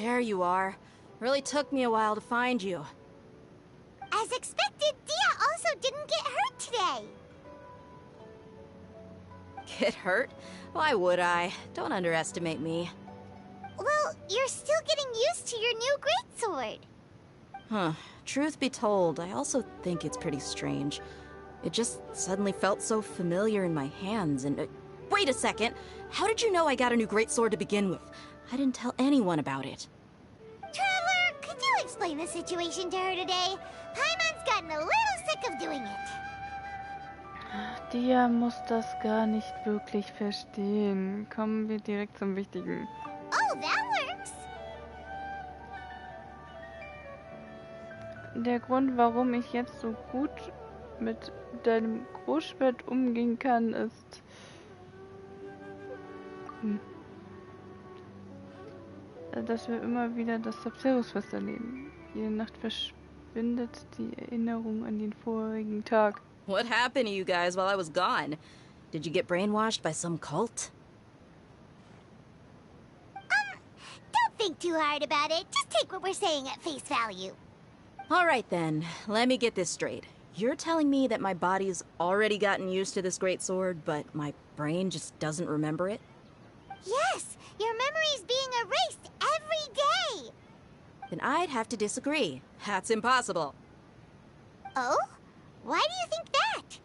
There you are. Really took me a while to find you. As expected, Dia also didn't get hurt today. Get hurt? Why would I? Don't underestimate me. Well, you're still getting used to your new greatsword. Huh. Truth be told, I also think it's pretty strange. It just suddenly felt so familiar in my hands and... wait a second! How did you know I got a new greatsword to begin with? I didn't tell anyone about it. Trevor, could you explain the situation to her today? Paimon's gotten a little sick of doing it. Dia muss das gar nicht wirklich verstehen. Kommen wir direkt zum Wichtigen. Oh, that works. Der Grund, warum ich jetzt so gut mit deinem Großschwert umgehen kann, ist... dass wir immer wieder das Sabzeruz-Fest erleben. Jede Nacht verschwindet die Erinnerung an den vorigen Tag. What happened to you guys while I was gone? Did you get brainwashed by some cult? Don't think too hard about it. Just take what we're saying at face value. All right then, let me get this straight. You're telling me that my body's already gotten used to this great sword, but my brain just doesn't remember it? Yes, your memory's being erased every day. Then I'd have to disagree. That's impossible. Oh? Why do you think that?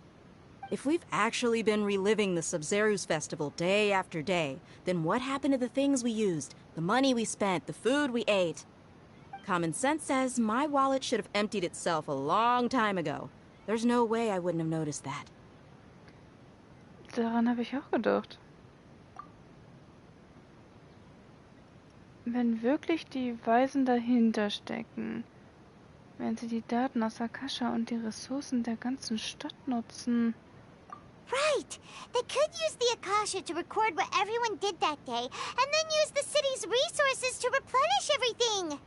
If we've actually been reliving the Sabzeruz festival day after day, then what happened to the things we used, the money we spent, the food we ate? Common sense says my wallet should have emptied itself a long time ago. There's no way I wouldn't have noticed that. Daran habe ich auch gedacht. Wenn wirklich die Weisen dahinter stecken, wenn sie die Daten aus Akasha und die Ressourcen der ganzen Stadt nutzen... Right. They could use the Akasha to record what everyone did that day, and then use the city's resources to replenish everything.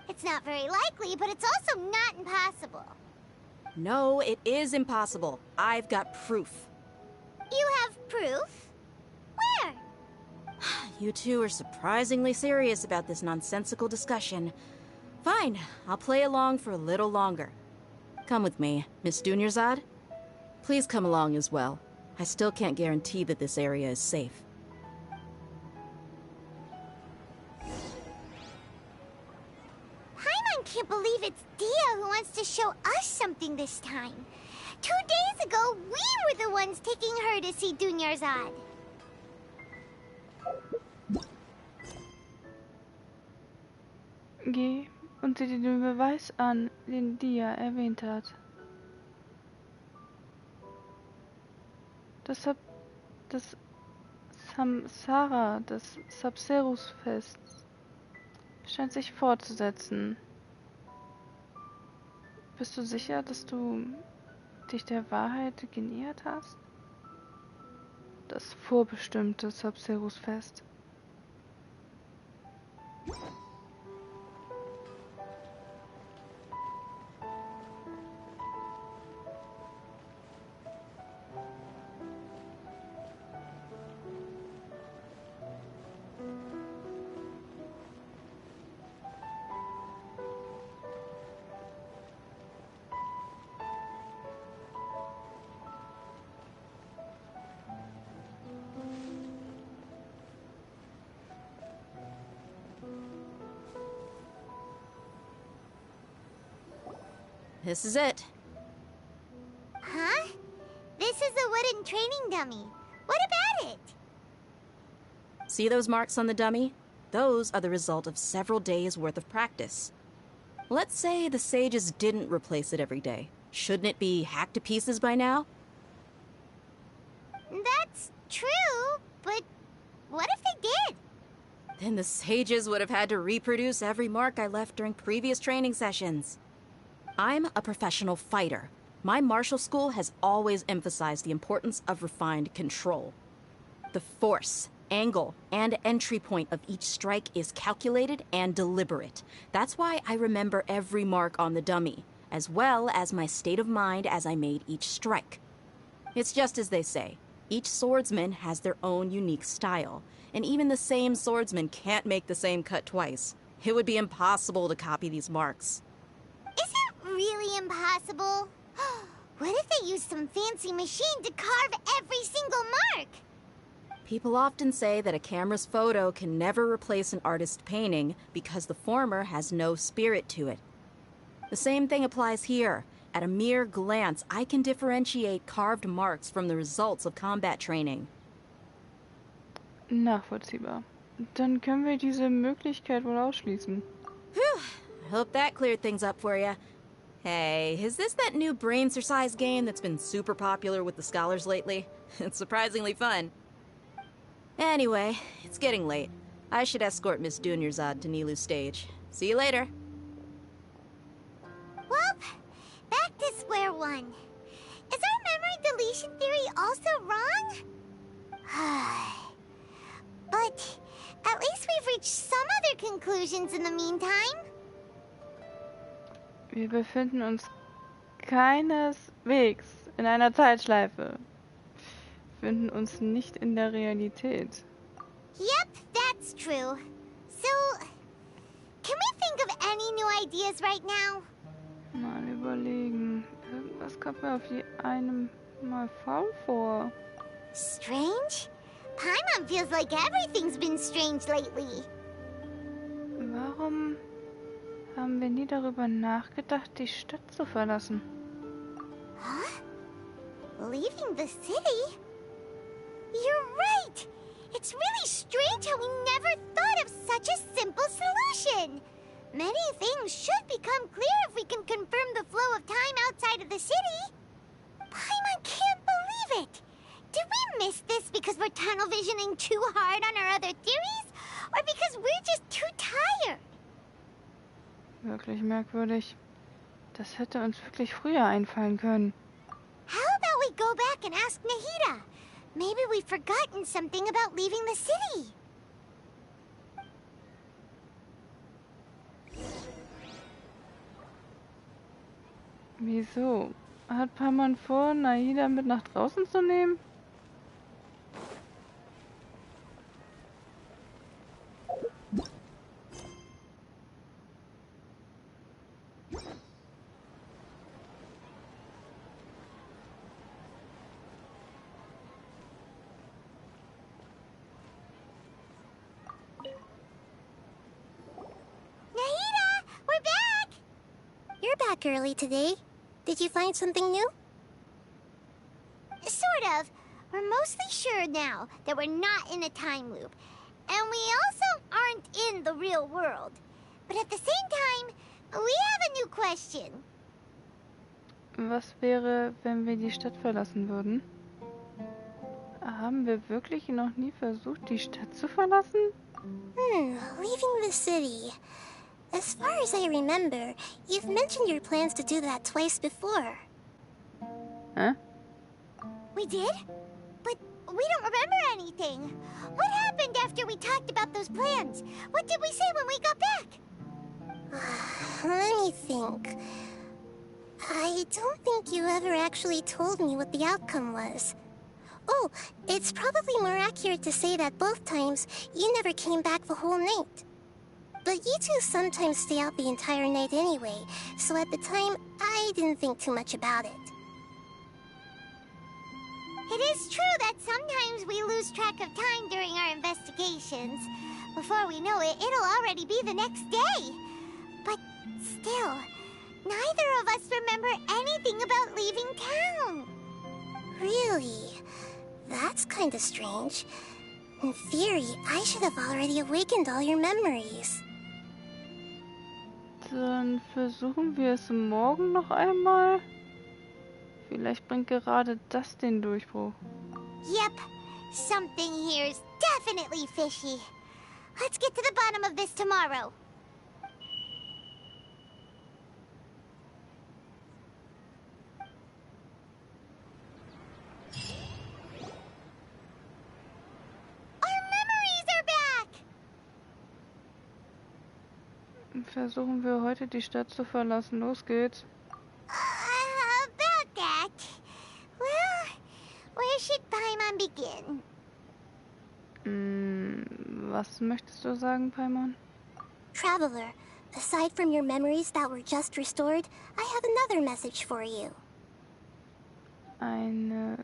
It's not very likely, but it's also not impossible. No, it is impossible. I've got proof. You have proof? Where? You two are surprisingly serious about this nonsensical discussion. Fine, I'll play along for a little longer. Come with me, Miss Dunyarzad. Please come along as well. I still can't guarantee that this area is safe. Paimon can't believe it's Dia who wants to show us something this time. 2 days ago, we were the ones taking her to see Dunyarzad. Geh und sieh dir den Beweis an, den Dia erwähnt hat. Das Samsara des Sabzeruz-Fests scheint sich fortzusetzen. Bist du sicher, dass du dich der Wahrheit genähert hast? Das vorbestimmte Sabzeruz-Fest. This is it. Huh? This is a wooden training dummy. What about it? See those marks on the dummy? Those are the result of several days' worth of practice. Let's say the sages didn't replace it every day. Shouldn't it be hacked to pieces by now? That's true, but what if they did? Then the sages would have had to reproduce every mark I left during previous training sessions. I'm a professional fighter. My martial school has always emphasized the importance of refined control. The force, angle, and entry point of each strike is calculated and deliberate. That's why I remember every mark on the dummy, as well as my state of mind as I made each strike. It's just as they say, each swordsman has their own unique style, and even the same swordsman can't make the same cut twice. It would be impossible to copy these marks. Really impossible? What if they used some fancy machine to carve every single mark? People often say that a camera's photo can never replace an artist's painting because the former has no spirit to it. The same thing applies here. At a mere glance, I can differentiate carved marks from the results of combat training. Nachvollziehbar. Dann können wir diese Möglichkeit wohl ausschließen. Phew. I hope that cleared things up for you. Hey, is this that new brain-exercise game that's been super popular with the scholars lately? It's surprisingly fun. Anyway, it's getting late. I should escort Miss Dunyarzad to Nilu's stage. See you later. Well, back to square one. Is our memory deletion theory also wrong? But at least we've reached some other conclusions in the meantime. Wir befinden uns keineswegs in einer Zeitschleife. Wir befinden uns nicht in der Realität. Yep, that's true. So, can we think of any new ideas right now? Mal überlegen. Irgendwas kommt mir auf die einem Mal faul vor. Strange? Paimon feels like everything's been strange lately. Warum haben wir nie darüber nachgedacht, die Stadt zu verlassen? Huh? Leaving the city? You're right! It's really strange how we never thought of such a simple solution! Many things should become clear if we can confirm the flow of time outside of the city. Paimon can't believe it! Did we miss this because we're tunnel visioning too hard on our other theories? Or because we're just too tired? Wirklich merkwürdig. Das hätte uns wirklich früher einfallen können. How about we go back and ask Nahida. Maybe we've forgotten something about leaving the city. Wieso? Hat Paimon vor, Nahida mit nach draußen zu nehmen? Nahida, we're back! You're back early today. Did you find something new? Sort of. We're mostly sure now that we're not in a time loop. And we also aren't in the real world. But at the same time, we have a new question. Was wäre, wenn wir die Stadt verlassen würden? Haben wir wirklich noch nie versucht, die Stadt zu verlassen? Leaving the city. As far as I remember, you've mentioned your plans to do that twice before. Huh? We did? But we don't remember anything. What happened after we talked about those plans? What did we say when we got back? Let me think. I don't think you ever actually told me what the outcome was. Oh, it's probably more accurate to say that both times you never came back the whole night. But you two sometimes stay out the entire night anyway, so at the time, I didn't think too much about it. It is true that sometimes we lose track of time during our investigations. Before we know it, it'll already be the next day. But still, neither of us remember anything about leaving town. Really? That's kinda strange. In theory, I should have already awakened all your memories. Dann versuchen wir es morgen noch einmal. Vielleicht bringt gerade das den Durchbruch. Yep, something here's definitely fishy. Let's get to the bottom of this tomorrow. Our memories are back! Versuchen wir heute die Stadt zu verlassen. Los geht's. About that. Well, where should Paimon begin? Was möchtest du sagen, Paimon? Traveler, aside from your memories that were just restored, I have another message for you. Eine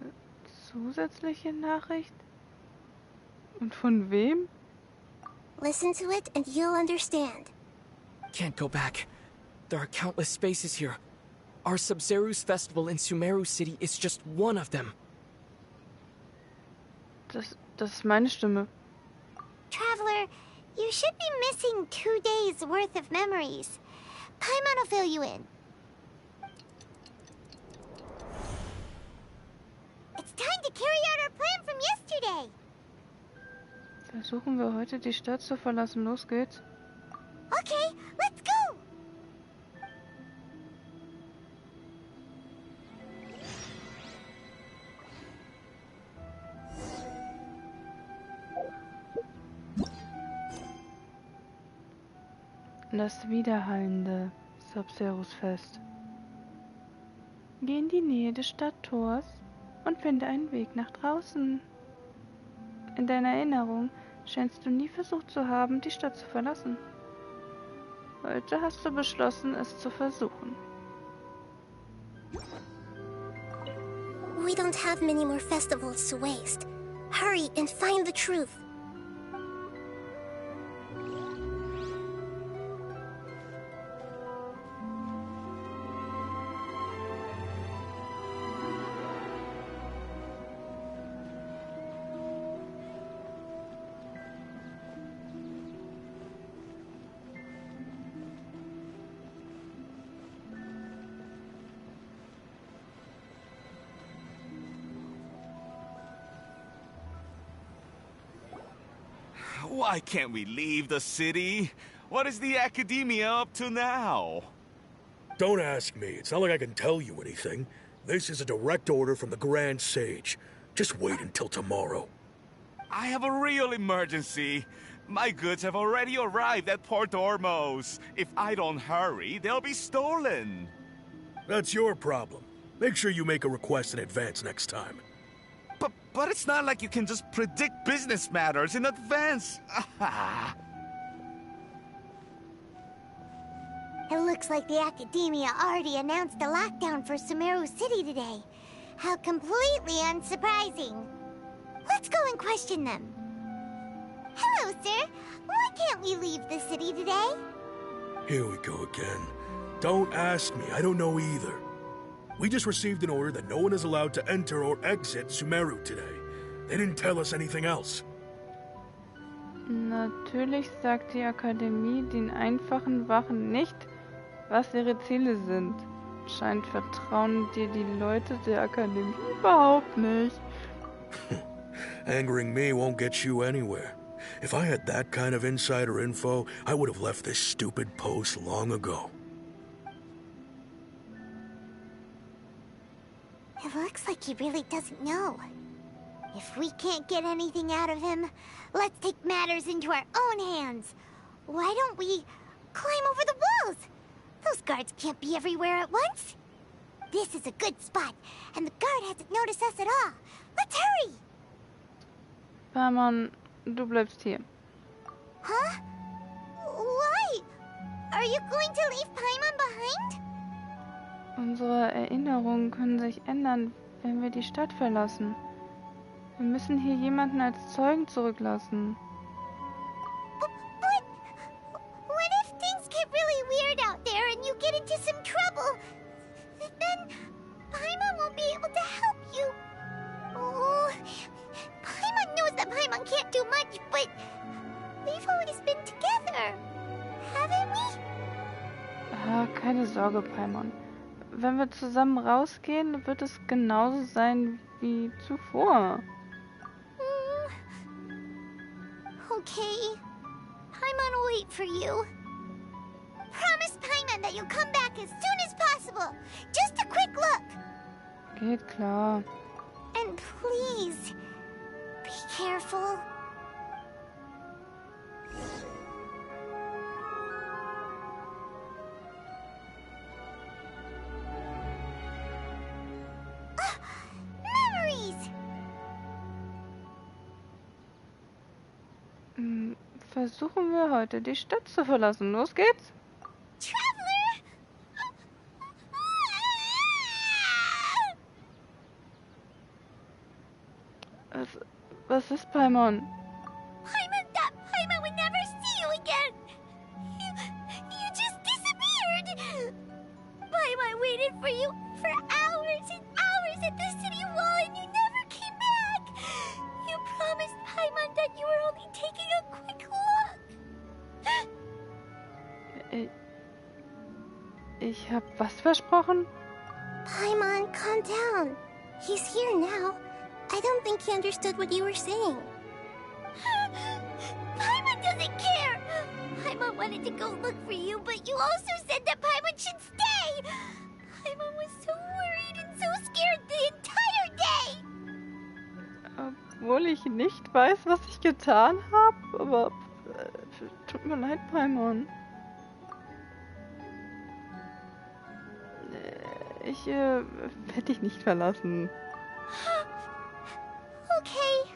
zusätzliche Nachricht? Und von wem? Listen to it and you'll understand. Can't go back. There are countless spaces here. Our Sabzeruz festival in Sumeru City is just one of them. Das ist meine Stimme. Traveler, you should be missing 2 days' worth of memories. Paimon will fill you in. It's time to carry out our plan from yesterday. Versuchen wir heute die Stadt zu verlassen. Los geht's. Okay, let's go! Das widerhallende Sabzeruz-Fest. Geh in die Nähe des Stadttors und finde einen Weg nach draußen. In deiner Erinnerung scheinst du nie versucht zu haben, die Stadt zu verlassen. Heute hast du beschlossen, es zu versuchen. We don't have many more festivals to waste. Hurry and find the truth. Why can't we leave the city? What is the Academia up to now? Don't ask me. It's not like I can tell you anything. This is a direct order from the Grand Sage. Just wait until tomorrow. I have a real emergency. My goods have already arrived at Port Ormos. If I don't hurry, they'll be stolen. That's your problem. Make sure you make a request in advance next time. But it's not like you can just predict business matters in advance. It looks like the Academia already announced a lockdown for Sumeru City today. How completely unsurprising. Let's go and question them. Hello, sir. Why can't we leave the city today? Here we go again. Don't ask me, I don't know either. We just received an order that no one is allowed to enter or exit Sumeru today. They didn't tell us anything else. Natürlich sagt die Akademie den einfachen Wachen nicht, was ihre Ziele sind. Scheint vertrauen dir die Leute der Akademie überhaupt nicht. Angering me won't get you anywhere. If I had that kind of insider info, I would have left this stupid post long ago. It looks like he really doesn't know. If we can't get anything out of him, let's take matters into our own hands. Why don't we climb over the walls? Those guards can't be everywhere at once. This is a good spot, and the guard hasn't noticed us at all. Let's hurry! Paimon, du bleibst hier. Huh? Why? Are you going to leave Paimon behind? Unsere Erinnerungen können sich ändern, wenn wir die Stadt verlassen. Wir müssen hier jemanden als Zeugen zurücklassen. But what if things get really weird out there and you get into some trouble? Then Paimon won't be able to help you. Oh, Paimon knows that Paimon can't do much, but we've always been together, haven't we? Keine Sorge, Paimon. Wenn wir zusammen rausgehen, wird es genauso sein wie zuvor. Okay. Paimon will wait for you. Promise Paimon that you'll come back as soon as possible. Just a quick look. Geht klar. And please, be careful. Memories! Versuchen wir heute die Stadt zu verlassen. Los geht's! Traveler! Was ist, Paimon? Paimon thought Paimon would never see you again. You just disappeared. Paimon waited for you for hours and hours at the city wall and you never came back. You promised Paimon that you were only taking a quick look. Ich hab was versprochen? Paimon, calm down. He's here now. I don't think he understood what you were saying. Paimon doesn't care. Paimon wanted to go look for you, but you also said that Paimon should stay. Paimon was so worried and so scared the entire day. Obwohl ich nicht weiß, was ich getan habe, aber tut mir leid, Paimon. Ich werde dich nicht verlassen. Okay.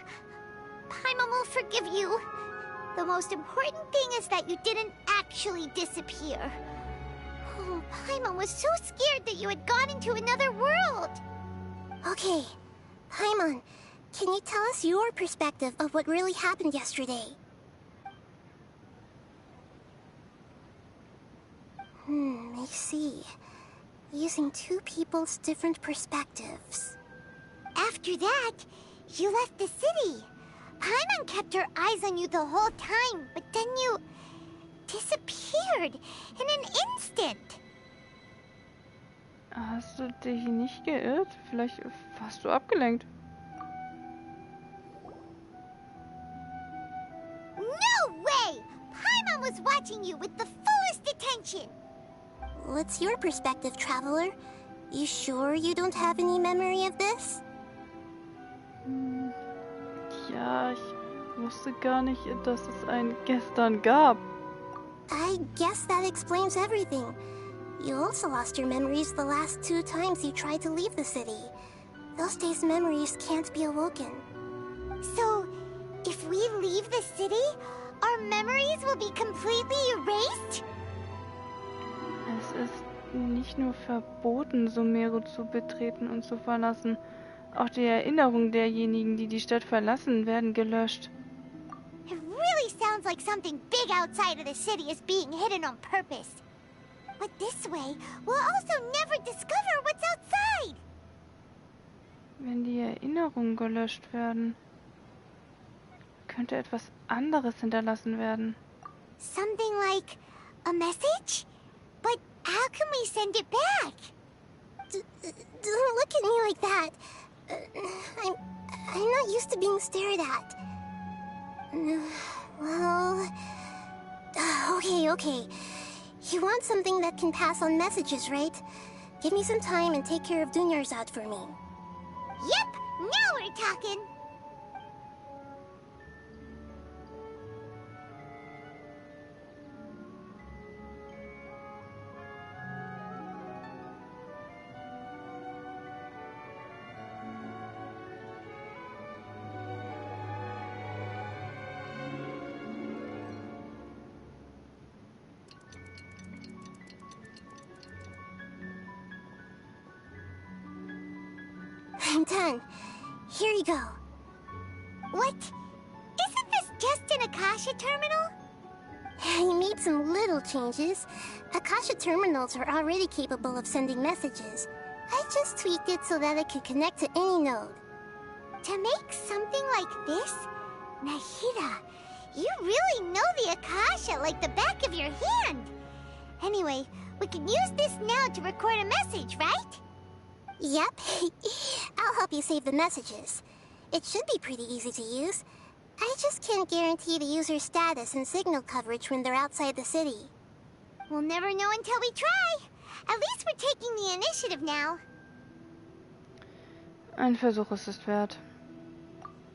Paimon will forgive you. The most important thing is that you didn't actually disappear. Oh, Paimon was so scared that you had gone into another world. Okay. Paimon, can you tell us your perspective of what really happened yesterday? I see. Using two people's different perspectives. After that, you left the city. Paimon kept her eyes on you the whole time, but then you disappeared in an instant. Hast du dich nicht geirrt? Vielleicht warst du abgelenkt. No way! Paimon was watching you with the fullest attention. What's your perspective, Traveler? You sure you don't have any memory of this? Ja, ich wusste gar nicht, dass es ein gestern gab. I guess that explains everything. You also lost your memories the last 2 times you tried to leave the city. Those days' memories can't be awoken. So, if we leave the city, our memories will be completely erased? Es ist nicht nur verboten, Sumeru zu betreten und zu verlassen. Auch die Erinnerungen derjenigen, die die Stadt verlassen, werden gelöscht. It really sounds like something big outside of the city is being hidden on purpose. But this way, we'll also never discover what's outside. Wenn die Erinnerungen gelöscht werden, könnte etwas anderes hinterlassen werden. Something like a message? But how can we send it back? Don't look at me like that. I'm not used to being stared at. Well... Okay. You want something that can pass on messages, right? Give me some time and take care of Dunyarzad for me. Yep, now we're talking. I'm done. Here you go. What? Isn't this just an Akasha terminal? I made some little changes. Akasha terminals are already capable of sending messages. I just tweaked it so that it could connect to any node. To make something like this? Nahida, you really know the Akasha like the back of your hand. Anyway, we can use this now to record a message, right? Yep. I'll help you save the messages. It should be pretty easy to use. I just can't guarantee the user's status and signal coverage when they're outside the city. We'll never know until we try. At least we're taking the initiative now. Ein Versuch ist es wert.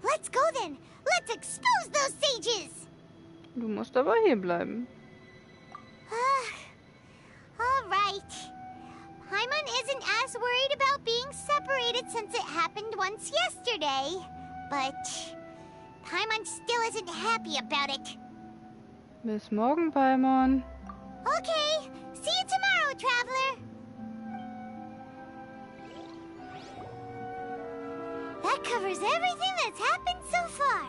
Let's go then. Let's expose those sages. Du musst aber hier bleiben. All right. Paimon isn't as worried about being separated since it happened once yesterday. But Paimon still isn't happy about it. Bis morgen, Paimon. Okay. See you tomorrow, Traveler. That covers everything that's happened so far.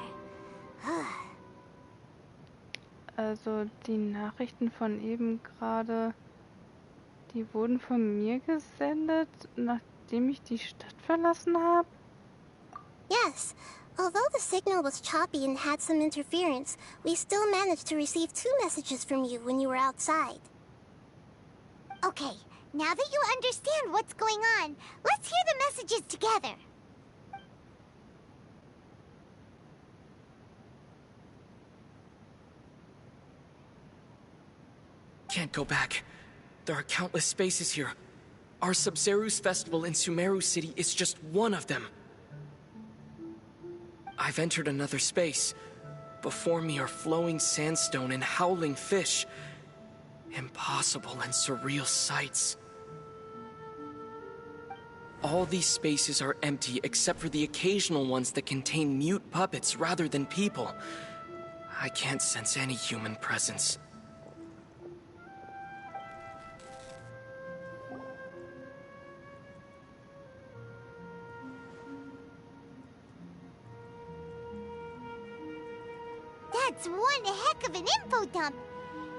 Also die Nachrichten von eben gerade, die wurden von mir gesendet, nachdem ich die Stadt verlassen habe? Yes. Although the signal was choppy and had some interference, we still managed to receive 2 messages from you when you were outside. Okay, now that you understand what's going on, let's hear the messages together. Can't go back. There are countless spaces here. Our Sabzeruz festival in Sumeru City is just one of them. I've entered another space. Before me are flowing sandstone and howling fish. Impossible and surreal sights. All these spaces are empty except for the occasional ones that contain mute puppets rather than people. I can't sense any human presence. That's one heck of an info dump.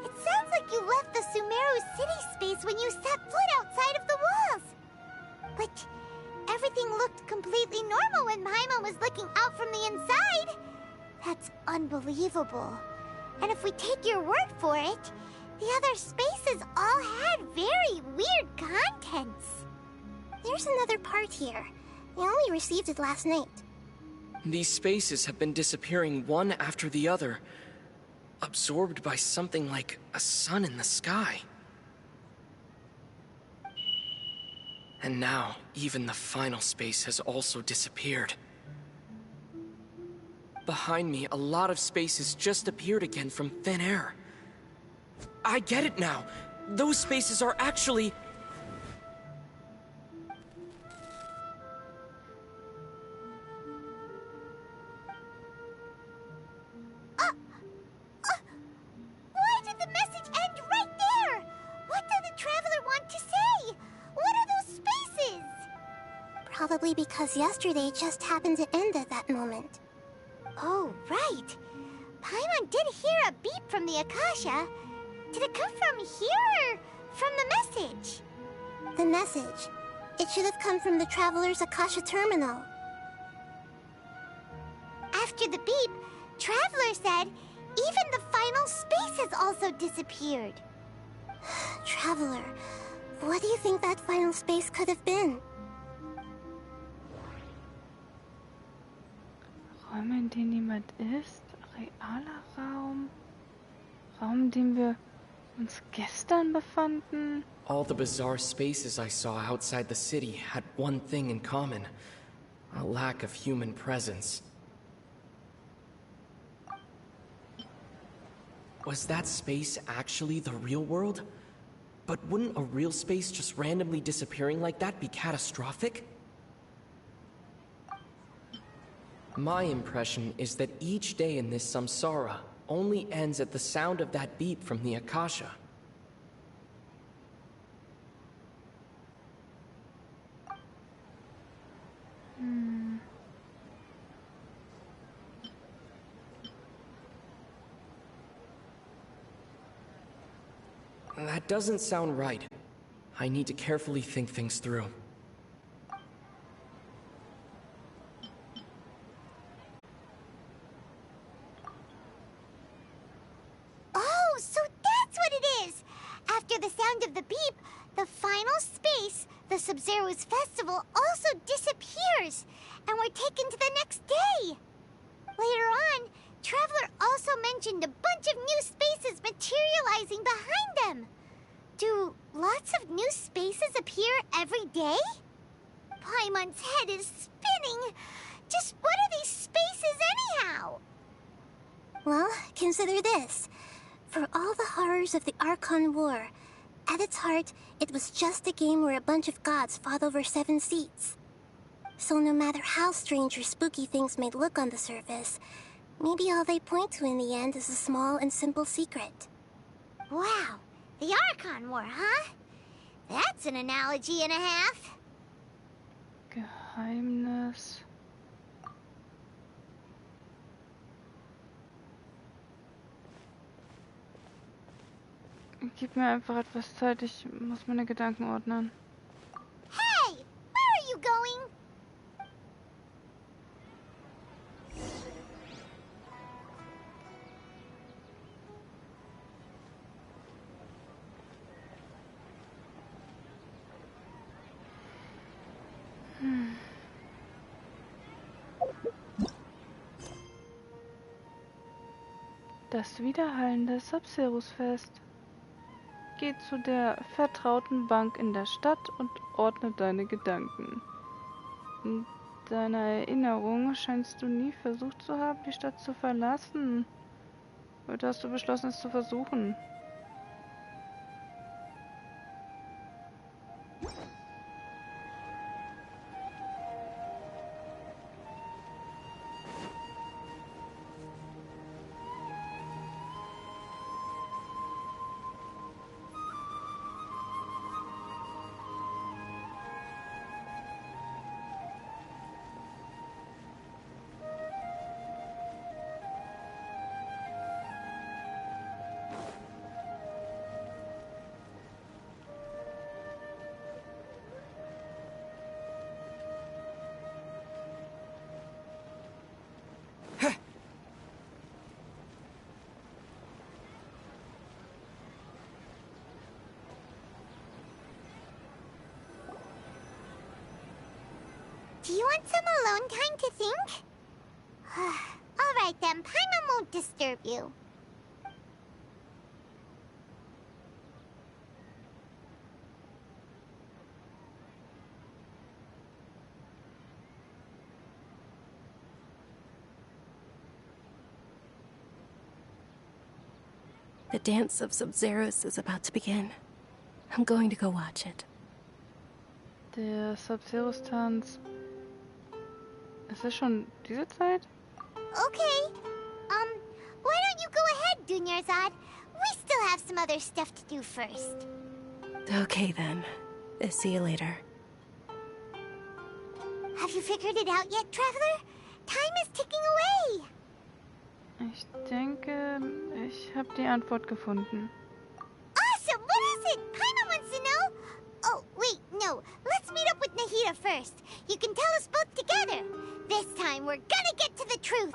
It sounds like you left the Sumeru city space when you set foot outside of the walls. But everything looked completely normal when Paimon was looking out from the inside. That's unbelievable. And if we take your word for it, the other spaces all had very weird contents. There's another part here. I only received it last night. These spaces have been disappearing one after the other, absorbed by something like a sun in the sky. And now, even the final space has also disappeared. Behind me, a lot of spaces just appeared again from thin air. I get it now. Those spaces are actually... Why did the message end right there? What did the traveler want to say? What are those spaces? Probably because yesterday just happened to end at that moment. Oh, right. Paimon did hear a beep from the Akasha. Did it come from here or from the message? The message. It should have come from the Traveler's Akasha terminal. After the beep, Traveler said even the final space has also disappeared. Traveler, what do you think that final space could have been? Räume, in denen niemand ist, realer Raum, Raum, in dem wir uns gestern befanden. All the bizarre spaces I saw outside the city had one thing in common. A lack of human presence. Was that space actually the real world? But wouldn't a real space just randomly disappearing like that be catastrophic? My impression is that each day in this samsara only ends at the sound of that beep from the Akasha. That doesn't sound right. I need to carefully think things through. Oh, so that's what it is! After the sound of the beep, the final space, the Sabzeruz Festival, also disappears, and we're taken to the next day. Later on, Traveler also mentioned a bunch of new spaces materializing behind them. Do lots of new spaces appear every day? Paimon's head is spinning. Just what are these spaces anyhow? Well, consider this. For all the horrors of the Archon War, at its heart, it was just a game where a bunch of gods fought over 7 seats. So no matter how strange or spooky things may look on the surface, maybe all they point to in the end is a small and simple secret. Wow, the Archon War, huh? That's an analogy and a half. Geheimnis. Gib mir einfach etwas Zeit, ich muss meine Gedanken ordnen. Hey, where are you going? Das wiederhallende Sabzeruz-Fest. Geh zu der vertrauten Bank in der Stadt und ordne deine Gedanken. In deiner Erinnerung scheinst du nie versucht zu haben, die Stadt zu verlassen. Heute hast du beschlossen, es zu versuchen. Do you want some alone time to think? All right then, Paimon won't disturb you. The dance of Sabzeruz is about to begin. I'm going to go watch it. Der Sabzeruz-Tanz. Ist es schon diese Zeit? Okay. Why don't you go ahead, Dunyarzad? We still have some other stuff to do first. Okay then. See you later. Have you figured it out yet, Traveler? Time is ticking away. Ich denke, ich habe die Antwort gefunden. Awesome! What is it? Paimon wants to know. Oh, wait, no. Let's meet up with Nahida first. You can tell us both together. This time, we're gonna get to the truth.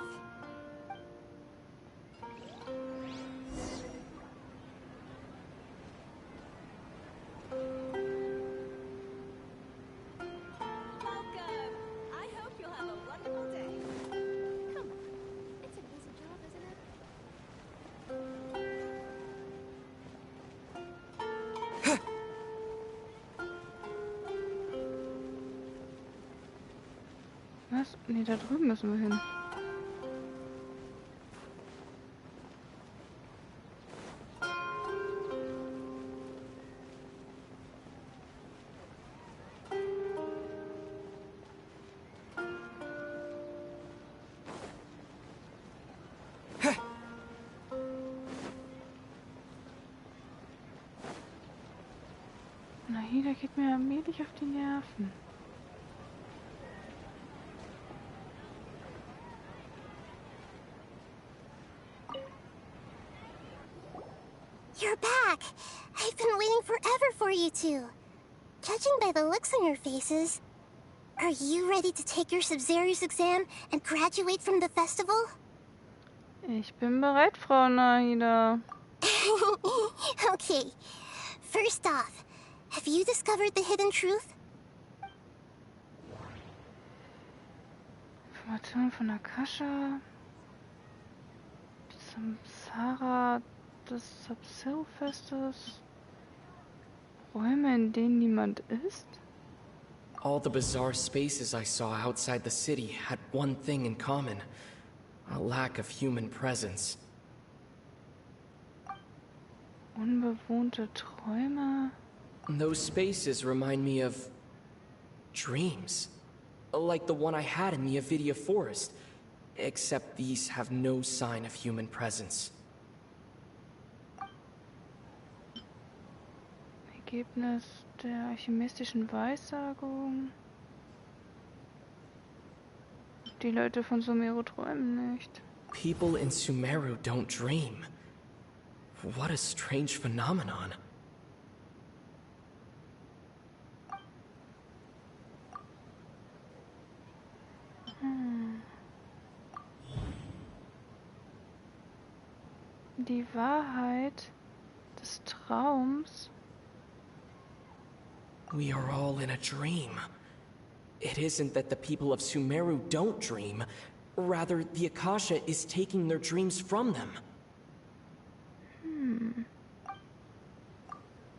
Was? Nee, da drüben müssen wir hin. Nahida geht mir allmählich auf die Nerven. You're back! I've been waiting forever for you two. Judging by the looks on your faces, are you ready to take your Sabzeruz exam and graduate from the festival? Ich bin bereit, Frau Nahida. Okay. First off, have you discovered the hidden truth? Informationen von Akasha. Samsara des Sabzeruz-Festes. Räume, in denen niemand ist? All the bizarre spaces I saw outside the city had one thing in common. A lack of human presence. Unbewohnte Träume. Those spaces remind me of dreams. Like the one I had in the Avidia Forest. Except these have no sign of human presence. Ergebnis der alchemistischen Weissagung. Die Leute von Sumeru träumen nicht. People in Sumeru don't dream. What a strange phenomenon. Die Wahrheit des Traums. We are all in a dream. It isn't that the people of Sumeru don't dream. Rather, the Akasha is taking their dreams from them.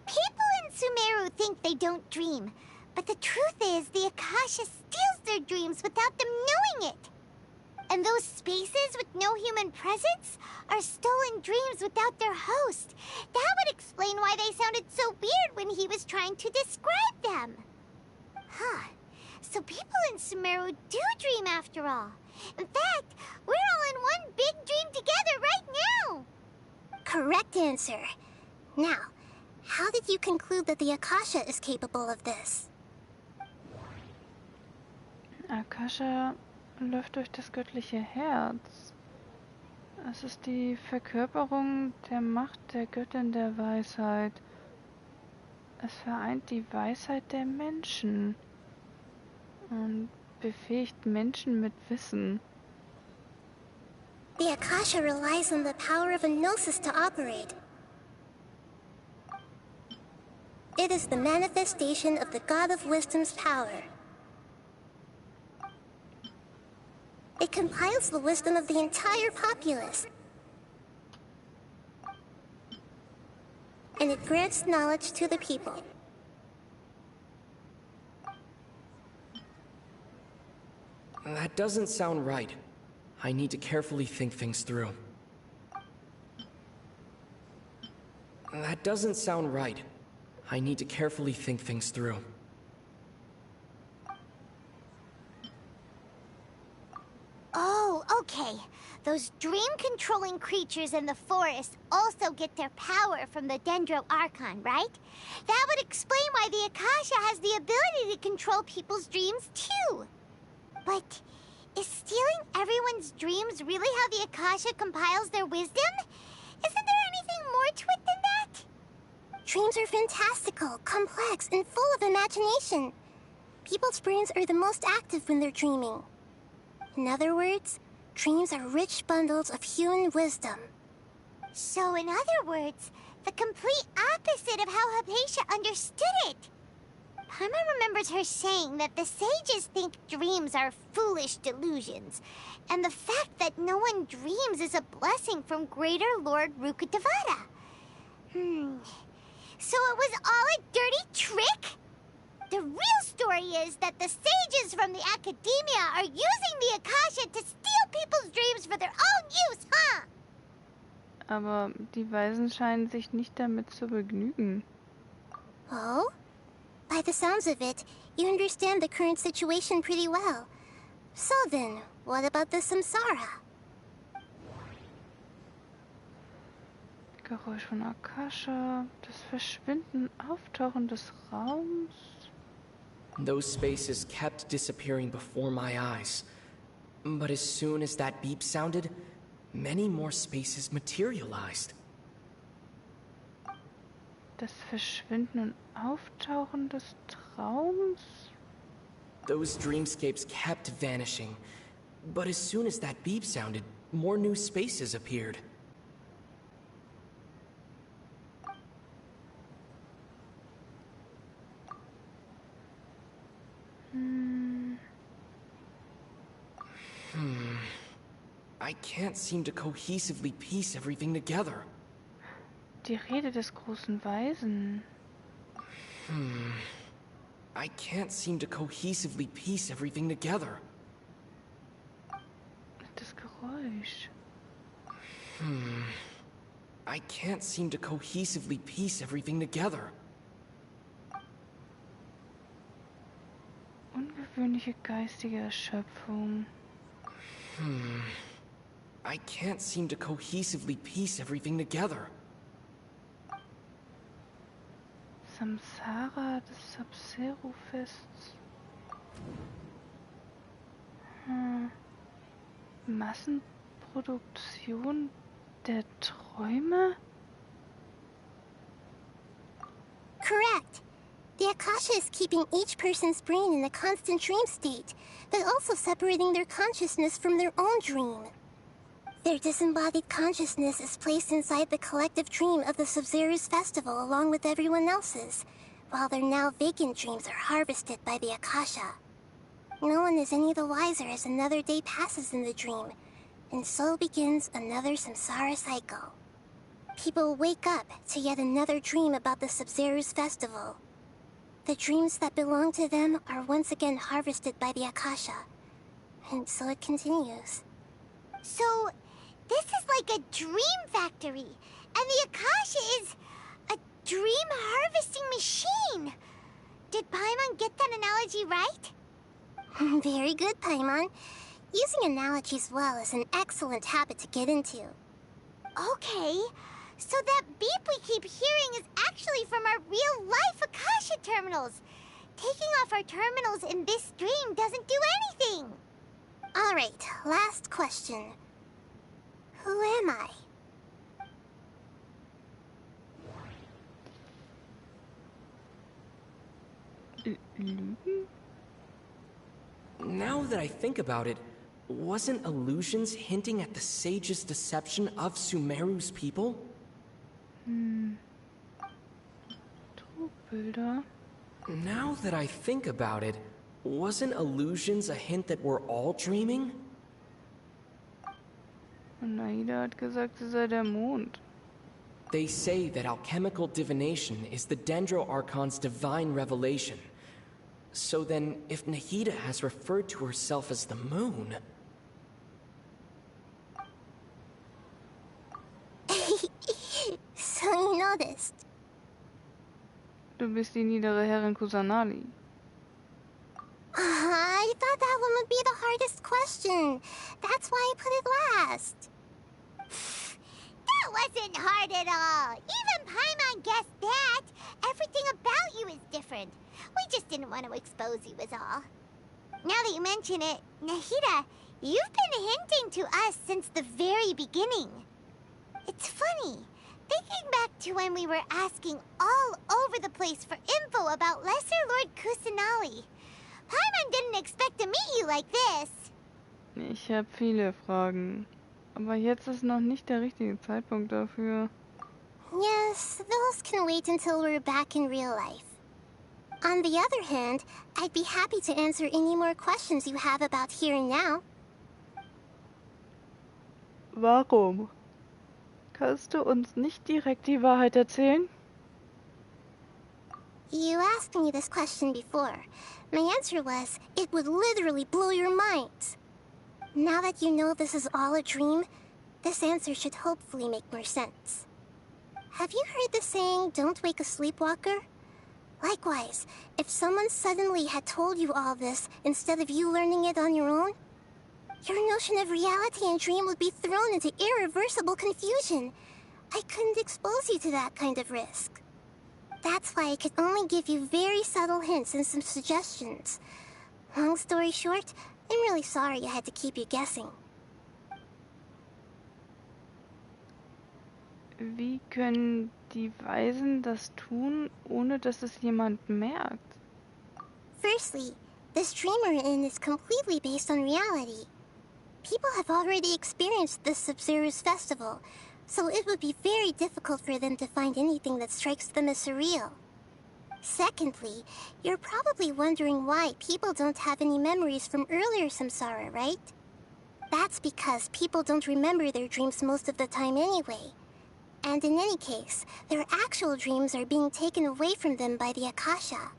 People in Sumeru think they don't dream, but the truth is the Akasha steals their dreams without them knowing it. And those spaces with no human presence are stolen dreams without their host. That would explain why they sounded so weird when he was trying to describe them. Huh. So people in Sumeru do dream after all. In fact, we're all in one big dream together right now. Correct answer. Now, how did you conclude that the Akasha is capable of this? Akasha läuft durch das göttliche Herz. Es ist die Verkörperung der Macht der Göttin der Weisheit. Es vereint die Weisheit der Menschen und befähigt Menschen mit Wissen. The Akasha relies on the power of a gnosis to operate. It is the manifestation of the God of Wisdom's power. It compiles the wisdom of the entire populace. And it grants knowledge to the people. That doesn't sound right. I need to carefully think things through. That doesn't sound right. I need to carefully think things through. Oh, okay. Those dream-controlling creatures in the forest also get their power from the Dendro Archon, right? That would explain why the Akasha has the ability to control people's dreams, too. But is stealing everyone's dreams really how the Akasha compiles their wisdom? Isn't there anything more to it than that? Dreams are fantastical, complex, and full of imagination. People's brains are the most active when they're dreaming. In other words, dreams are rich bundles of human wisdom. So in other words, the complete opposite of how Hypatia understood it. Paimon remembers her saying that the sages think dreams are foolish delusions, and the fact that no one dreams is a blessing from Greater Lord Rukkhadevata. So it was all a dirty trick? The real story is that the sages from the academia are using the Akasha to steal people's dreams for their own use, huh? Aber die Weisen scheinen sich nicht damit zu begnügen. Oh? By the sounds of it, you understand the current situation pretty well. So then, what about the Samsara? Geräusch von Akasha, das Verschwinden, Auftauchen des Raums. Those spaces kept disappearing before my eyes. But as soon as that beep sounded, many more spaces materialized. Das Verschwinden und Auftauchen des Traums? Those dreamscapes kept vanishing. But as soon as that beep sounded, more new spaces appeared. I can't seem to cohesively piece everything together. Die Rede des großen Weisen. I can't seem to cohesively piece everything together. Das Geräusch. I can't seem to cohesively piece everything together. Ungewöhnliche geistige Erschöpfung. I can't seem to cohesively piece everything together. Samsara des Sabzeruz-Fests. Massenproduktion der Träume? Correct. The Akasha is keeping each person's brain in a constant dream state, but also separating their consciousness from their own dream. Their disembodied consciousness is placed inside the collective dream of the Sabzeruz Festival along with everyone else's, while their now vacant dreams are harvested by the Akasha. No one is any the wiser as another day passes in the dream, and so begins another samsara cycle. People wake up to yet another dream about the Sabzeruz Festival. The dreams that belong to them are once again harvested by the Akasha, and so it continues. So, this is like a dream factory, and the Akasha is a dream harvesting machine. Did Paimon get that analogy right? Very good, Paimon. Using analogies well is an excellent habit to get into. Okay, so that beep we keep hearing is actually from our real-life Akasha terminals. Taking off our terminals in this dream doesn't do anything. All right, last question. Who am I? Now that I think about it, wasn't illusions hinting at the sage's deception of Sumeru's people? Trugbilder. Now that I think about it, wasn't illusions a hint that we're all dreaming? Und Aida hat gesagt, sie sei der Mond. They say that alchemical divination is the Dendro Archon's divine revelation. So then, if Nahida has referred to herself as the moon... So you know this. Du bist die niedere Herrin Kusanali. I thought that one would be the hardest question. That's why I put it last. That wasn't hard at all. Even Paimon guessed that. Everything about you is different. We just didn't want to expose you is all. Now that you mention it, Nahida, you've been hinting to us since the very beginning. It's funny, thinking back to when we were asking all over the place for info about Lesser Lord Kusanali. Paimon didn't expect to meet you like this. Ich habe viele Fragen. Aber jetzt ist noch nicht der richtige Zeitpunkt dafür. Yes, those can wait until we're back in real life. On the other hand, I'd be happy to answer any more questions you have about here and now. Warum? Kannst du uns nicht direkt die Wahrheit erzählen? You asked me this question before. My answer was, it would literally blow your minds. Now that you know this is all a dream, this answer should hopefully make more sense. Have you heard the saying, don't wake a sleepwalker? Likewise, if someone suddenly had told you all this instead of you learning it on your own, your notion of reality and dream would be thrown into irreversible confusion. I couldn't expose you to that kind of risk. That's why I could only give you very subtle hints and some suggestions. Long story short, I'm really sorry I had to keep you guessing. Wie können die Weisen das tun, ohne dass es jemand merkt? Firstly, this dream we're in is completely based on reality. People have already experienced this Sabzeruz festival, so it would be very difficult for them to find anything that strikes them as surreal. Secondly, you're probably wondering why people don't have any memories from earlier samsara, right? That's because people don't remember their dreams most of the time anyway. And in any case, their actual dreams are being taken away from them by the Akasha.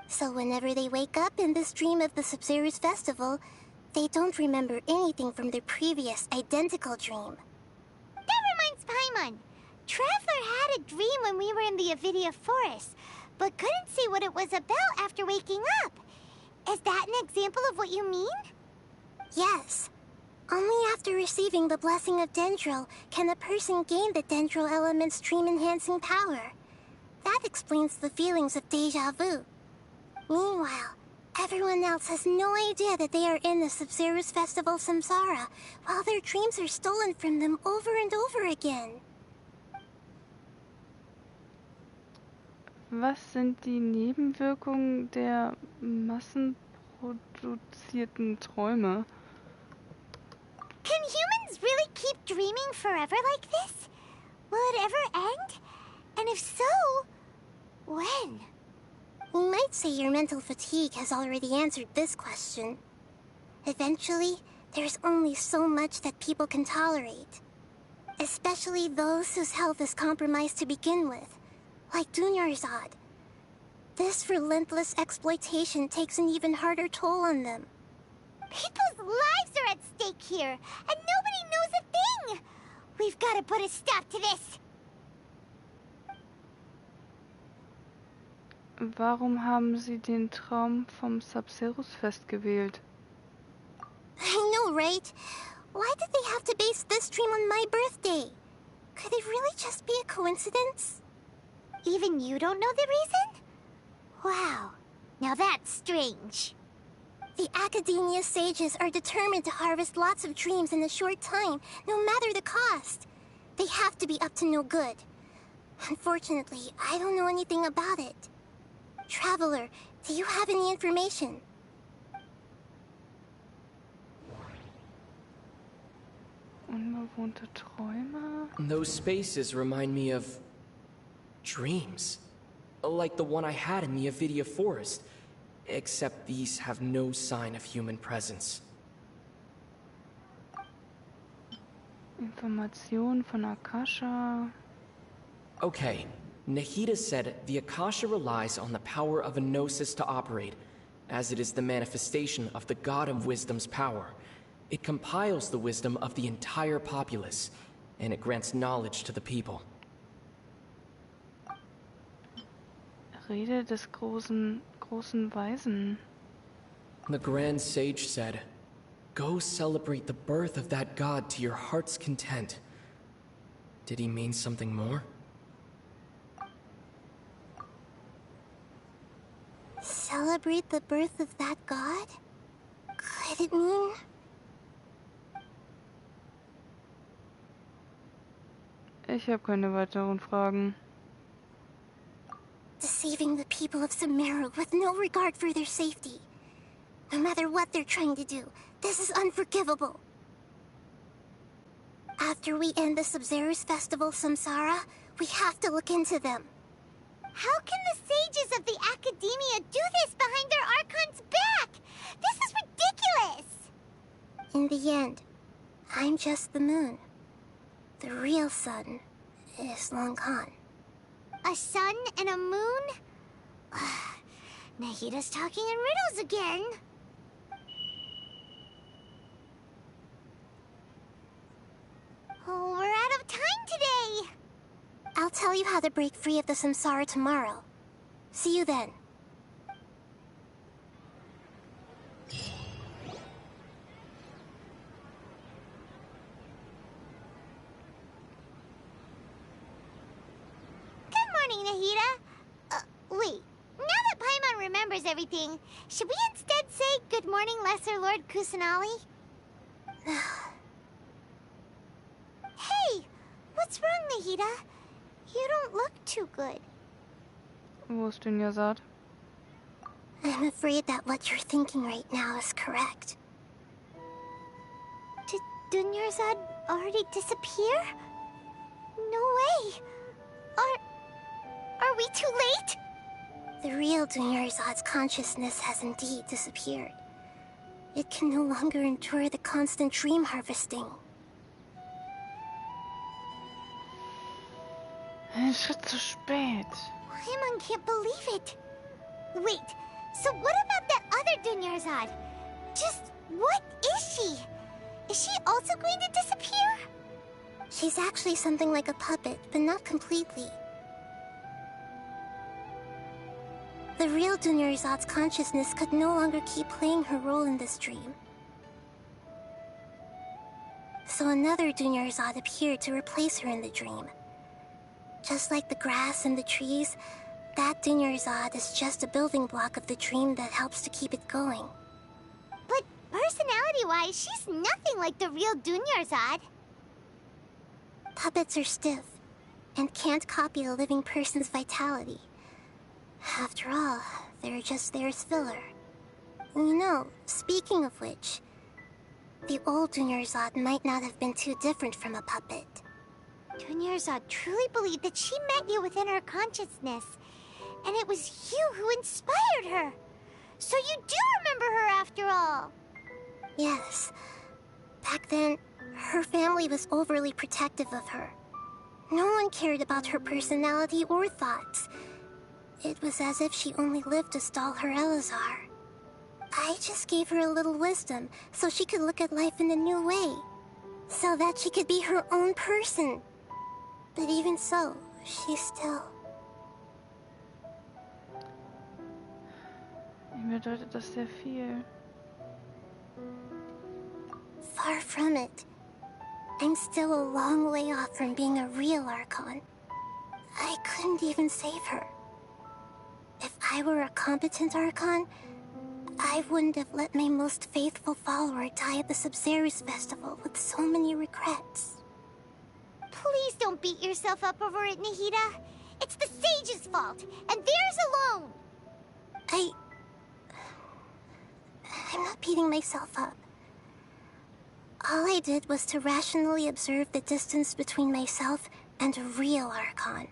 So whenever they wake up in this dream of the Sabzeruz festival, they don't remember anything from their previous identical dream. That reminds Paimon. Traveler had a dream when we were in the Avidia forest, but couldn't see what it was about after waking up. Is that an example of what you mean? Yes. Only after receiving the blessing of Dendro can a person gain the Dendro element's dream-enhancing power. That explains the feelings of deja vu. Meanwhile, everyone else has no idea that they are in the Sabzeruz festival samsara, while their dreams are stolen from them over and over again. Was sind die Nebenwirkungen der massenproduzierten Träume? Can humans really keep dreaming forever like this? Will it ever end? And if so, when? We might say your mental fatigue has already answered this question. Eventually, there's only so much that people can tolerate. Especially those whose health is compromised to begin with, like Dunyarzad. This relentless exploitation takes an even harder toll on them. People's lives are at stake here, and nobody knows a thing! We've got to put a stop to this! Warum haben Sie den Traum vom Sabzeruz-Fest gewählt? I know, right? Why did they have to base this dream on my birthday? Could it really just be a coincidence? Even you don't know the reason? Wow, now that's strange. The Academia sages are determined to harvest lots of dreams in a short time, no matter the cost. They have to be up to no good. Unfortunately, I don't know anything about it. Traveler, do you have any information? Unbewohnte Träume? Those spaces remind me of dreams. Like the one I had in the Avidia forest. Except these have no sign of human presence. Information von Akasha. Okay, Nahida said the Akasha relies on the power of a gnosis to operate, as it is the manifestation of the God of Wisdom's power. It compiles the wisdom of the entire populace, and it grants knowledge to the people. Rede des großen Weisen. The Grand Sage said, "Go celebrate the birth of that god to your heart's content." Did he mean something more? Celebrate the birth of that god? Could it mean... Ich habe keine weiteren Fragen. Deceiving the people of Sumeru with no regard for their safety. No matter what they're trying to do, this is unforgivable. After we end the Sabzeruz Festival Samsara, we have to look into them. How can the sages of the Academia do this behind their Archon's back? This is ridiculous! In the end, I'm just the moon. The real sun is long gone. A sun and a moon? Nahida's talking in riddles again. Oh, we're out of time today! I'll tell you how to break free of the samsara tomorrow. See you then. Good morning, Nahida. Wait. Now that Paimon remembers everything, should we instead say good morning, Lesser Lord Kusanali? Hey! What's wrong, Nahida? You don't look too good. Wo ist Dunyarzad? I'm afraid that what you're thinking right now is correct. Did Dunyarzad already disappear? No way! Are we too late? The real Dunyarzad's consciousness has indeed disappeared. It can no longer endure the constant dream harvesting. Ein Schritt zu spät. Paimon can't believe it. Wait, so what about that other Dunyarzad? Just what is she? Is she also going to disappear? She's actually something like a puppet, but not completely. The real Dunyarzad's consciousness could no longer keep playing her role in this dream. So another Dunyarzad appeared to replace her in the dream. Just like the grass and the trees, that Dunyarzad is just a building block of the dream that helps to keep it going. But personality-wise, she's nothing like the real Dunyarzad. Puppets are stiff, and can't copy a living person's vitality. After all, they're just there as filler. You know, speaking of which, the old Dunyarzad might not have been too different from a puppet. Dunyarzad truly believed that she met you within her consciousness, and it was you who inspired her. So you do remember her after all. Yes. Back then, her family was overly protective of her. No one cared about her personality or thoughts. It was as if she only lived to stall her Elazar. I just gave her a little wisdom so she could look at life in a new way. So that she could be her own person. But even so, she's still... Mir bedeutet das sehr viel. Far from it. I'm still a long way off from being a real Archon. I couldn't even save her. If I were a competent Archon, I wouldn't have let my most faithful follower die at the Sabzeruz Festival with so many regrets. Please don't beat yourself up over it, Nahida. It's the sage's fault, and theirs alone. I'm not beating myself up. All I did was to rationally observe the distance between myself and a real Archon.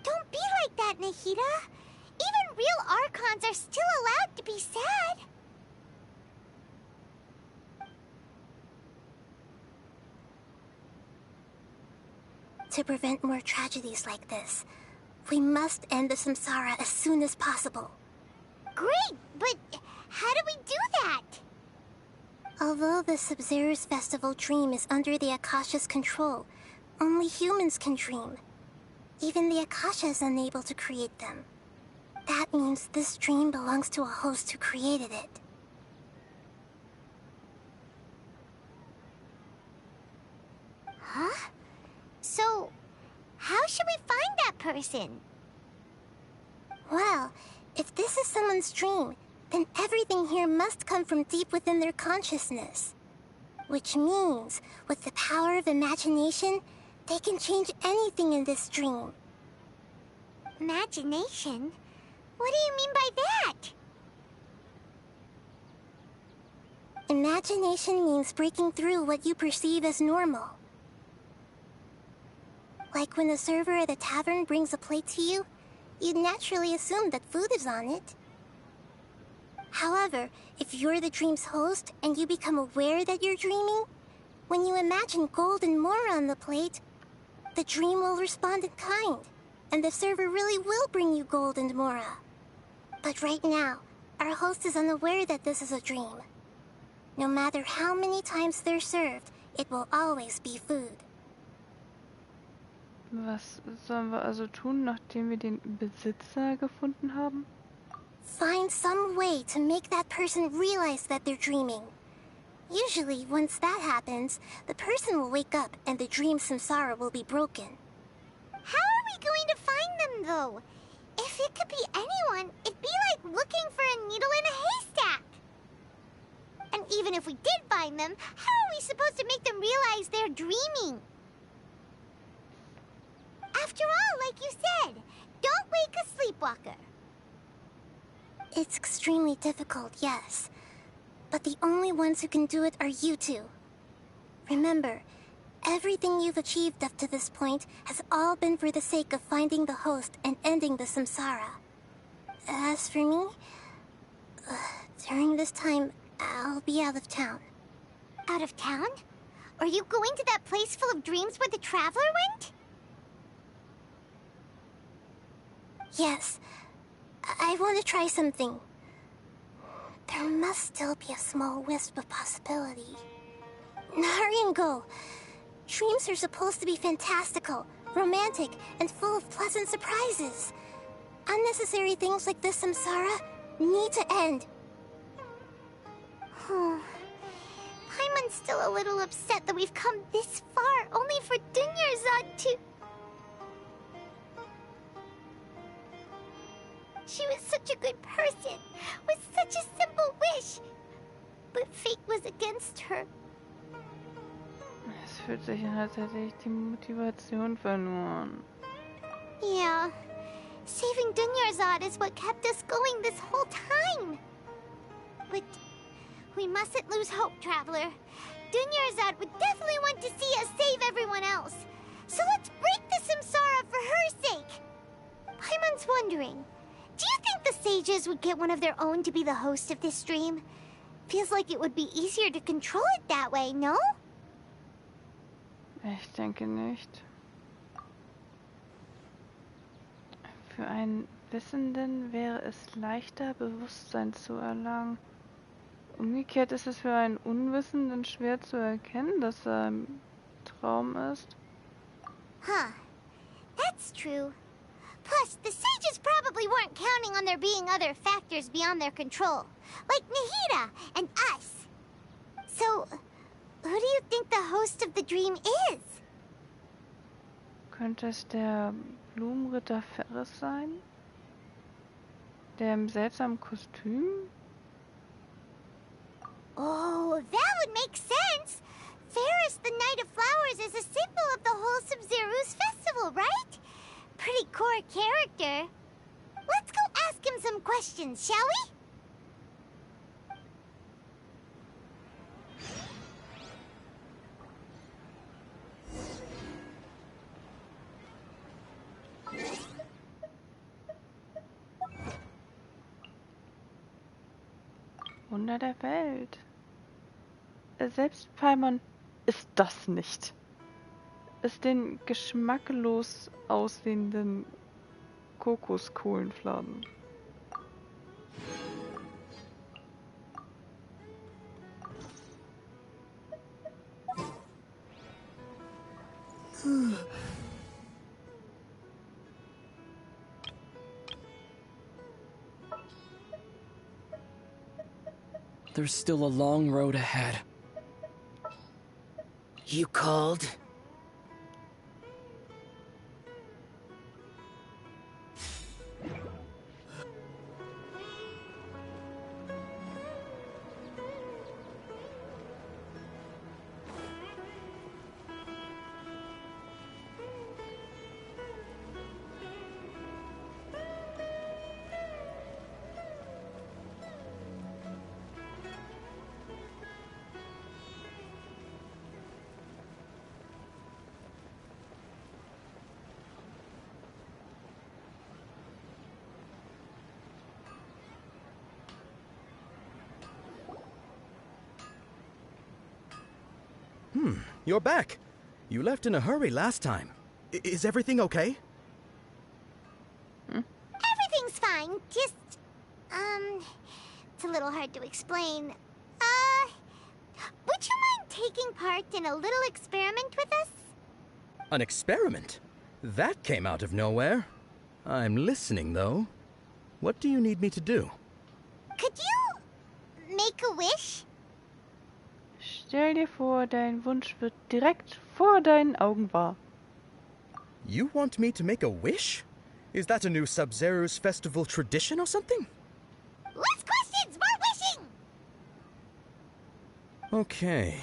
Don't be like that, Nahida. Even real Archons are still allowed to be sad. To prevent more tragedies like this, we must end the samsara as soon as possible. Great, but how do we do that? Although the Sabzeruz Festival dream is under the Akasha's control, only humans can dream. Even the Akasha is unable to create them. That means this dream belongs to a host who created it. Huh? So, how should we find that person? Well, if this is someone's dream, then everything here must come from deep within their consciousness. Which means, with the power of imagination, they can change anything in this dream. Imagination? What do you mean by that? Imagination means breaking through what you perceive as normal. Like when the server at a tavern brings a plate to you, you'd naturally assume that food is on it. However, if you're the dream's host and you become aware that you're dreaming, when you imagine gold and more on the plate, the dream will respond in kind, and the server really will bring you gold and mora. But right now, our host is unaware that this is a dream. No matter how many times they're served, it will always be food. Was sollen wir also tun, nachdem wir den Besitzer gefunden haben? Find some way to make that person realize that they're dreaming. Usually, once that happens, the person will wake up and the dream samsara will be broken. How are we going to find them, though? If it could be anyone, it'd be like looking for a needle in a haystack. And even if we did find them, how are we supposed to make them realize they're dreaming? After all, like you said, don't wake a sleepwalker. It's extremely difficult, yes. But the only ones who can do it are you two. Remember, everything you've achieved up to this point has all been for the sake of finding the host and ending the samsara. As for me, during this time, I'll be out of town. Out of town? Are you going to that place full of dreams where the traveler went? Yes. I want to try something. There must still be a small wisp of possibility. Hurry and go. Dreams are supposed to be fantastical, romantic, and full of pleasant surprises. Unnecessary things like this samsara need to end. Paimon's still a little upset that we've come this far only for Dunyarzad to... She was such a good person, with such a simple wish. But fate was against her. Es fühlt sich an, als hätte ich die Motivation verloren. Yeah. Saving Dunyarzad is what kept us going this whole time. But we mustn't lose hope, Traveler. Dunyarzad would definitely want to see us save everyone else. So let's break the samsara for her sake. Paimon's wondering, do you think the sages would get one of their own to be the host of this dream? Feels like it would be easier to control it that way, no? Ich denke nicht. Für einen Wissenden wäre es leichter, Bewusstsein zu erlangen. Umgekehrt ist es für einen Unwissenden schwer zu erkennen, dass er im Traum ist. Huh. That's true. Plus, the sages probably weren't counting on there being other factors beyond their control, like Nahida and us. So, who do you think the host of the dream is? Könnte es der Blumenritter Ferris sein? Der im seltsamen Kostüm? Oh, that would make sense. Ferris, the Knight of Flowers, is a symbol of the whole Sabzeruz festival, right? Pretty core character. Let's go ask him some questions, shall we? Wunder der Welt. Selbst Paimon ist das nicht. Es den geschmacklos aussehenden Kokoskohlenfladen. there's still a long road ahead. You called? You're back. You left in a hurry last time. Is everything okay? Everything's fine. Just, it's a little hard to explain. Would you mind taking part in a little experiment with us? An experiment? That came out of nowhere. I'm listening, though. What do you need me to do? Could you make a wish? Stell dir vor, dein Wunsch wird direkt vor deinen Augen wahr. You want me to make a wish? Is that a new Sabzeruz festival tradition or something? Less questions, more wishing! Okay.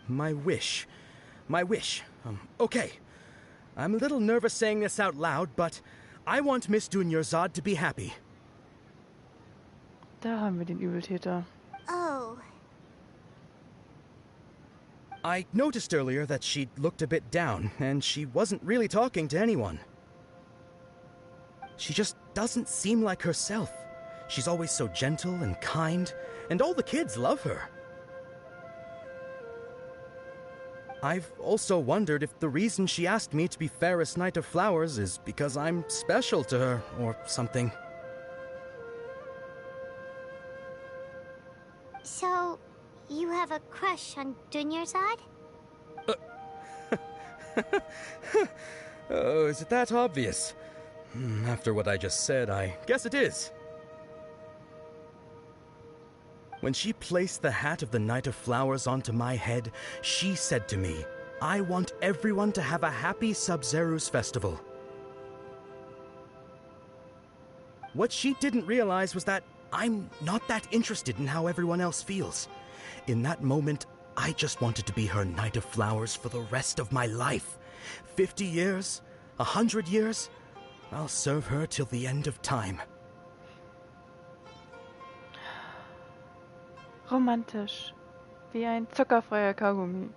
My wish. Okay. I'm a little nervous saying this out loud, but I want Miss Dunyarzad to be happy. Da haben wir den Übeltäter. Oh. I noticed earlier that she looked a bit down, and she wasn't really talking to anyone. She just doesn't seem like herself. She's always so gentle and kind, and all the kids love her. I've also wondered if the reason she asked me to be fairest Knight of Flowers is because I'm special to her, or something. So, you have a crush on Dunyarzad? Oh, is it that obvious? After what I just said, I guess it is. When she placed the hat of the Knight of Flowers onto my head, she said to me, I want everyone to have a happy Sabzeruz festival. What she didn't realize was that I'm not that interested in how everyone else feels. In that moment, I just wanted to be her Knight of Flowers for the rest of my life. 50 years, 100 years, I'll serve her till the end of time. Romantisch. Wie ein zuckerfreier Kaugummi.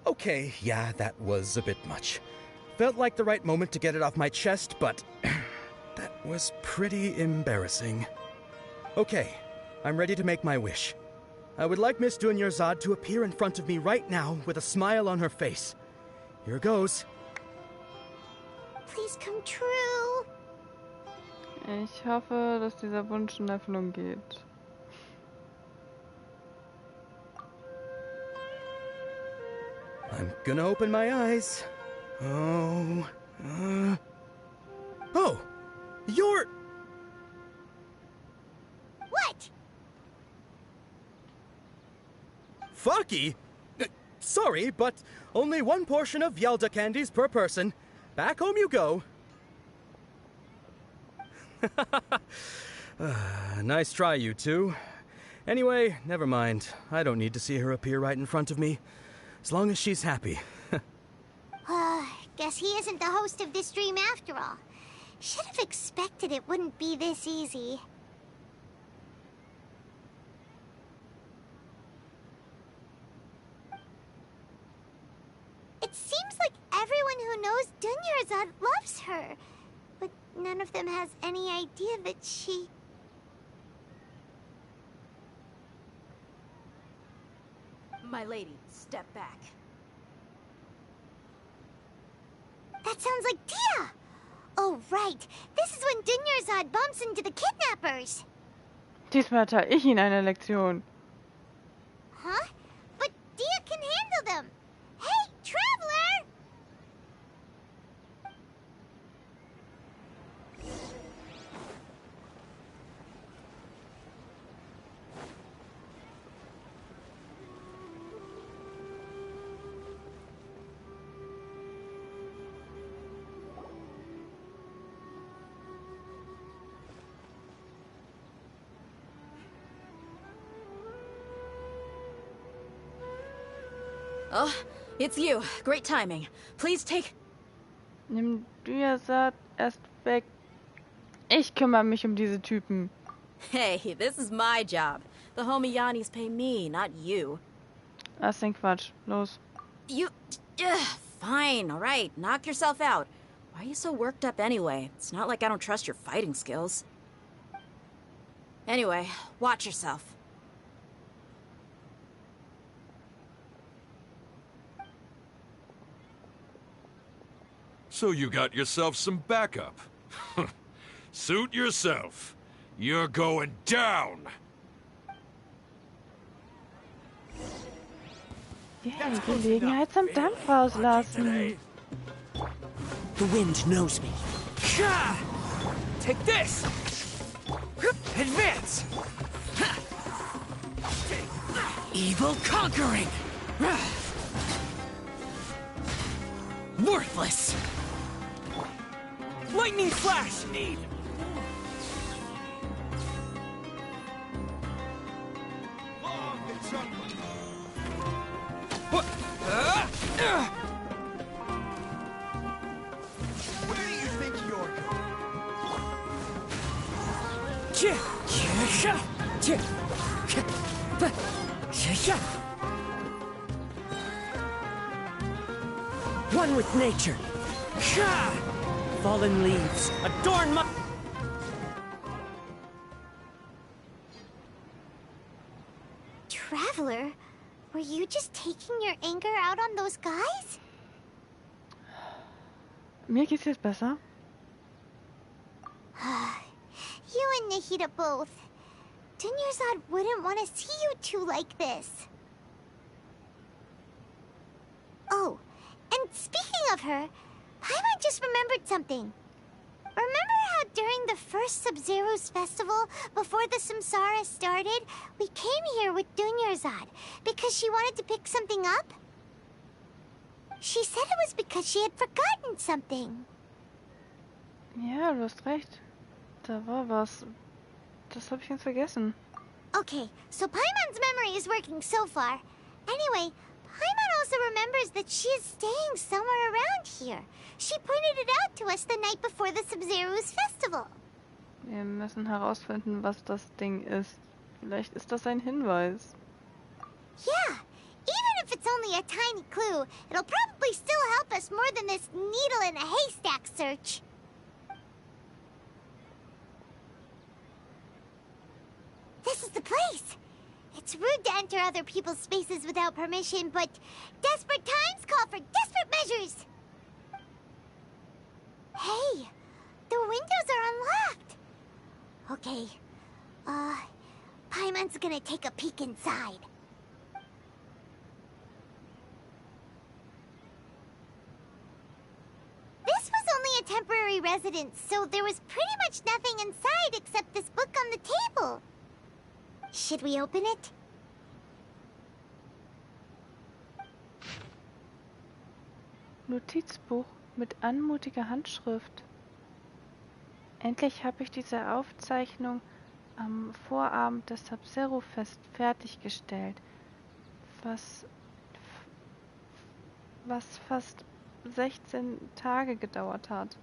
Okay, yeah, that was a bit much. Felt like the right moment to get it off my chest, but that was pretty embarrassing. Okay, I'm ready to make my wish. I would like Miss Dunyarzad to appear in front of me right now with a smile on her face. Here goes. Please come true. Ich hoffe, dass dieser Wunsch in Erfüllung geht. I'm gonna open my eyes. Oh, you're... What? Faki? Sorry, but only one portion of Yalda candies per person. Back home you go. Nice try, you two. Anyway, never mind. I don't need to see her appear right in front of me. As long as she's happy. Guess he isn't the host of this dream after all. Should have expected it wouldn't be this easy. It seems like everyone who knows Dunyarzad loves her, but none of them has any idea that she... My lady, step back. That sounds like Dia! Oh, right. This is when Dunyarzad bumps into the kidnappers. Diesmal teile ich ihn eine Lektion. Huh? But Dia can handle them. Hey, Traveler! Oh, it's you. Great timing. Please take... Nimm Dyarsad erst weg. Ich kümmere mich um diese Typen. Hey, this is my job. The homie Yannis pay me, not you. Lass den Quatsch. Los. You... fine, alright. Knock yourself out. Why are you so worked up anyway? It's not like I don't trust your fighting skills. Anyway, watch yourself. So you got yourself some backup. Suit yourself. You're going down. Yeah, die Gelegenheit zum Dampf rauslassen. The wind knows me. Take this! Advance! Evil conquering! Worthless! Lightning flash! Need! What? Where do you think you're going? One with nature. Fallen leaves adorn my... Traveler, were you just taking your anger out on those guys? Mir geht's jetzt besser. You and Nahida both. Dunyarzad wouldn't want to see you two like this. Oh, and speaking of her, Paimon just remembered something. Remember how during the first Sabzeruz festival, before the Samsara started, we came here with Dunyarzad because she wanted to pick something up? She said it was because she had forgotten something. Ja, du hast recht. Da war was. Das habe ich ganz vergessen. Okay, so Paimon's memory is working so far. Anyway, Paimon also remembers that she is staying somewhere around here. She pointed it out to us the night before the Sabzeruz festival. Wir müssen herausfinden, was das Ding ist. Vielleicht ist das ein Hinweis. Yeah, even if it's only a tiny clue, it'll probably still help us more than this needle in a haystack search. This is the place. It's rude to enter other people's spaces without permission, but desperate times call for desperate measures. Hey, the windows are unlocked. Okay, Paimon's gonna take a peek inside. This was only a temporary residence, so there was pretty much nothing inside except this book on the table. Should we open it? Notizbuch mit anmutiger Handschrift. Endlich habe ich diese Aufzeichnung am Vorabend des Sabzeruz-Fest fertiggestellt, was fast 16 Tage gedauert hat.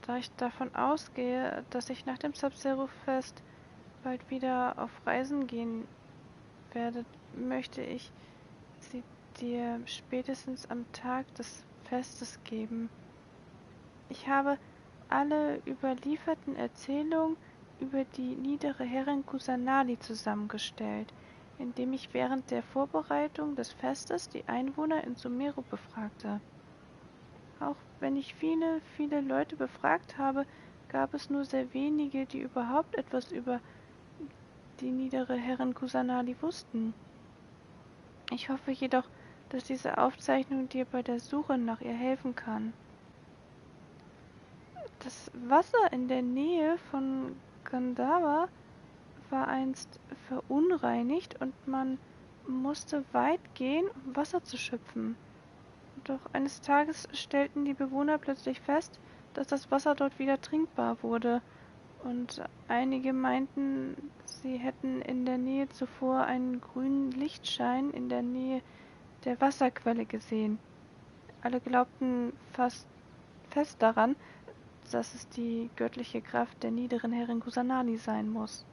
Da ich davon ausgehe, dass ich nach dem Sabzeruz-Fest bald wieder auf Reisen gehen werde, möchte ich sie dir spätestens am Tag des Festes geben. Ich habe alle überlieferten Erzählungen über die niedere Herrin Kusanali zusammengestellt, indem ich während der Vorbereitung des Festes die Einwohner in Sumeru befragte. Auch wenn ich viele, viele Leute befragt habe, gab es nur sehr wenige, die überhaupt etwas über die niedere Herrin Kusanali wussten. Ich hoffe jedoch, dass diese Aufzeichnung dir bei der Suche nach ihr helfen kann. Das Wasser in der Nähe von Gandhara war einst verunreinigt und man musste weit gehen, um Wasser zu schöpfen. Doch eines Tages stellten die Bewohner plötzlich fest, dass das Wasser dort wieder trinkbar wurde. Und einige meinten, sie hätten in der Nähe zuvor einen grünen Lichtschein in der Nähe der Wasserquelle gesehen. Alle glaubten fast fest daran, dass es die göttliche Kraft der niederen Herrin Kusanali sein muss.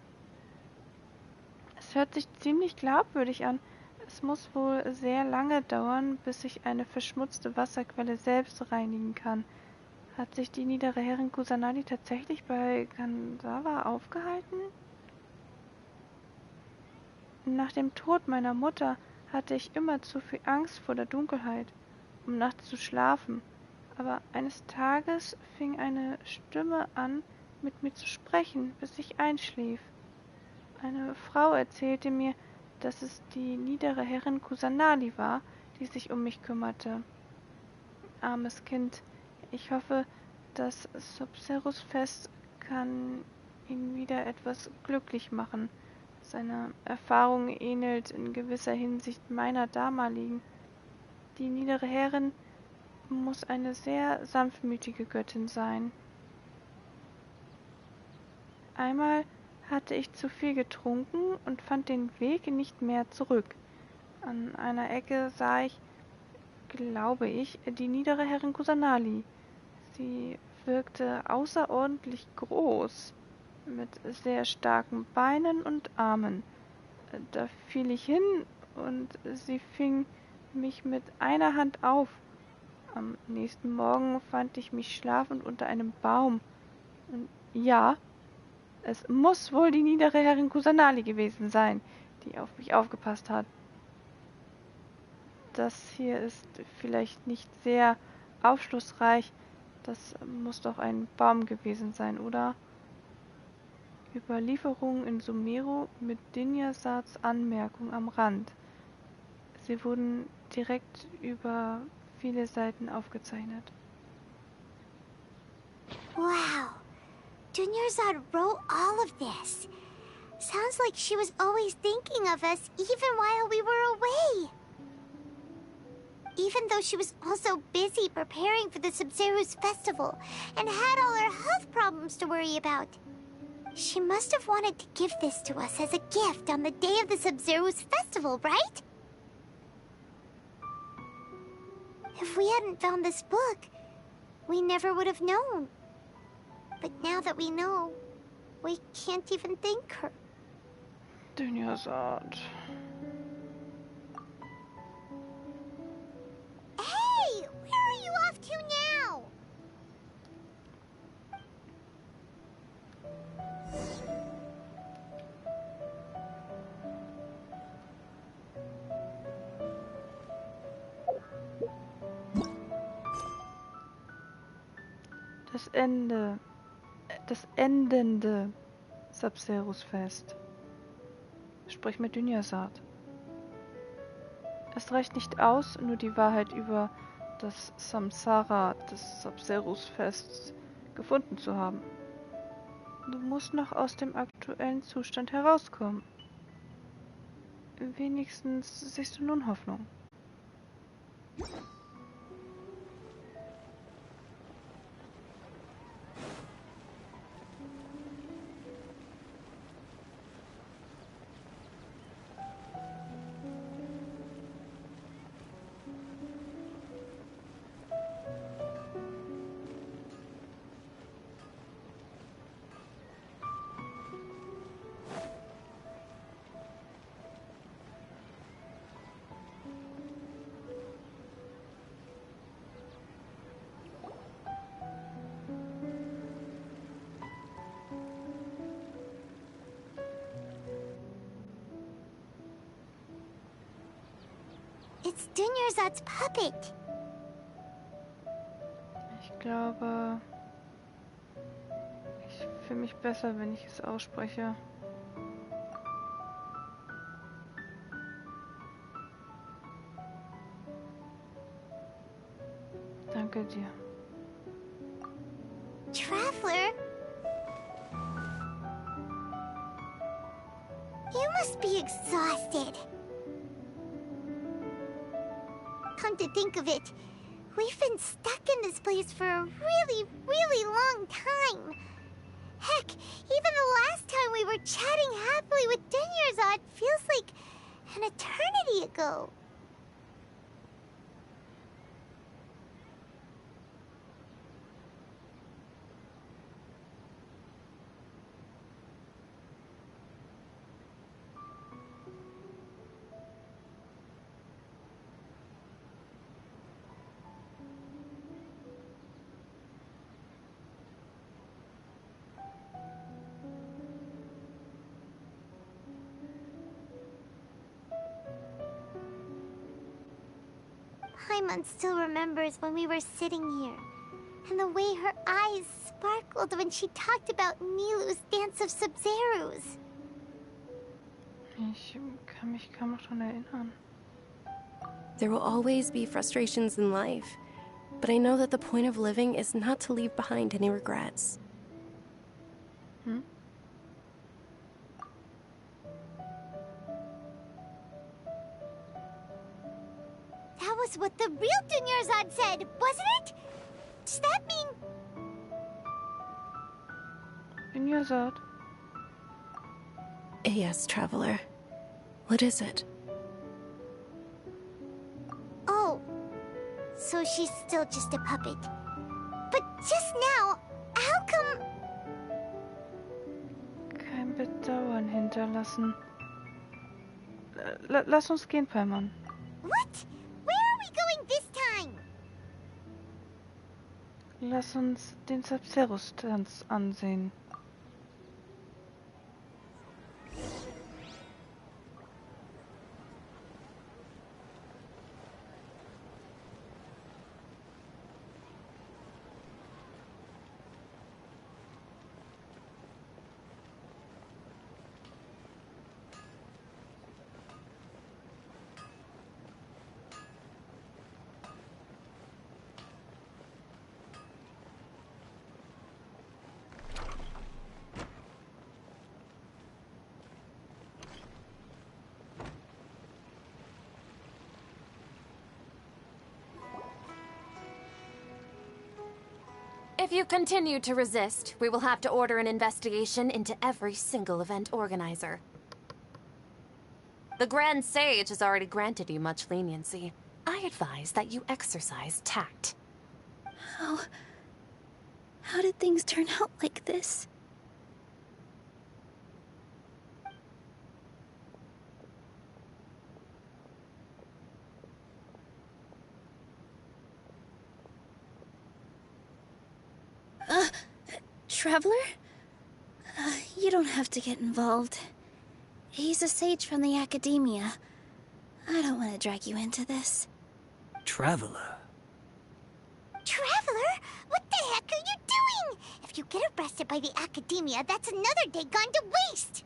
Es hört sich ziemlich glaubwürdig an. Es muss wohl sehr lange dauern, bis sich eine verschmutzte Wasserquelle selbst reinigen kann. Hat sich die niedere Herrin Kusanali tatsächlich bei Gansawa aufgehalten? Nach dem Tod meiner Mutter hatte ich immer zu viel Angst vor der Dunkelheit, um nachts zu schlafen. Aber eines Tages fing eine Stimme an, mit mir zu sprechen, bis ich einschlief. Eine Frau erzählte mir, dass es die niedere Herrin Kusanali war, die sich um mich kümmerte. Armes Kind, ich hoffe, das Sabzeruz-Fest kann ihn wieder etwas glücklich machen. Seine Erfahrung ähnelt in gewisser Hinsicht meiner damaligen. Die niedere Herrin muss eine sehr sanftmütige Göttin sein. Einmal hatte ich zu viel getrunken und fand den Weg nicht mehr zurück. An einer Ecke sah ich, glaube ich, die niedere Herrin Kusanali. Sie wirkte außerordentlich groß, mit sehr starken Beinen und Armen. Da fiel ich hin und sie fing mich mit einer Hand auf. Am nächsten Morgen fand ich mich schlafend unter einem Baum. Und ja, es muss wohl die niedere Herrin Kusanali gewesen sein, die auf mich aufgepasst hat. Das hier ist vielleicht nicht sehr aufschlussreich. Das muss doch ein Baum gewesen sein, oder? Überlieferung in Sumeru mit Dinyarsats Anmerkung am Rand. Sie wurden direkt über viele Seiten aufgezeichnet. Wow. Dunyarzad wrote all of this. Sounds like she was always thinking of us even while we were away. Even though she was also busy preparing for the Sabzeruz festival and had all her health problems to worry about. She must have wanted to give this to us as a gift on the day of the Sabzeruz festival, right? If we hadn't found this book, we never would have known. But now that we know, we can't even thank her. Dunyarzad. Hey! Where are you off to now? Das endende Sabzeruz-Fest. Sprich mit Dunyarzad. Es reicht nicht aus, nur die Wahrheit über das Samsara des Sabzeruz-Fests gefunden zu haben. Du musst noch aus dem aktuellen Zustand herauskommen. Wenigstens siehst du nun Hoffnung. It's Dunyarzad's puppet. Ich glaube, ich fühle mich besser, wenn ich es ausspreche. Danke dir. Traveler? You must be exhausted. Come to think of it, we've been stuck in this place for a really, really long time. Heck, even the last time we were chatting happily with Dunyarzad feels like an eternity ago. Paimon still remembers when we were sitting here, and the way her eyes sparkled when she talked about Nilu's dance of Sabzeruz. Ich kann mich kaum noch daran erinnern. There will always be frustrations in life, but I know that the point of living is not to leave behind any regrets. Hm? That was what the real Dunyarzad said, wasn't it? Does that mean... Dunyarzad? Yes, traveler. What is it? Oh, so she's still just a puppet. But just now, how come... Kein Bedauern hinterlassen. Lass uns gehen, Paimon. What? Where are we going this time? Lass uns den Sabzeruz-Tanz ansehen. If you continue to resist, we will have to order an investigation into every single event organizer. The Grand Sage has already granted you much leniency. I advise that you exercise tact. How did things turn out like this? Traveler? You don't have to get involved. He's a sage from the academia. I don't want to drag you into this. Traveler? Traveler? What the heck are you doing? If you get arrested by the academia, that's another day gone to waste!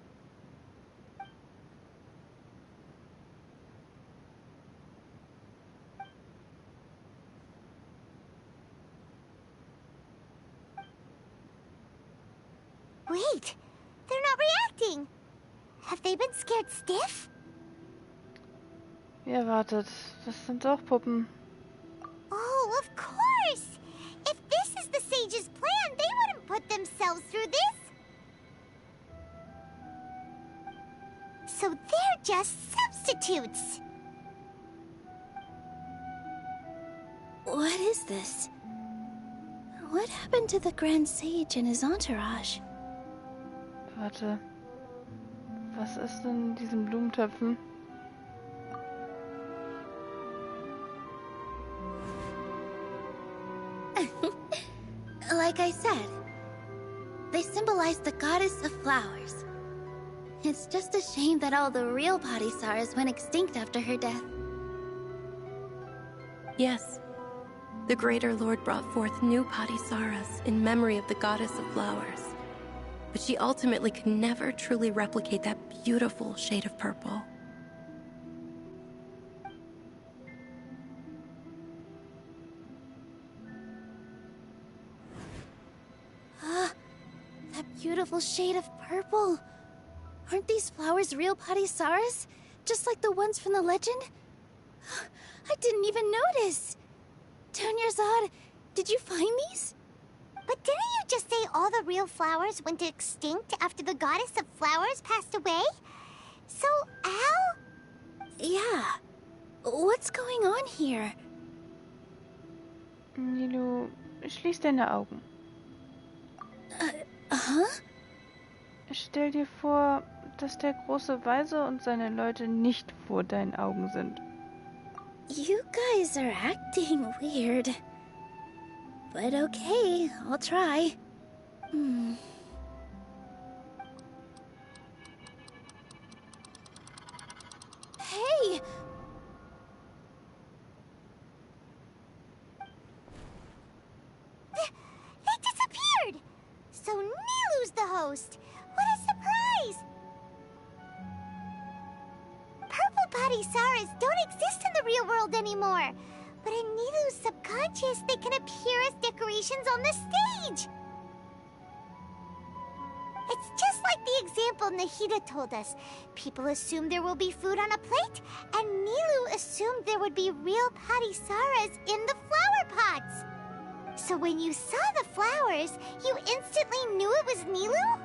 Wait, they're not reacting. Have they been scared stiff? Wie erwartet, das sind auch Puppen. Oh, of course! If this is the sage's plan, they wouldn't put themselves through this. So they're just substitutes. What is this? What happened to the Grand Sage and his entourage? Warte. Was ist denn in diesen Blumentöpfen? Like I said, they symbolize the goddess of flowers. It's just a shame that all the real Padisars went extinct after her death. Yes. The Greater Lord brought forth new Padisaras in memory of the goddess of flowers. But she ultimately could never truly replicate that beautiful shade of purple. That beautiful shade of purple. Aren't these flowers real Padisaras? Just like the ones from the legend? I didn't even notice. Dunyarzad, did you find these? But didn't you just say all the real flowers went extinct after the goddess of flowers passed away? So, how? Yeah. What's going on here? Nilu, schließ deine Augen. Stell dir vor, dass der große Weise und seine Leute nicht vor deinen Augen sind. You guys are acting weird. But okay, I'll try. Hey! host. What a surprise! Purple body Saras don't exist in the real world anymore. But in Nilu's subconscious, they can appear as decorations on the stage. It's just like the example Nahida told us. People assumed there will be food on a plate, and Nilu assumed there would be real Patisaras in the flower pots. So when you saw the flowers, you instantly knew it was Nilu?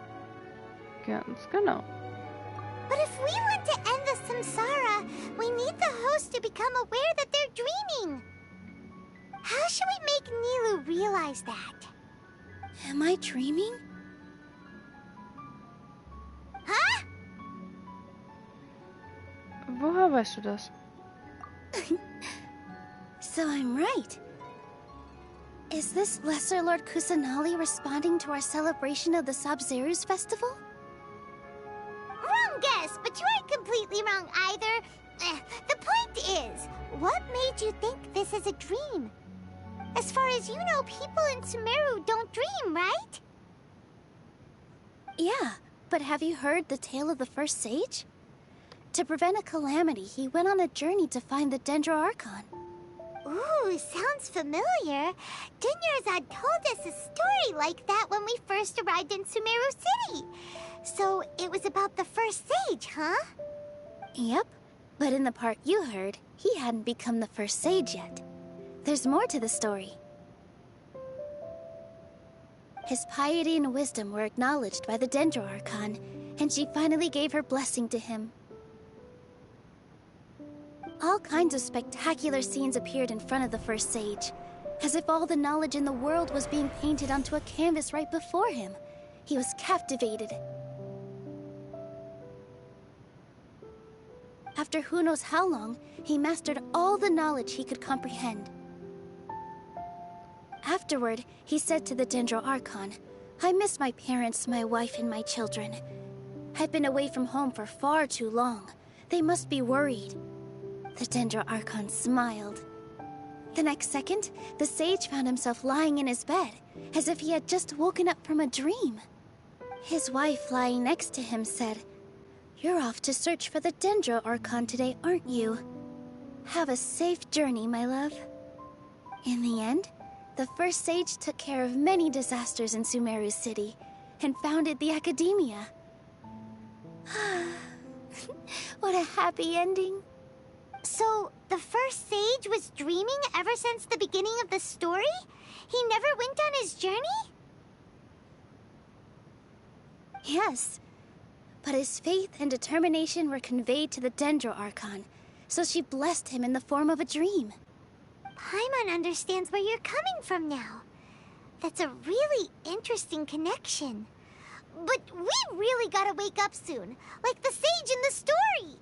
Ganz genau. But if we want to end the samsara, we need the host to become aware that they're dreaming. How should we make Nilu realize that? Am I dreaming? Huh? Woher weißt du das? So I'm right. Is this Lesser Lord Kusanali responding to our celebration of the Sabzeruz festival? Wrong guess, but you aren't completely wrong either. The point is, what made you think this is a dream? As far as you know, people in Sumeru don't dream, right? Yeah, but have you heard the tale of the first sage? To prevent a calamity, he went on a journey to find the Dendro Archon. Ooh, sounds familiar. Dunyarzad told us a story like that when we first arrived in Sumeru City. So it was about the first sage, huh? Yep, but in the part you heard, he hadn't become the first sage yet. There's more to the story. His piety and wisdom were acknowledged by the Dendro Archon, and she finally gave her blessing to him. All kinds of spectacular scenes appeared in front of the first sage, as if all the knowledge in the world was being painted onto a canvas right before him. He was captivated. After who knows how long, he mastered all the knowledge he could comprehend. Afterward, he said to the Dendro Archon, "I miss my parents, my wife, and my children. I've been away from home for far too long. They must be worried." The Dendro Archon smiled. The next second, the sage found himself lying in his bed, as if he had just woken up from a dream. His wife, lying next to him, said, "You're off to search for the Dendro Archon today, aren't you? Have a safe journey, my love." In the end, the first sage took care of many disasters in Sumeru City, and founded the Academia. What a happy ending. So, the first sage was dreaming ever since the beginning of the story? He never went on his journey? Yes, but his faith and determination were conveyed to the Dendro Archon, so she blessed him in the form of a dream. Paimon understands where you're coming from now. That's a really interesting connection. But we really gotta wake up soon, like the sage in the story.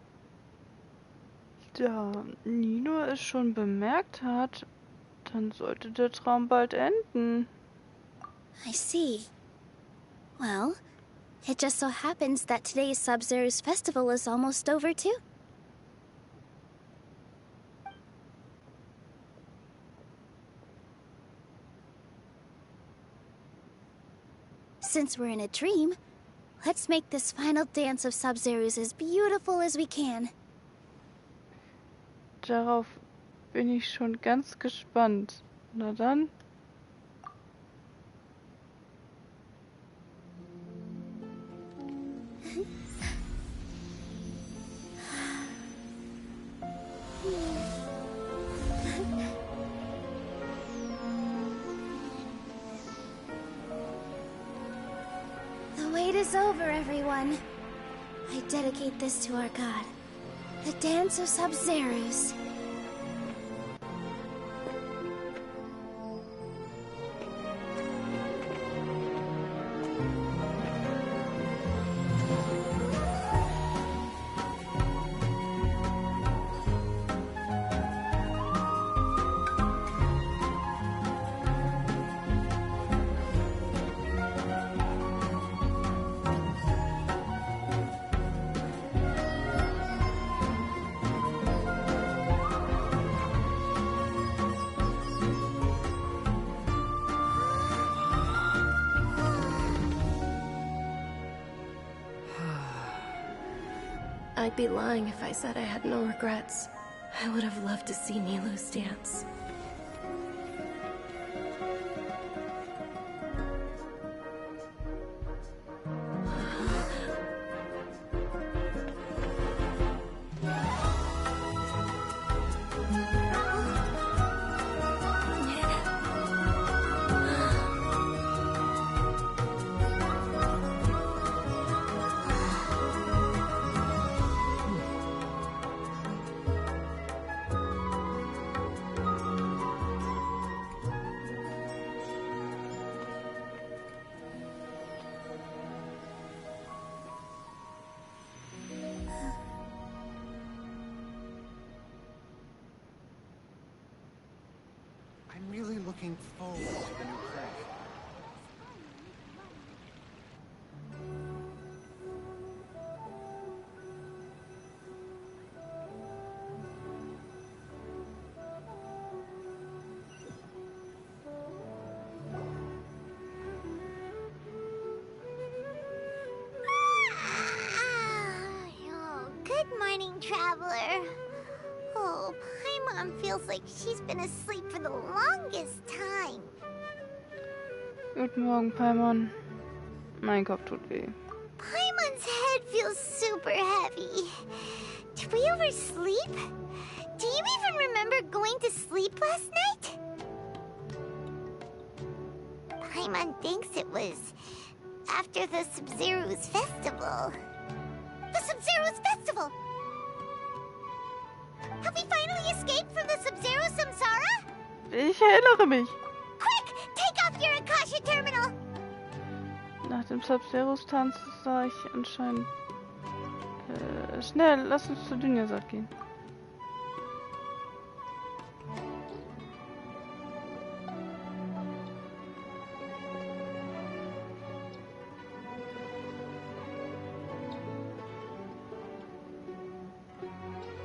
Da Nino es schon bemerkt hat, dann sollte der Traum bald enden. I see. Well, it just so happens that today's Sabzeruz festival is almost over too. Since we're in a dream, let's make this final dance of Sabzeruz as beautiful as we can. Darauf bin ich schon ganz gespannt. Na dann. The wait is over, everyone. I dedicate this to our god, the dance of Sabzeruz. I'd be lying if I said I had no regrets. I would have loved to see Nilou's dance. I'm really looking forward to the new play. Oh, good morning, traveler. Oh, Paimon feels like she's been asleep for the longest time. Guten Morgen, Paimon. Mein Kopf tut weh. Paimon's head feels super heavy. Did we oversleep? Do you even remember going to sleep last night? Paimon thinks it was after the Sabzeruz festival. The Sabzeruz festival! Have we finally escaped from the Sabzeruz Samsara? Ich erinnere mich. Quick! Take off your Akasha terminal! Nach dem Sabzeruz-Tanz sah ich anscheinend... schnell, lass uns zu Dünjasat gehen.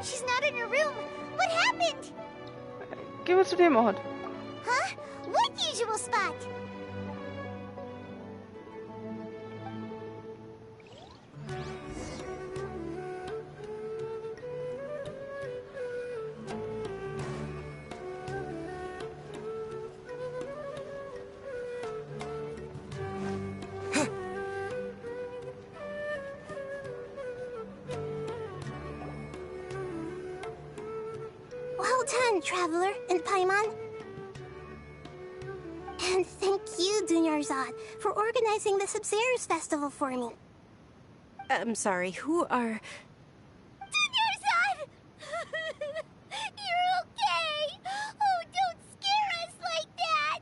She's not in her room. What happened? Gehen wir zu dem Ort. Huh? What usual spot? Well done, Traveler and Paimon. And thank you, Dunyarzad, for organizing the Sabzeruz festival for me. I'm sorry, who are... Dunyarzad! You're okay! Oh, don't scare us like that!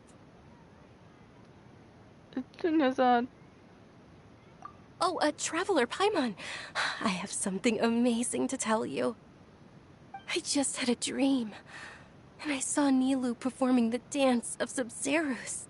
Dünjasat. Oh, Traveler Paimon. I have something amazing to tell you. I just had a dream, and I saw Nilou performing the dance of Sabzeruz.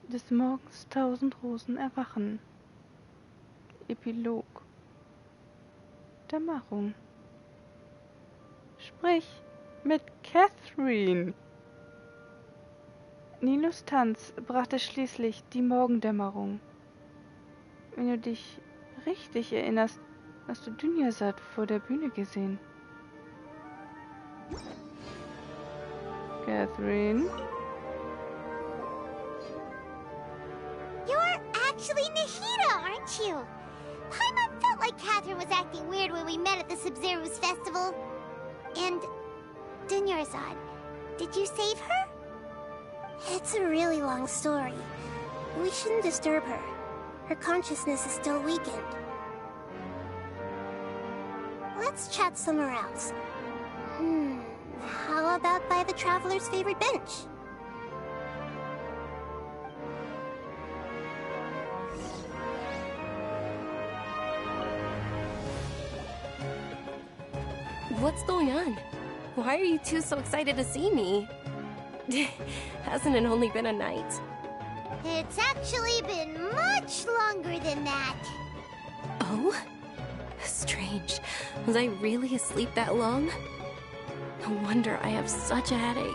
Des Morgens tausend Rosen erwachen. Epilog. Dämmerung. Sprich mit Catherine. Nilous Tanz brachte schließlich die Morgendämmerung. Wenn du dich richtig erinnerst, hast du Dünjasat vor der Bühne gesehen. Catherine? You're actually Nahida, aren't you? Paimon felt like Catherine was acting weird when we met at the Sabzeruz festival. And Dunyarzad, did you save her? It's a really long story. We shouldn't disturb her. Her consciousness is still weakened. Let's chat somewhere else. How about by the Traveler's favorite bench? What's going on? Why are you two so excited to see me? Hasn't it only been a night? It's actually been much much longer than that. Oh? Strange. Was I really asleep that long? No wonder I have such a headache.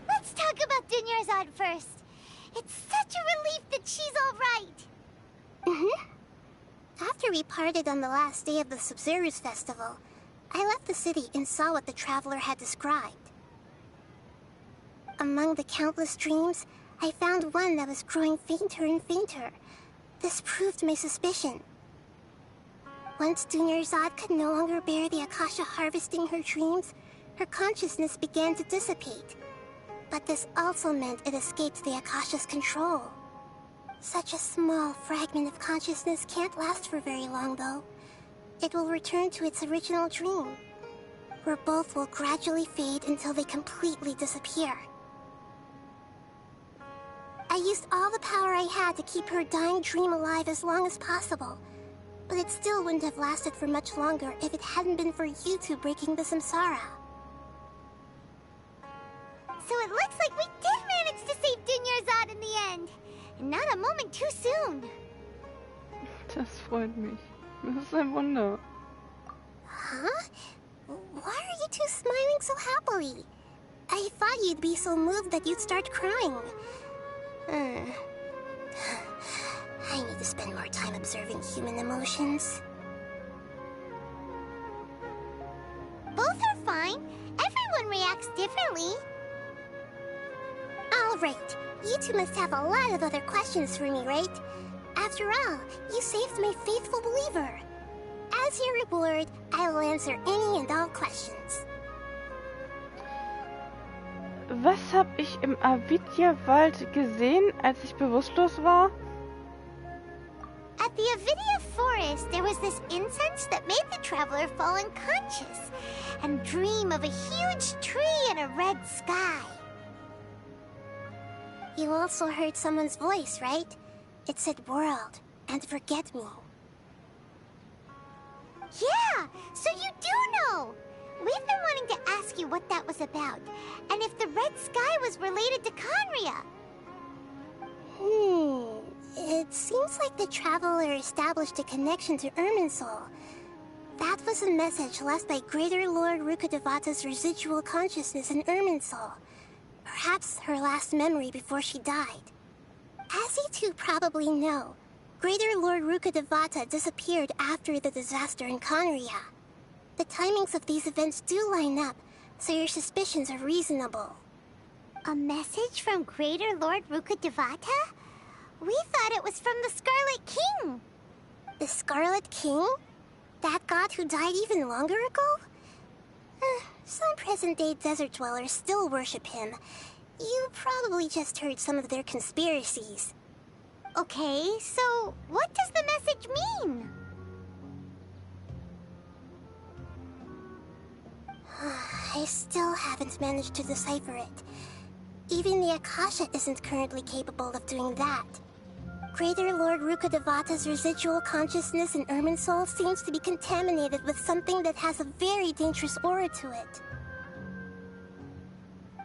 Let's talk about Dunyarzad first. It's such a relief that she's all right. After we parted on the last day of the Sabzeruz festival, I left the city and saw what the traveler had described. Among the countless dreams, I found one that was growing fainter and fainter. This proved my suspicion. Once Dunyarzad could no longer bear the Akasha harvesting her dreams, her consciousness began to dissipate. But this also meant it escaped the Akasha's control. Such a small fragment of consciousness can't last for very long, though. It will return to its original dream, where both will gradually fade until they completely disappear. I used all the power I had to keep her dying dream alive as long as possible, but it still wouldn't have lasted for much longer if it hadn't been for you two breaking the samsara. So it looks like we did manage to save Dunyarzad in the end. And not a moment too soon. Das freut mich. Das ist ein Wunder. Huh? Why are you two smiling so happily? I thought you'd be so moved that you'd start crying. I need to spend more time observing human emotions. Both are fine. Everyone reacts differently. All right. You two must have a lot of other questions for me, right? After all, you saved my faithful believer. As your reward, I will answer any and all questions. Was habe ich im Avidya-Wald gesehen, als ich bewusstlos war? At the Avidya forest, there was this incense that made the traveler fall unconscious and dream of a huge tree and a red sky. You also heard someone's voice, right? It said world and forget me. Yeah, so you do know! We've been wanting to ask you what that was about, and if the red sky was related to Khaenri'ah. It seems like the traveler established a connection to Irminsul. That was a message left by Greater Lord Rukkhadevata's residual consciousness in Irminsul. Perhaps her last memory before she died. As you two probably know, Greater Lord Rukkhadevata disappeared after the disaster in Khaenri'ah. The timings of these events do line up, so your suspicions are reasonable. A message from Greater Lord Rukkhadevata? We thought it was from the Scarlet King. The Scarlet King? That god who died even longer ago? Some present-day desert dwellers still worship him. You probably just heard some of their conspiracies. Okay, so what does the message mean? I still haven't managed to decipher it. Even the Akasha isn't currently capable of doing that. Greater Lord Rukkhadevata's residual consciousness in Irminsul seems to be contaminated with something that has a very dangerous aura to it.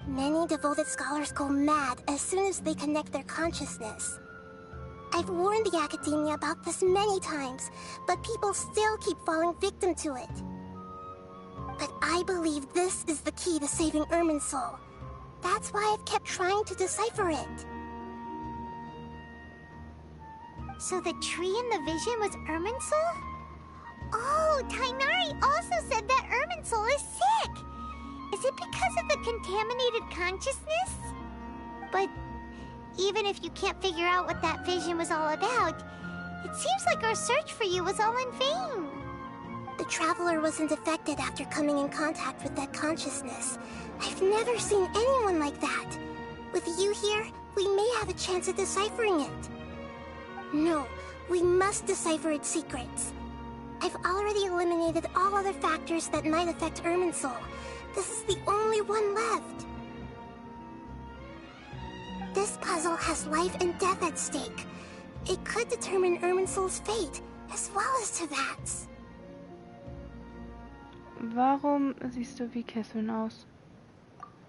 Many devoted scholars go mad as soon as they connect their consciousness. I've warned the academia about this many times, but people still keep falling victim to it. But I believe this is the key to saving Irminsul. That's why I've kept trying to decipher it. So the tree in the vision was Irminsul? Oh, Tighnari also said that Irminsul is sick. Is it because of the contaminated consciousness? But Even if you can't figure out what that vision was all about, it seems like our search for you was all in vain. The Traveler wasn't affected after coming in contact with that consciousness. I've never seen anyone like that. With you here, we may have a chance at deciphering it. No, we must decipher its secrets. I've already eliminated all other factors that might affect Irminsul. This is the only one left. This puzzle has life and death at stake. It could determine Irminsul's fate, as well as Tevat's. Warum siehst du wie Kesseln aus?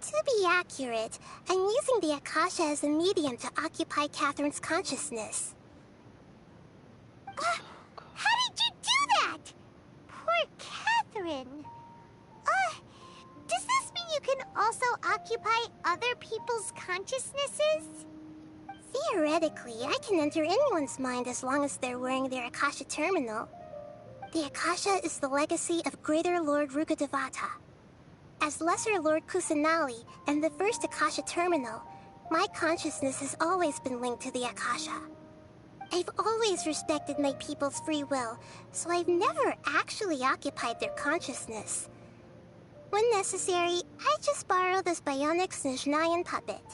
To be accurate, I'm using the Akasha as a medium to occupy Catherine's consciousness. How did you do that? Poor Catherine. Does this mean you can also occupy other people's consciousnesses? Theoretically, I can enter anyone's mind as long as they're wearing their Akasha terminal. The Akasha is the legacy of Greater Lord Rukkhadevata. As Lesser Lord Kusanali and the first Akasha terminal, my consciousness has always been linked to the Akasha. I've always respected my people's free will, so I've never actually occupied their consciousness. When necessary, I just borrow this bionic Snezhnayan puppet.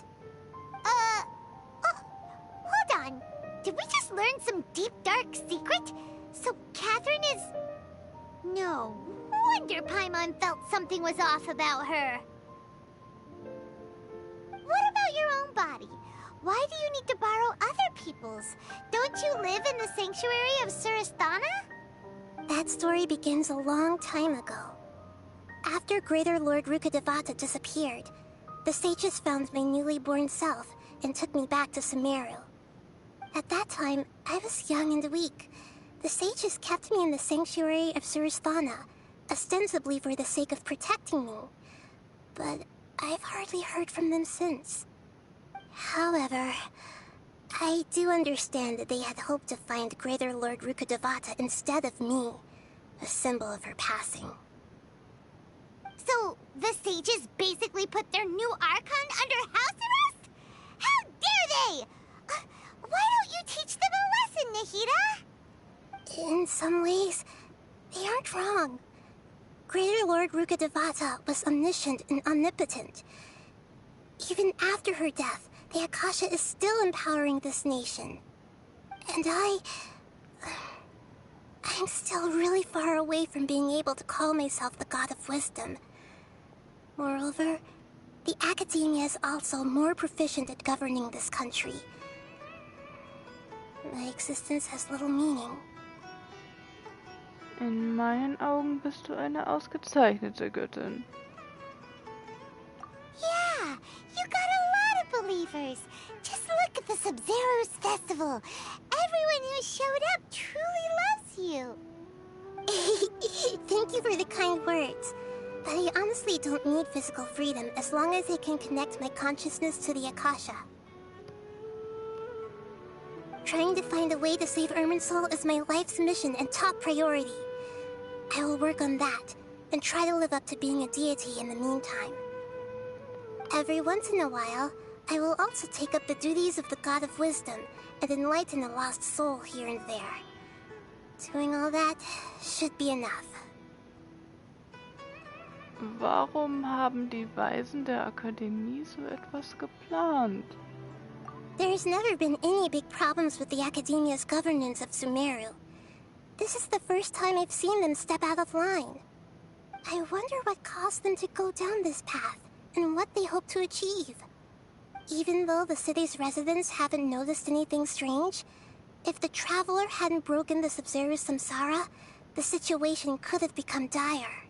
Hold on. Did we just learn some deep, dark secret? So Catherine is... No wonder Paimon felt something was off about her. What about your own body? Why do you need to borrow other people's? Don't you live in the sanctuary of Surasthana? That story begins a long time ago. After Greater Lord Rukkhadevata disappeared, the sages found my newly born self and took me back to Sumeru. At that time, I was young and weak. The sages kept me in the sanctuary of Surasthana, ostensibly for the sake of protecting me. But I've hardly heard from them since. However, I do understand that they had hoped to find Greater Lord Rukkhadevata instead of me, a symbol of her passing. So, the sages basically put their new Archon under house arrest? How dare they! Why don't you teach them a lesson, Nahida? In some ways, they aren't wrong. Greater Lord Rukkhadevata was omniscient and omnipotent. Even after her death, the Akasha is still empowering this nation. And I'm still really far away from being able to call myself the God of Wisdom. Moreover, the Academia is also more proficient at governing this country. My existence has little meaning. In meinen Augen bist du eine ausgezeichnete Göttin. Yeah, you got a lot of believers. Just look at the Sabzeruz Festival. Everyone who showed up truly loves you. Thank you for the kind words. But I honestly don't need physical freedom as long as I can connect my consciousness to the Akasha. Trying to find a way to save Irminsul is my life's mission and top priority. I will work on that, and try to live up to being a deity in the meantime. Every once in a while, I will also take up the duties of the God of Wisdom and enlighten a lost soul here and there. Doing all that should be enough. Warum haben die Weisen der Akademie so etwas geplant? There's never been any big problems with the Academia's governance of Sumeru. This is the first time I've seen them step out of line. I wonder what caused them to go down this path, and what they hope to achieve. Even though the city's residents haven't noticed anything strange, if the Traveler hadn't broken the Sabzeruz samsara, the situation could have become dire.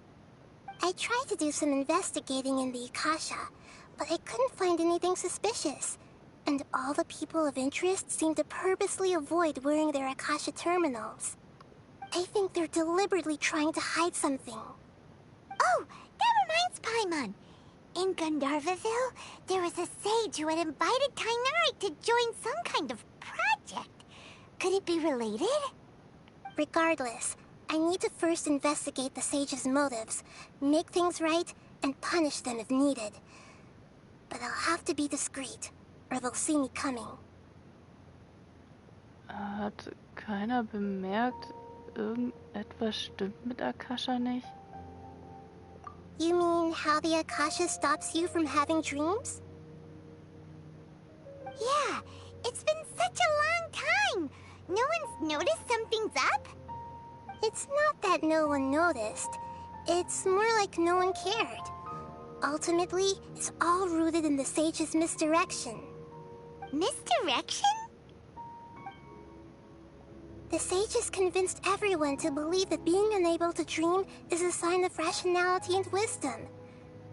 I tried to do some investigating in the Akasha, but I couldn't find anything suspicious. And all the people of interest seem to purposely avoid wearing their Akasha terminals. I think they're deliberately trying to hide something. Oh, that reminds Paimon. In Gandharvaville, there was a sage who had invited Tainari to join some kind of project. Could it be related? Regardless, I need to first investigate the sage's motives, make things right, and punish them if needed. But I'll have to be discreet. or they'll see me coming. Hat keiner bemerkt, irgendetwas stimmt mit Akasha nicht? You mean how the Akasha stops you from having dreams? Yeah, it's been such a long time. No one's noticed something's up? It's not that no one noticed. It's more like no one cared. Ultimately, it's all rooted in the sage's misdirection. Misdirection? The sages convinced everyone to believe that being unable to dream is a sign of rationality and wisdom.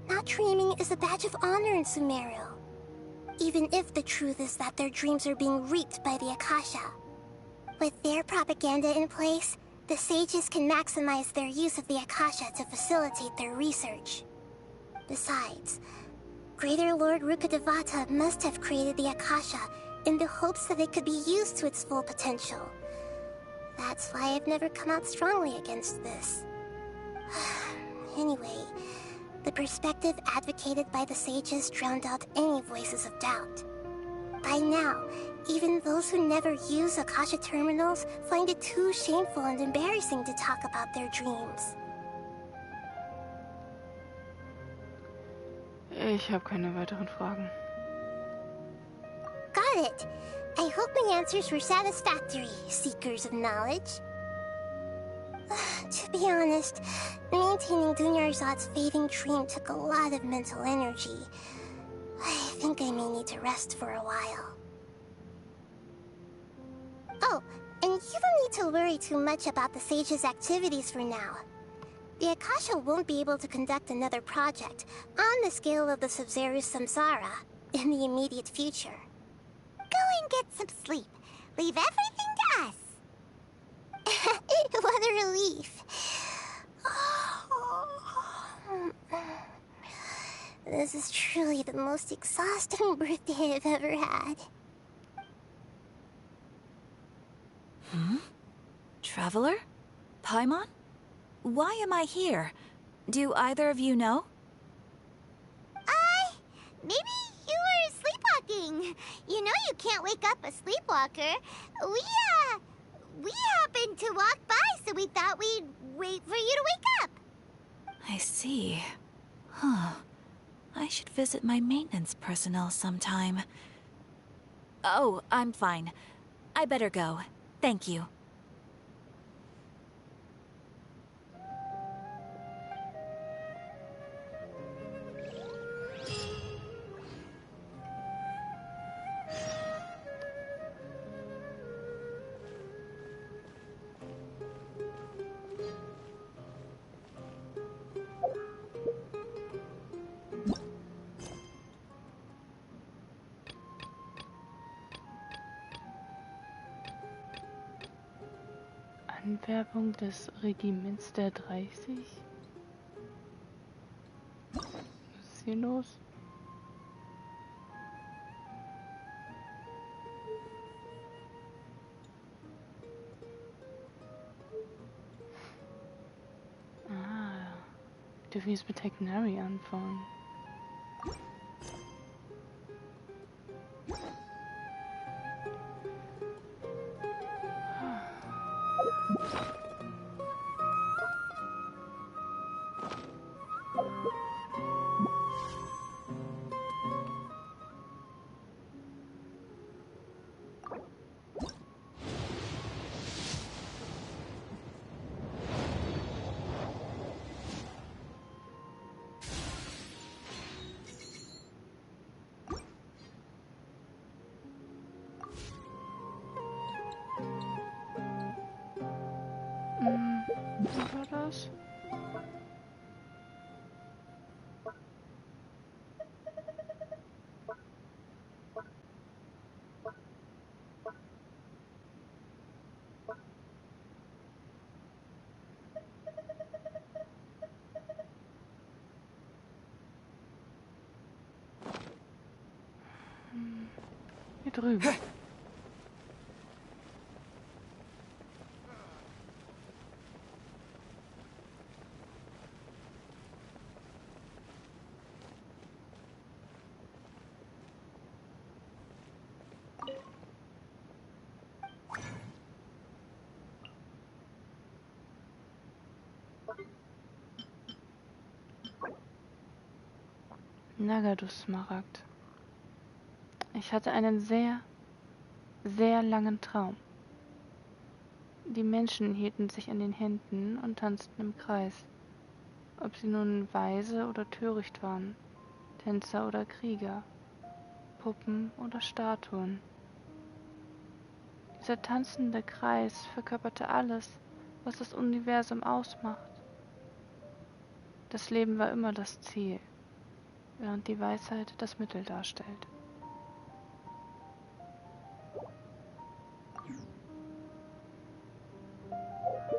Not dreaming is a badge of honor in Sumeru. Even if the truth is that their dreams are being reaped by the Akasha. With their propaganda in place, the sages can maximize their use of the Akasha to facilitate their research. Besides, Greater Lord Rukkhadevata must have created the Akasha in the hopes that it could be used to its full potential. That's why I've never come out strongly against this. Anyway, the perspective advocated by the sages drowned out any voices of doubt. By now, even those who never use Akasha terminals find it too shameful and embarrassing to talk about their dreams. Ich habe keine weiteren Fragen. Got it. I hope my answers were satisfactory, seekers of knowledge. To be honest, maintaining Dunyarzad's fading dream took a lot of mental energy. I think I may need to rest for a while. Oh, and you don't need to worry too much about the sage's activities for now. The Akasha won't be able to conduct another project on the scale of the Sabzeruz Samsara in the immediate future. Go and get some sleep. Leave everything to us. What a relief. This is truly the most exhausting birthday I've ever had. Traveler? Paimon? Why am I here? Do either of you know? Maybe you were sleepwalking. You know you can't wake up a sleepwalker. We happened to walk by, so we thought we'd wait for you to wake up. I see. Huh. I should visit my maintenance personnel sometime. Oh, I'm fine. I better go. Thank you. Anwerbung des Regiments der 30? Was ist hier los? Wir dürfen jetzt mit Technary anfangen. Was war das? Hier drüben. Nagadus-Smaragd. Ich hatte einen sehr, sehr langen Traum. Die Menschen hielten sich an den Händen und tanzten im Kreis. Ob sie nun weise oder töricht waren, Tänzer oder Krieger, Puppen oder Statuen. Dieser tanzende Kreis verkörperte alles, was das Universum ausmacht. Das Leben war immer das Ziel, während die Weisheit das Mittel darstellt.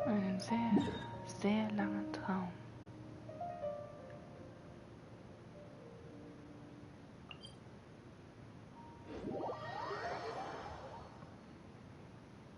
Einen sehr, sehr langen